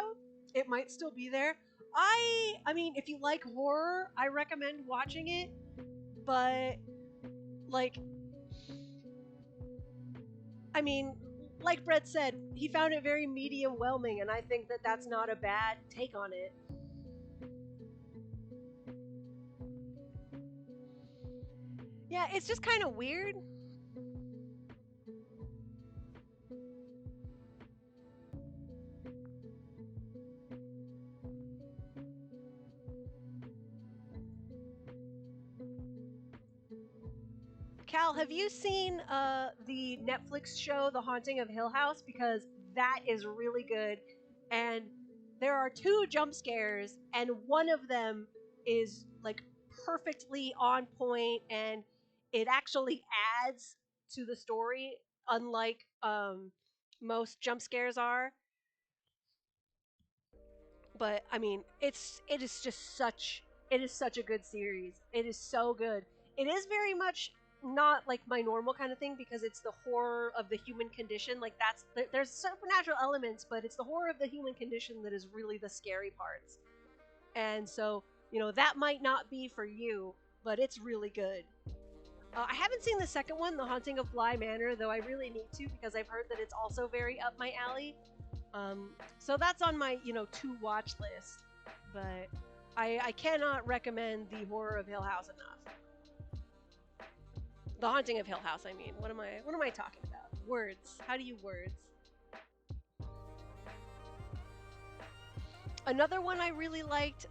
It might still be there. I mean, if you like horror, I recommend watching it. But like, I mean, like Brett said, he found it very medium whelming, and I think that that's not a bad take on it. Yeah, it's just kind of weird. Cal, have you seen the Netflix show The Haunting of Hill House? Because that is really good, and there are two jump scares, and one of them is like perfectly on point, and it actually adds to the story, unlike most jump scares are. But I mean, it is just such a good series. It is so good. It is very much not like my normal kind of thing because it's the horror of the human condition. Like there's supernatural elements, but it's the horror of the human condition that is really the scary parts. And so that might not be for you, but it's really good. I haven't seen the second one, The Haunting of Bly Manor, though I really need to because I've heard that it's also very up my alley. So that's on my, to watch list. But I cannot recommend The Horror of Hill House enough. The Haunting of Hill House, I mean. What am I talking about? Words. How do you words? Another one I really liked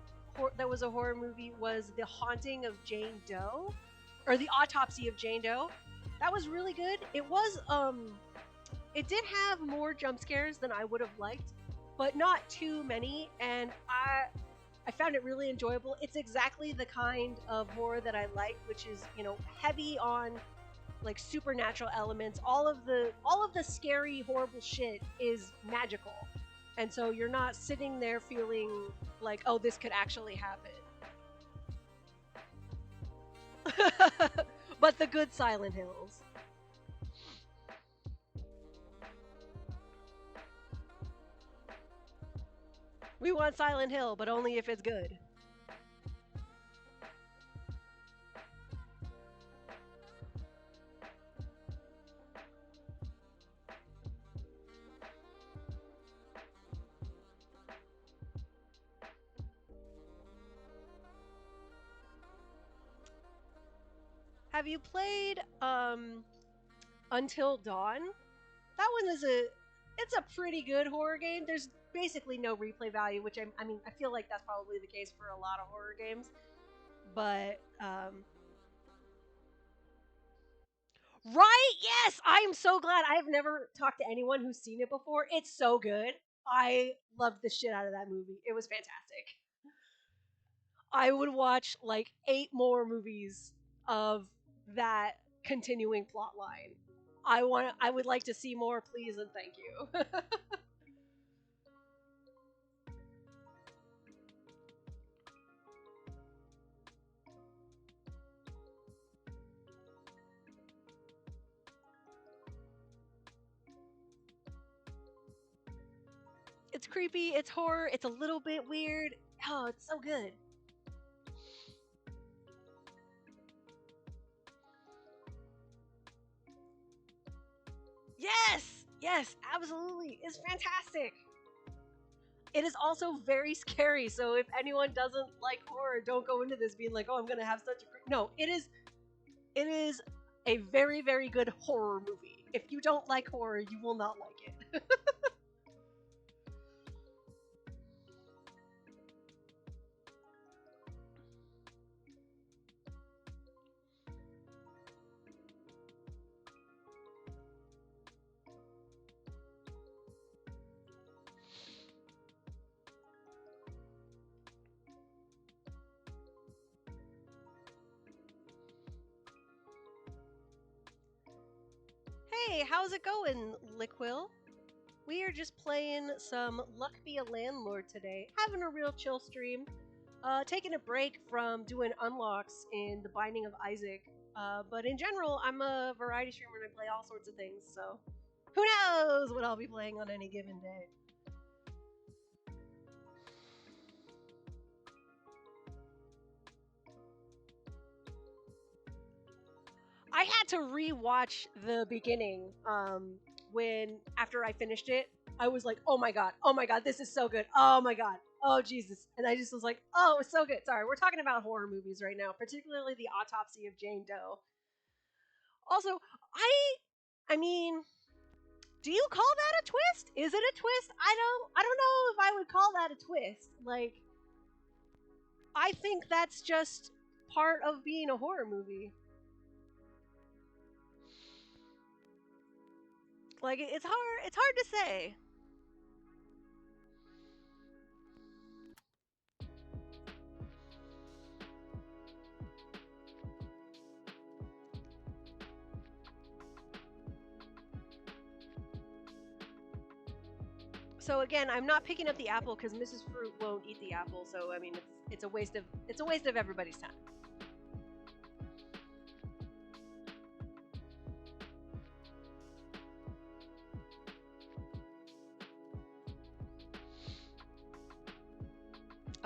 that was a horror movie was The Haunting of Jane Doe, or The Autopsy of Jane Doe. That was really good. It did have more jump scares than I would have liked, but not too many, and I found it really enjoyable. It's exactly the kind of horror that I like, which is, heavy on like supernatural elements. All of the scary, horrible shit is magical. And so you're not sitting there feeling like, oh, this could actually happen. But the good Silent Hills. We want Silent Hill, but only if it's good. Have you played Until Dawn? That one is it's a pretty good horror game. There's basically no replay value, which I mean I feel like that's probably the case for a lot of horror games. But right, yes, I am so glad. I've never talked to anyone who's seen it before. It's so good. I loved the shit out of that movie. It was fantastic. I would watch like 8 more movies of that continuing plot line. I would like to see more, please and thank you. It's creepy, it's horror, it's a little bit weird. Oh, it's so good. Yes! Yes, absolutely. It's fantastic. It is also very scary, so if anyone doesn't like horror, don't go into this being like, "Oh, I'm going to have such a No, it is a very very good horror movie. If you don't like horror, you will not like it. Hey, how's it going, Liquill? We are just playing some Luck Be a Landlord today, having a real chill stream. Taking a break from doing unlocks in The Binding of Isaac. But in general, I'm a variety streamer and I play all sorts of things, so who knows what I'll be playing on any given day. I had to rewatch the beginning when after I finished it. I was like, oh my god, this is so good. Oh my god, oh Jesus. And I just was like, oh, it's so good. Sorry, we're talking about horror movies right now, particularly The Autopsy of Jane Doe. Also, I mean, do you call that a twist? Is it a twist? I don't know if I would call that a twist. Like, I think that's just part of being a horror movie. Like, it's hard to say. So again, I'm not picking up the apple because Mrs. Fruit won't eat the apple. So I mean, it's a waste of everybody's time.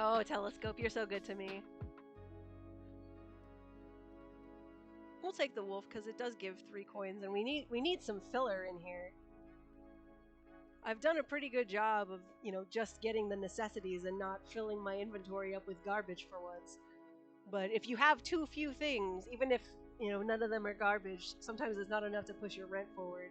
Oh, telescope, you're so good to me. We'll take the wolf because it does give 3 coins, and we need some filler in here. I've done a pretty good job of, just getting the necessities and not filling my inventory up with garbage for once. But if you have too few things, even if, none of them are garbage, sometimes it's not enough to push your rent forward.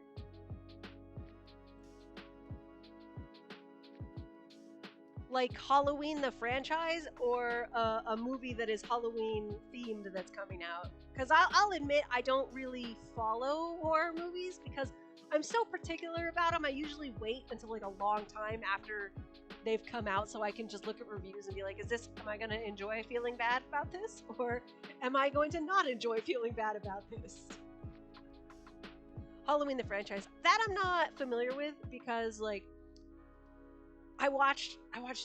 Like Halloween the franchise, or a movie that is Halloween themed that's coming out. Because I'll admit I don't really follow horror movies because I'm so particular about them. I usually wait until like a long time after they've come out so I can just look at reviews and be like, am I going to enjoy feeling bad about this? Or am I going to not enjoy feeling bad about this? Halloween the franchise, that I'm not familiar with because like I watched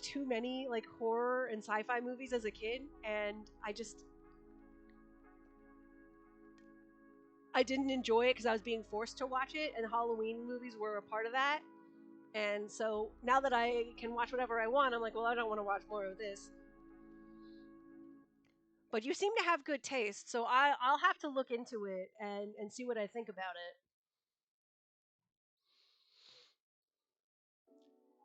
too many like horror and sci-fi movies as a kid, and I didn't enjoy it because I was being forced to watch it, and Halloween movies were a part of that. And so now that I can watch whatever I want, I'm like, well, I don't want to watch more of this. But you seem to have good taste, so I'll have to look into it and see what I think about it.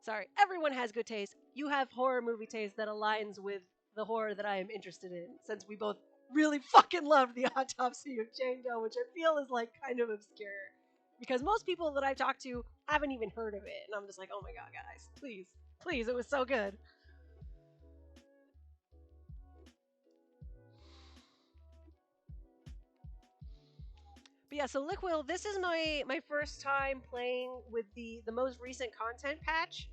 Sorry, everyone has good taste. You have horror movie taste that aligns with the horror that I am interested in, since we both really fucking love The Autopsy of Jane Doe, which I feel is like kind of obscure. Because most people that I've talked to haven't even heard of it, and I'm just like, oh my god, guys, please, please, it was so good. But yeah, so Liquil, this is my first time playing with the most recent content patch,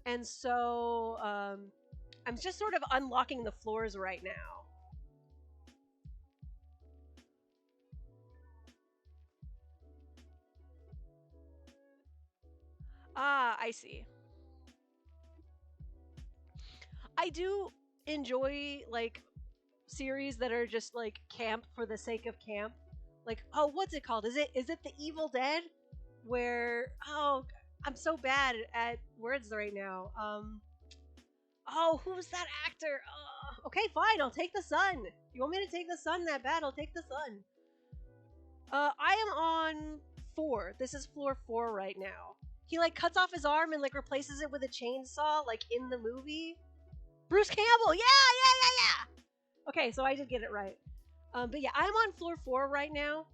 and so I'm just sort of unlocking the floors right now. Ah, I see. I do enjoy like series that are just like camp for the sake of camp. Like, oh, what's it called? Is it The Evil Dead? Where I'm so bad at words right now. Oh, who's that actor? Okay, fine. I'll take the sun. You want me to take the sun that bad? I'll take the sun. I am on 4. This is floor 4 right now. He like cuts off his arm and like replaces it with a chainsaw, like in the movie. Bruce Campbell. Yeah, yeah, yeah, yeah. Okay, so I did get it right. But yeah, I'm on floor 4 right now,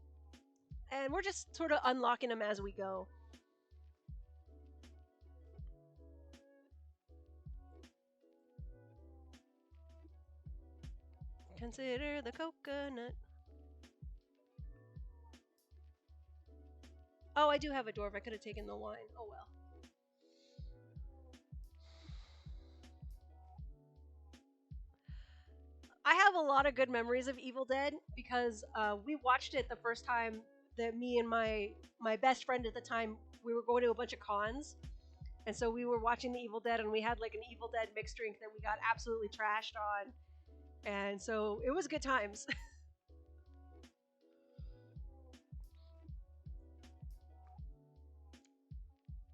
and we're just sort of unlocking them as we go. Consider the coconut. Oh, I do have a dwarf. I could have taken the wine. Oh well. I have a lot of good memories of Evil Dead because we watched it the first time that me and my best friend at the time, we were going to a bunch of cons, and so we were watching the Evil Dead, and we had like an Evil Dead mixed drink that we got absolutely trashed on, and so it was good times.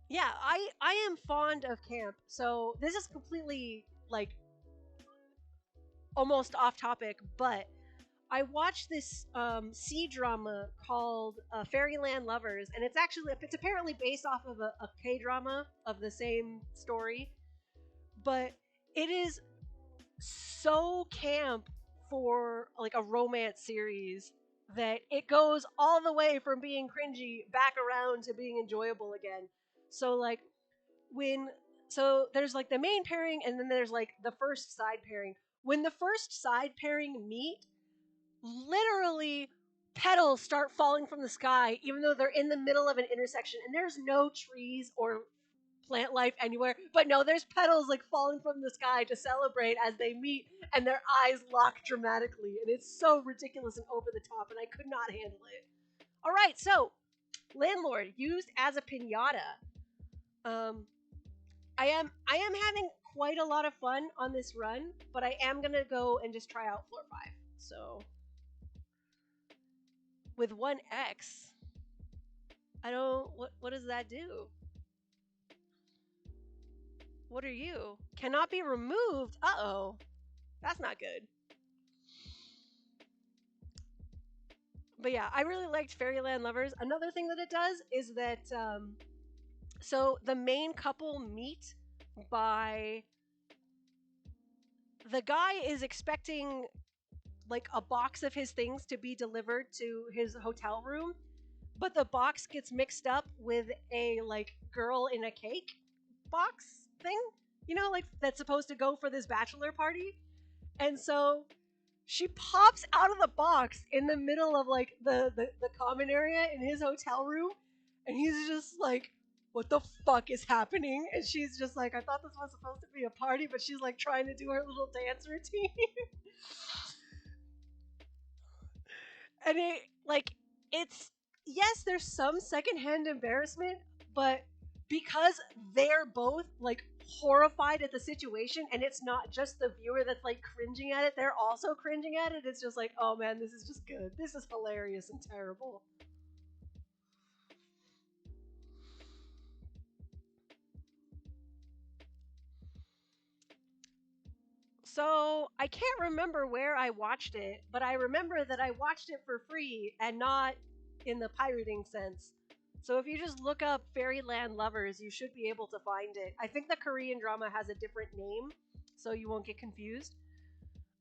Yeah, I am fond of camp. So this is completely like almost off topic, but I watched this C drama called Fairyland Lovers, and it's apparently based off of a K drama of the same story, but it is so camp for like a romance series that it goes all the way from being cringy back around to being enjoyable again. So like when so there's like the main pairing and then there's like the first side pairing. When the first side pairing meet, literally petals start falling from the sky even though they're in the middle of an intersection and there's no trees or plant life anywhere. But no, there's petals like falling from the sky to celebrate as they meet and their eyes lock dramatically. And it's so ridiculous and over the top, and I could not handle it. All right, so Landlord used as a pinata. Um, I am having quite a lot of fun on this run, but I am gonna go and just try out floor 5. So with 1x, I don't what does that do? What are you? Cannot be removed. Uh-oh. That's not good. But yeah, I really liked Fairyland Lovers. Another thing that it does is that so the main couple meet by the guy is expecting like a box of his things to be delivered to his hotel room, but the box gets mixed up with a like girl in a cake box thing, like that's supposed to go for this bachelor party. And so she pops out of the box in the middle of like the common area in his hotel room, and he's just like, what the fuck is happening? And she's just like, I thought this was supposed to be a party, but she's like trying to do her little dance routine. And it like it's yes, there's some secondhand embarrassment, but because they're both like horrified at the situation and it's not just the viewer that's like cringing at it, they're also cringing at it. It's just like, oh man, this is just good. This is hilarious and terrible. So I can't remember where I watched it, but I remember that I watched it for free and not in the pirating sense. So if you just look up Fairyland Lovers, you should be able to find it. I think the Korean drama has a different name, so you won't get confused.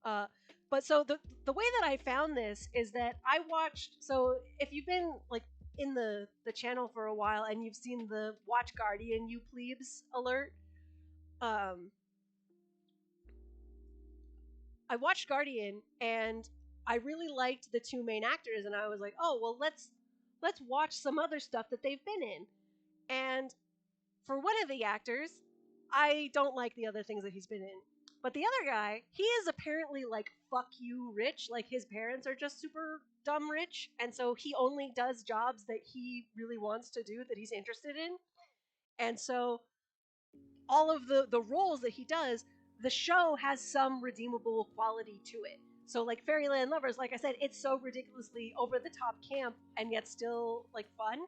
Uh, but so the way that I found this is that I watched. So if you've been like in the channel for a while and you've seen the Watch Guardian, you plebes alert. Um, I watched Guardian and I really liked the two main actors, and I was like, oh well, let's watch some other stuff that they've been in. And for one of the actors, I don't like the other things that he's been in. But the other guy, he is apparently like fuck you rich. Like his parents are just super dumb rich, and so he only does jobs that he really wants to do, that he's interested in. And so all of the roles that he does, the show has some redeemable quality to it. So like Fairyland Lovers, like I said, it's so ridiculously over the top camp and yet still like fun.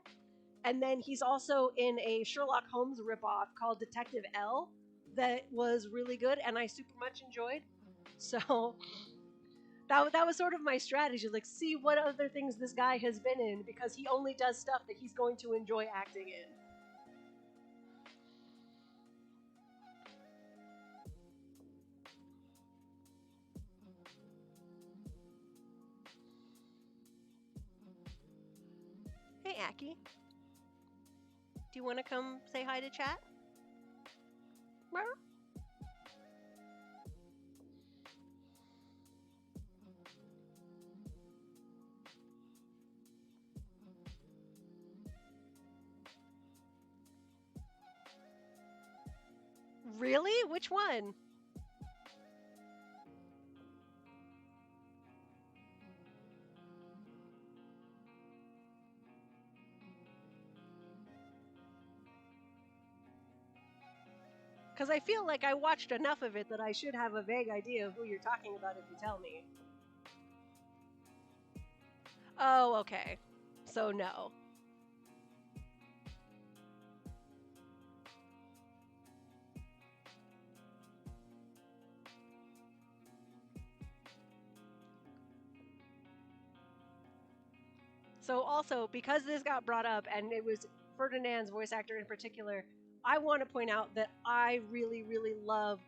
And then he's also in a Sherlock Holmes ripoff called Detective L that was really good and I super much enjoyed. So that was sort of my strategy, like see what other things this guy has been in because he only does stuff that he's going to enjoy acting in. Hey Aki, do you want to come say hi to chat? Really? Which one? Because I feel like I watched enough of it that I should have a vague idea of who you're talking about if you tell me. Oh, okay. So no. So also, because this got brought up and it was Ferdinand's voice actor in particular, I want to point out that I really, really love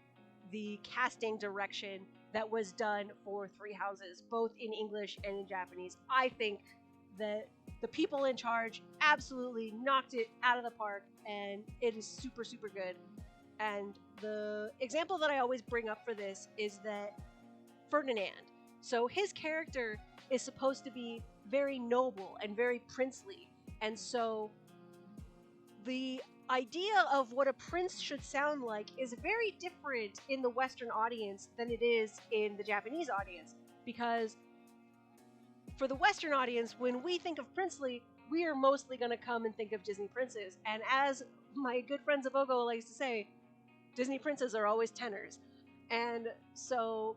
the casting direction that was done for Three Houses, both in English and in Japanese. I think that the people in charge absolutely knocked it out of the park, and it is super, super good. And the example that I always bring up for this is that Ferdinand. So his character is supposed to be very noble and very princely. And so the idea of what a prince should sound like is very different in the Western audience than it is in the Japanese audience. Because for the Western audience, when we think of princely, we are mostly going to come and think of Disney princes. And as my good friend Zabogo likes to say, Disney princes are always tenors. And so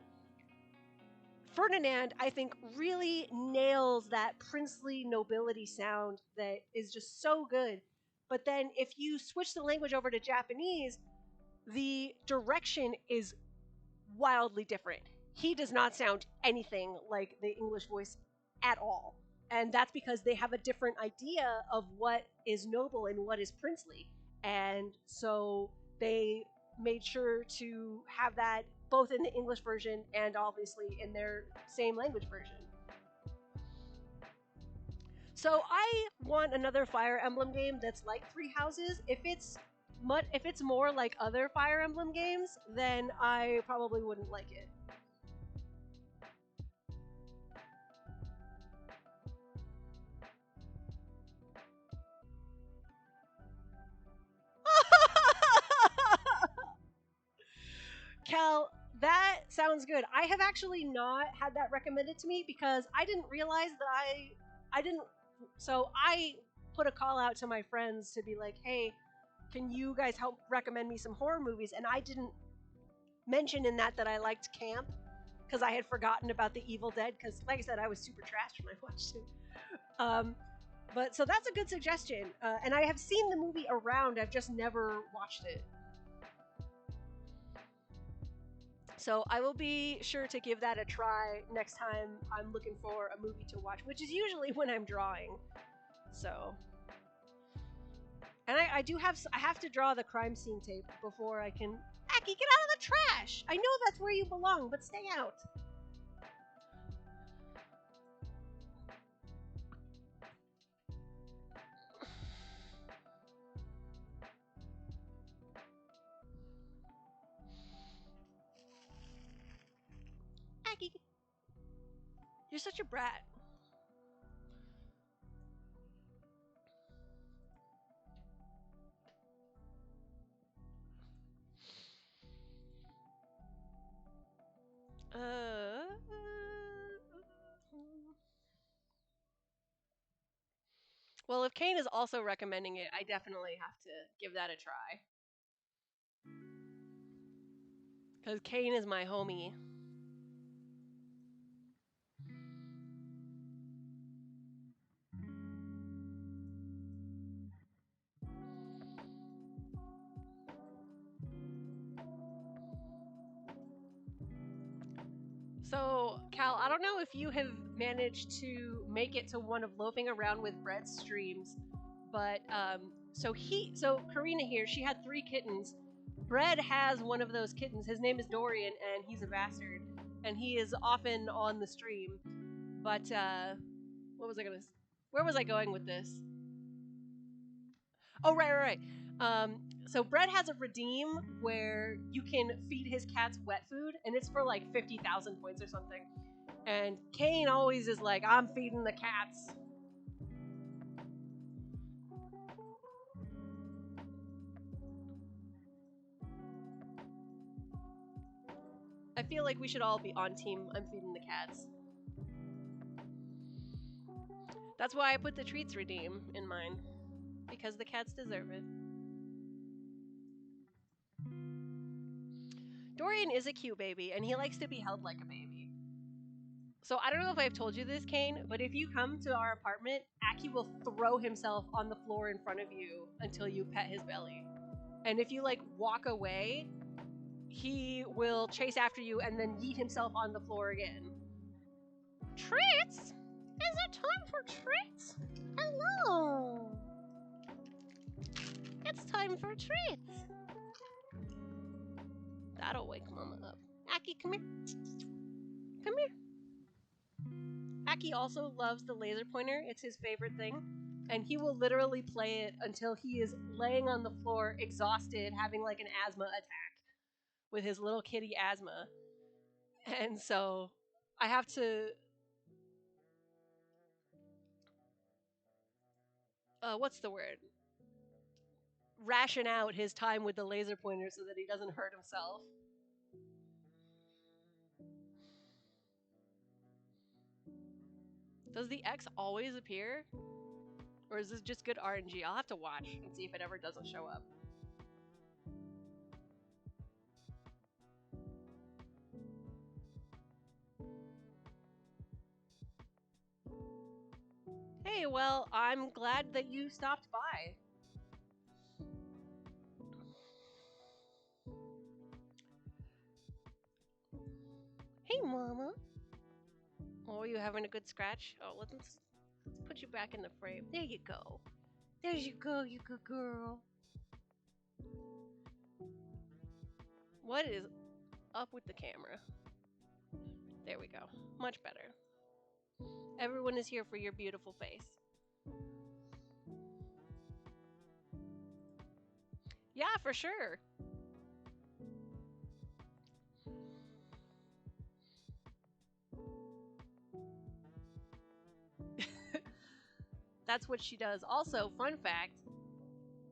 Ferdinand, I think, really nails that princely nobility sound that is just so good. But then if you switch the language over to Japanese, the direction is wildly different. He does not sound anything like the English voice at all. And that's because they have a different idea of what is noble and what is princely. And so they made sure to have that both in the English version and obviously in their same language version. So I want another Fire Emblem game that's like Three Houses. If it's more like other Fire Emblem games, then I probably wouldn't like it. Cal, that sounds good. I have actually not had that recommended to me because I didn't realize that I didn't so I put a call out to my friends to be like, "Hey, can you guys help recommend me some horror movies?" And I didn't mention in that I liked Camp because I had forgotten about the Evil Dead because like I said I was super trashed when I watched it. Um but so that's a good suggestion. And I have seen the movie around, I've just never watched it. So I will be sure to give that a try next time I'm looking for a movie to watch, which is usually when I'm drawing. So, and I have to draw the crime scene tape before I can. Aki, get out of the trash! I know that's where you belong, but stay out. Aki, you're such a brat. Uh. Well, if Kane is also recommending it, I definitely have to give that a try. Because Kane is my homie. So, Cal, I don't know if you have managed to make it to one of Loafing Around with Brett's streams, but so Karina here, she had 3 kittens. Brett has one of those kittens. His name is Dorian, and he's a bastard, and he is often on the stream. But what was I gonna? Where was I going with this? Oh, right. So Brett has a redeem where you can feed his cats wet food, and it's for like 50,000 points or something. And Kane always is like, I'm feeding the cats. I feel like we should all be on team I'm feeding the cats. That's why I put the treats redeem in mine. Because the cats deserve it. Dorian is a cute baby, and he likes to be held like a baby. So I don't know if I've told you this, Kane, but if you come to our apartment, Aki will throw himself on the floor in front of you until you pet his belly. And if you like walk away, he will chase after you and then yeet himself on the floor again. Treats? Is it time for treats? Hello. It's time for treats. That'll wake Mama up. Aki, come here. Come here. Aki also loves the laser pointer. It's his favorite thing. And he will literally play it until he is laying on the floor, exhausted, having like an asthma attack with his little kitty asthma. And so I have to. What's the word? Ration out his time with the laser pointer so that he doesn't hurt himself. Does the X always appear? Or is this just good RNG? I'll have to watch and see if it ever doesn't show up. Hey, well, I'm glad that you stopped by. Hey, Mama. Oh, you having a good scratch? Oh, let's put you back in the frame. There you go. There you go, you good girl. What is up with the camera? There we go. Much better. Everyone is here for your beautiful face. Yeah, for sure. That's what she does. Also, fun fact,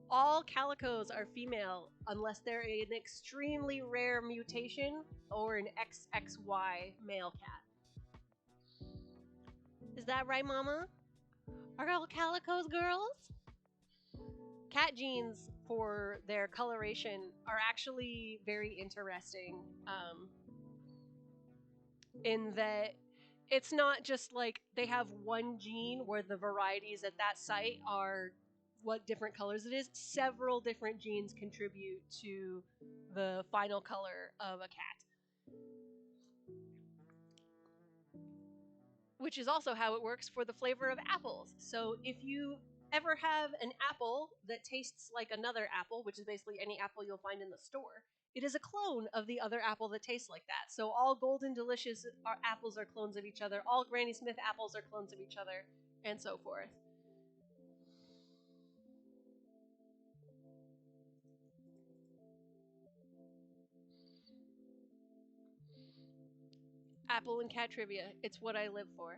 all calicos are female unless they're an extremely rare mutation or an XXY male cat. Is that right, Mama? Are all calicos girls? Cat genes for their coloration are actually very interesting, in that it's not just like they have one gene where the varieties at that site are what different colors it is. Several different genes contribute to the final color of a cat, which is also how it works for the flavor of apples. So if you ever have an apple that tastes like another apple, which is basically any apple you'll find in the store, it is a clone of the other apple that tastes like that. So all Golden Delicious apples are clones of each other, all Granny Smith apples are clones of each other, and so forth. Apple and cat trivia, it's what I live for.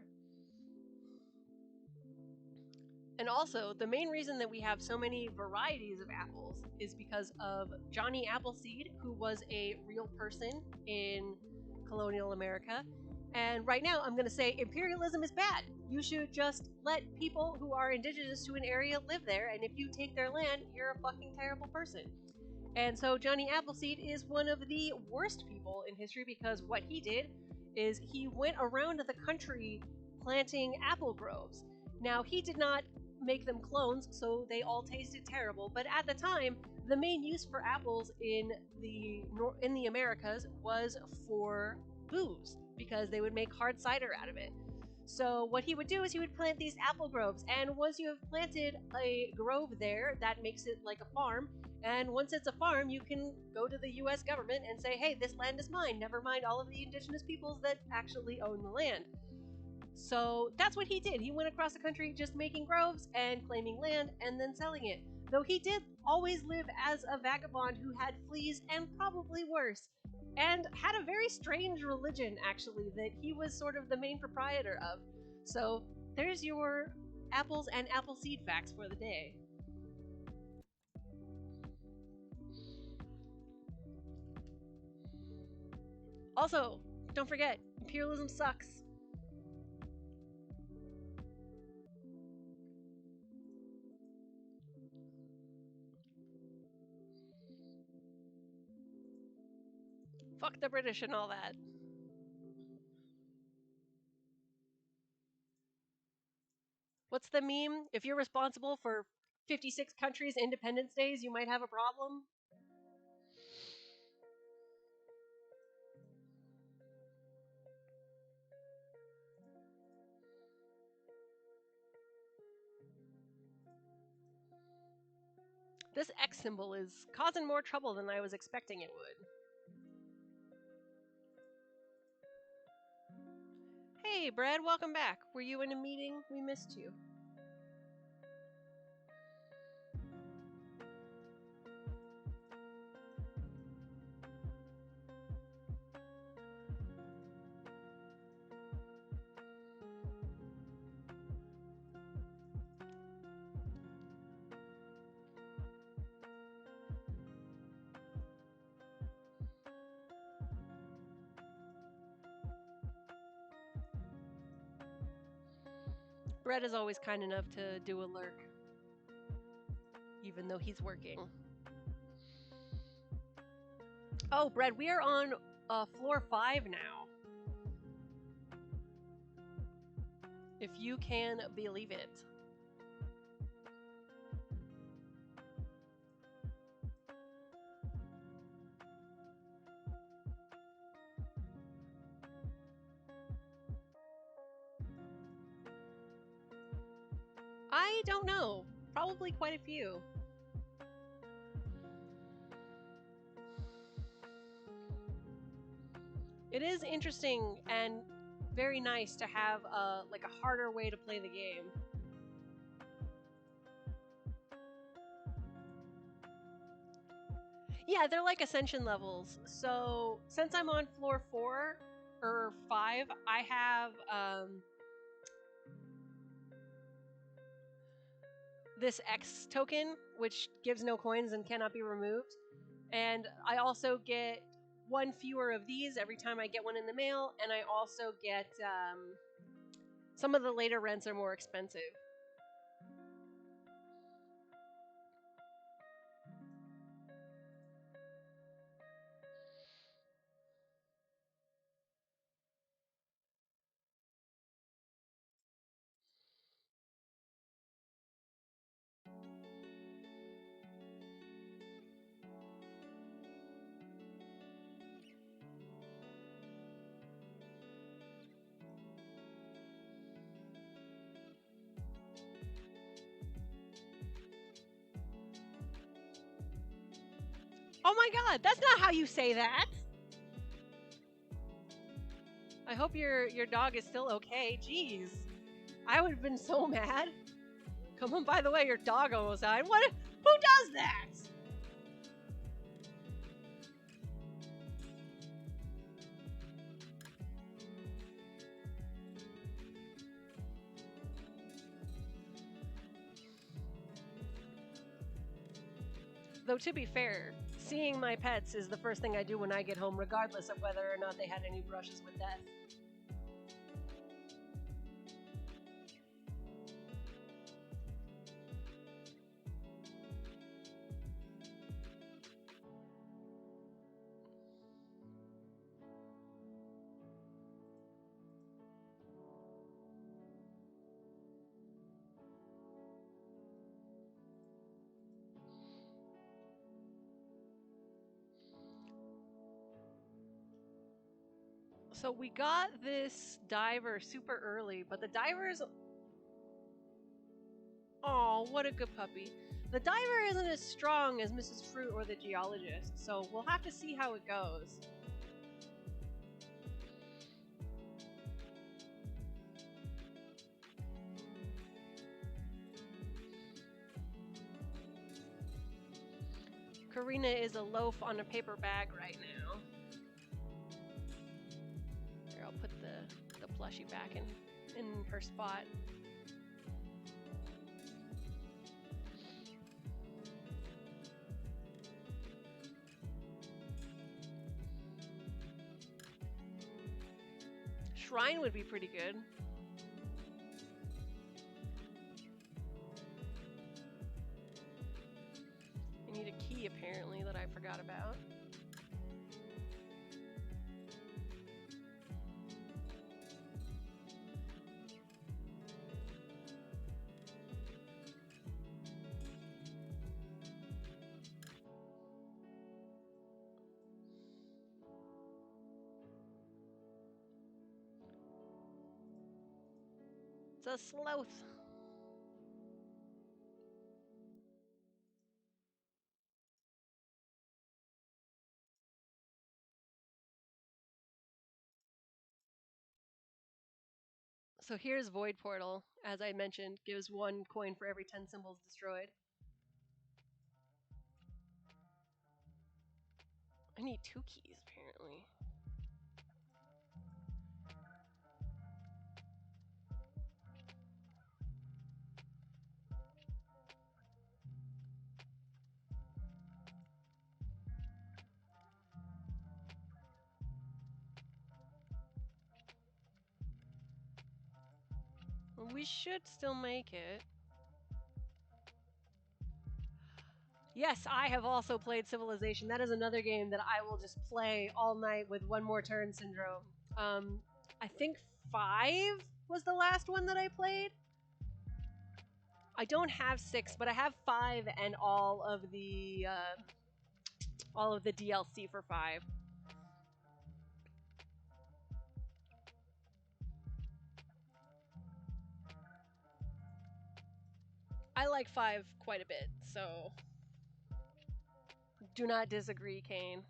And also, the main reason that we have so many varieties of apples is because of Johnny Appleseed, who was a real person in colonial America. And right now, I'm going to say imperialism is bad. You should just let people who are indigenous to an area live there, and if you take their land, you're a fucking terrible person. And so Johnny Appleseed is one of the worst people in history because what he did is he went around the country planting apple groves. Now, he did not make them clones, so they all tasted terrible, but at the time, the main use for apples in the Americas was for booze because they would make hard cider out of it. So what he would do is he would plant these apple groves, and once you have planted a grove there, that makes it like a farm. And once it's a farm, you can go to the US government and say, hey, this land is mine, never mind all of the indigenous peoples that actually own the land. So that's what he did. He went across the country just making groves and claiming land and then selling it. Though he did always live as a vagabond who had fleas and probably worse, and had a very strange religion, actually, that he was sort of the main proprietor of. So there's your apples and apple seed facts for the day. Also, don't forget, imperialism sucks. Fuck the British and all that. What's the meme? If you're responsible for 56 countries' independence days, you might have a problem. This X symbol is causing more trouble than I was expecting it would. Hey, Brad, welcome back. Were you in a meeting? We missed you. Brett is always kind enough to do a lurk, even though he's working. Oh, Brett, we are on floor 5 now. If you can believe it. I don't know. Probably quite a few. It is interesting and very nice to have like a harder way to play the game. Yeah, they're like ascension levels. So since I'm on floor 4 or 5, I have this X token, which gives no coins and cannot be removed. And I also get one fewer of these every time I get one in the mail, and I also get some of the later rents are more expensive. Oh my god, that's not how you say that! I hope your dog is still okay. Jeez. I would have been so mad. Come on, by the way, your dog almost died. What? Who does that? Though, to be fair, seeing my pets is the first thing I do when I get home, regardless of whether or not they had any brushes with death. So we got this diver super early, but the diver's... Oh, what a good puppy. The diver isn't as strong as Mrs. Fruit or the geologist, so we'll have to see how it goes. Karina is a loaf on a paper bag right now. Here, I'll put the plushie back in her spot. Shrine would be pretty good. I need a key, apparently, that I forgot about. It's a sloth. So here's Void Portal, as I mentioned, gives 1 coin for every 10 symbols destroyed. I need 2 keys, apparently. We should still make it. Yes, I have also played Civilization. That is another game that I will just play all night with one more turn syndrome. I think 5 was the last one that I played. I don't have 6, but I have 5 and all of the DLC for 5. I like 5 quite a bit, so do not disagree, Kane.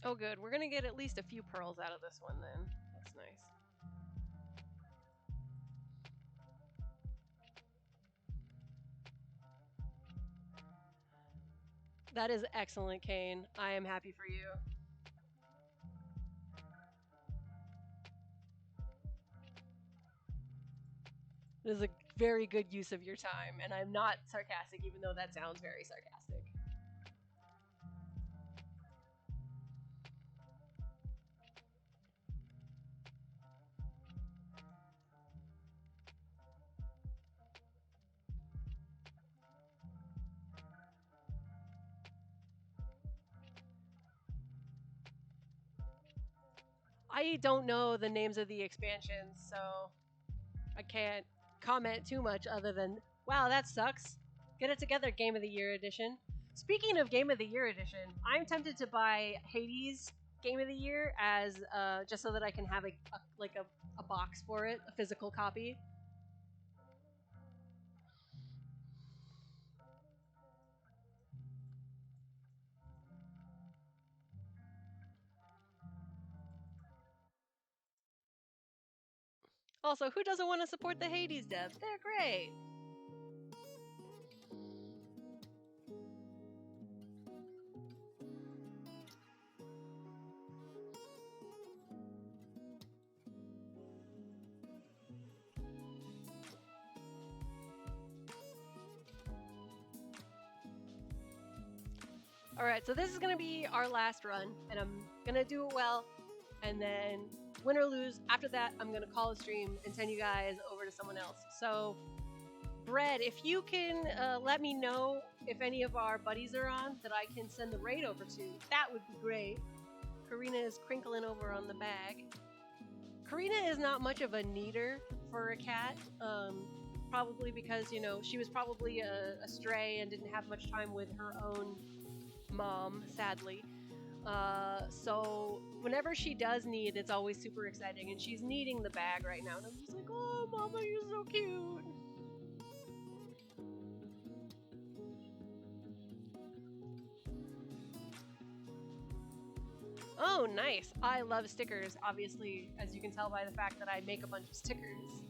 Oh, good. We're gonna get at least a few pearls out of this one then. That's nice. That is excellent, Kane. I am happy for you. It is a very good use of your time, and I'm not sarcastic, even though that sounds very sarcastic. I don't know the names of the expansions, so I can't comment too much other than, wow, that sucks. Get it together, Game of the Year edition. Speaking of Game of the Year edition, I'm tempted to buy Hades Game of the Year as just so that I can have a box for it, a physical copy. Also, who doesn't want to support the Hades devs? They're great. All right, so this is gonna be our last run, and I'm gonna do it well, and then win or lose. After that, I'm gonna call a stream and send you guys over to someone else. So, Bread, if you can let me know if any of our buddies are on that I can send the raid over to, that would be great. Karina is crinkling over on the bag. Karina is not much of a needer for a cat, probably because, you know, she was probably a stray and didn't have much time with her own mom, sadly. So whenever she does need, it's always super exciting, and she's needing the bag right now, and I'm just like, oh, Mama, you're so cute. Oh, nice. I love stickers, obviously, as you can tell by the fact that I make a bunch of stickers.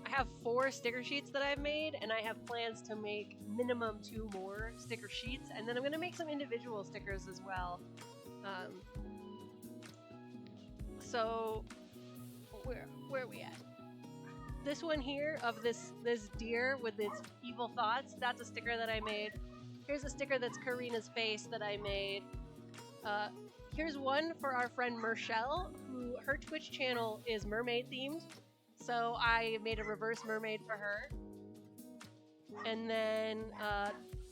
I have 4 sticker sheets that I've made, and I have plans to make minimum 2 more sticker sheets, and then I'm going to make some individual stickers as well. So, where are we at? This one here of this deer with its evil thoughts, that's a sticker that I made. Here's a sticker that's Karina's face that I made. Here's one for our friend Merchelle, who her Twitch channel is mermaid themed. So I made a reverse mermaid for her. And then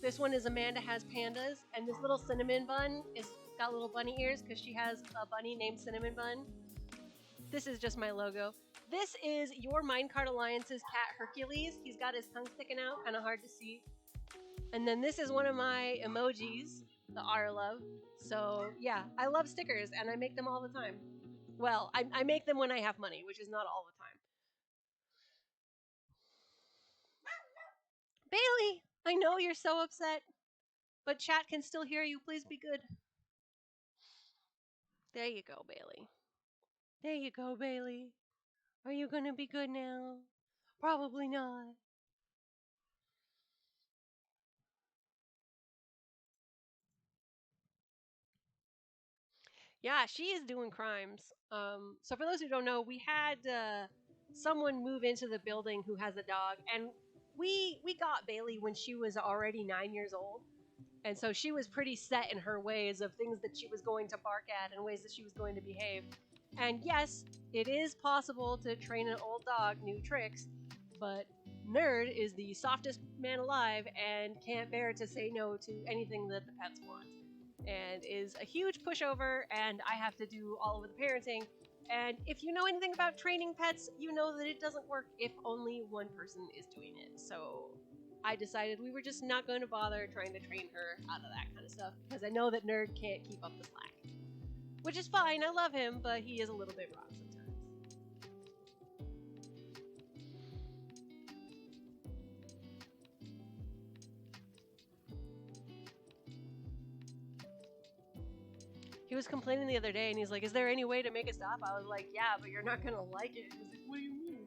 this one is Amanda Has Pandas, and this little cinnamon bun is got little bunny ears because she has a bunny named Cinnamon Bun. This is just my logo. This is Your Minecart Alliance's cat Hercules. He's got his tongue sticking out, kind of hard to see. And then this is one of my emojis, the R love. So yeah, I love stickers and I make them all the time. Well, I make them when I have money, which is not all the time. Bailey, I know you're so upset, but chat can still hear you. Please be good. There you go, Bailey. There you go, Bailey. Are you gonna be good now? Probably not. Yeah, she is doing crimes. So for those who don't know, we had someone move into the building who has a dog, and we got Bailey when she was already 9 years old, and so she was pretty set in her ways of things that she was going to bark at and ways that she was going to behave. And yes, it is possible to train an old dog new tricks, but Nerd is the softest man alive and can't bear to say no to anything that the pets want. and is a huge pushover, and I have to do all of the parenting. And if you know anything about training pets, you know that it doesn't work if only one person is doing it. So I decided we were just not going to bother trying to train her out of that kind of stuff because I know that Nerd can't keep up the slack. Which is fine, I love him, but he is a little bit wrong sometimes. He was complaining the other day and he's like, "Is there any way to make it stop?" I was like, "Yeah, but you're not gonna like it." He's like, "What do you mean?"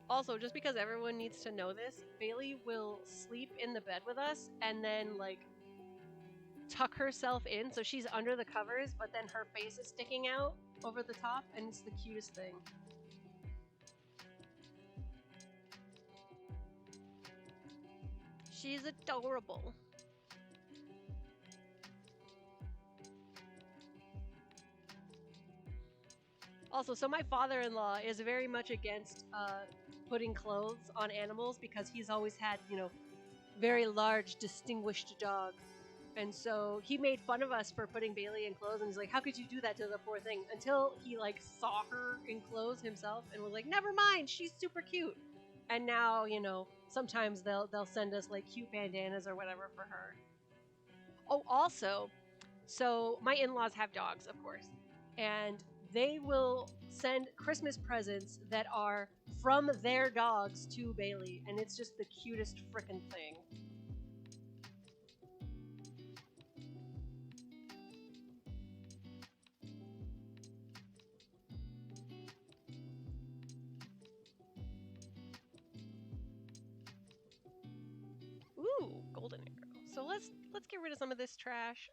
Also, just because everyone needs to know this, Bailey will sleep in the bed with us and then, like, tuck herself in so she's under the covers, but then her face is sticking out over the top, and it's the cutest thing. She's adorable. Also, so my father-in-law is very much against putting clothes on animals because he's always had, very large, distinguished dogs. And so he made fun of us for putting Bailey in clothes, and he's like, "How could you do that to the poor thing?" Until he like saw her in clothes himself and was like, "Never mind, she's super cute." And now, sometimes they'll send us like cute bandanas or whatever for her. Oh, also, so my in-laws have dogs, of course, and they will send Christmas presents that are from their dogs to Bailey, and it's just the cutest frickin' thing. Ooh, golden arrow. So let's get rid of some of this trash.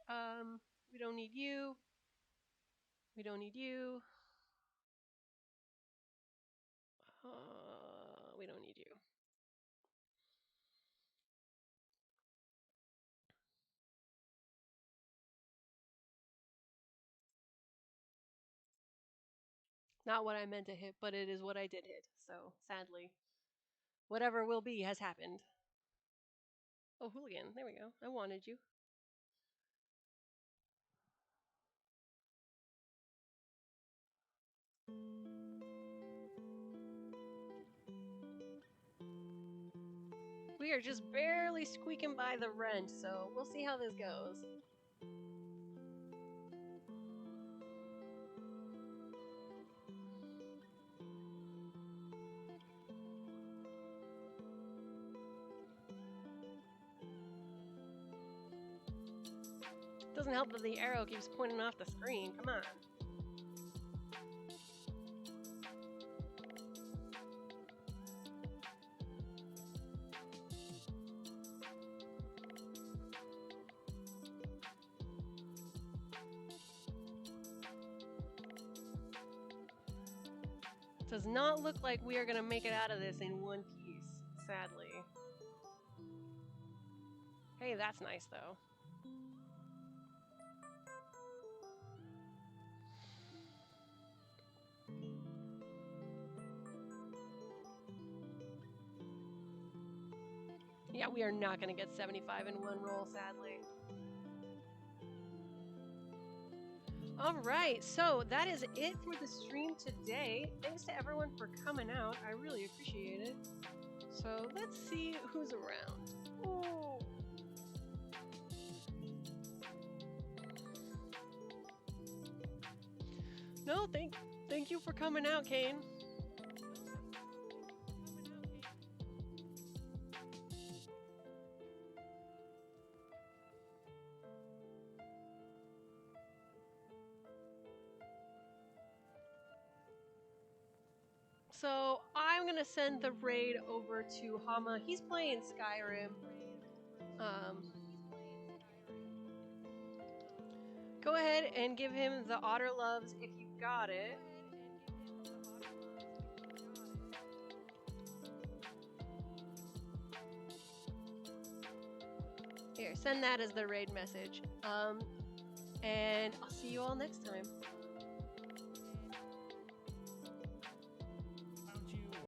We don't need you. We don't need you. We don't need you. Not what I meant to hit, but it is what I did hit. So sadly, whatever will be has happened. Oh, hooligan. There we go. I wanted you. We are just barely squeaking by the rent, so we'll see how this goes. Doesn't help that the arrow keeps pointing off the screen. Come on. Does not look like we are going to make it out of this in one piece, sadly. Hey, that's nice, though. Yeah, we are not going to get 75 in one roll, sadly. Alright, so that is it for the stream today. Thanks to everyone for coming out. I really appreciate it. So let's see who's around. Ooh. No, thank you for coming out, Kane. So I'm gonna send the raid over to Hama. He's playing Skyrim. Go ahead and give him the Otter Loves if you got it. Here, send that as the raid message. And I'll see you all next time.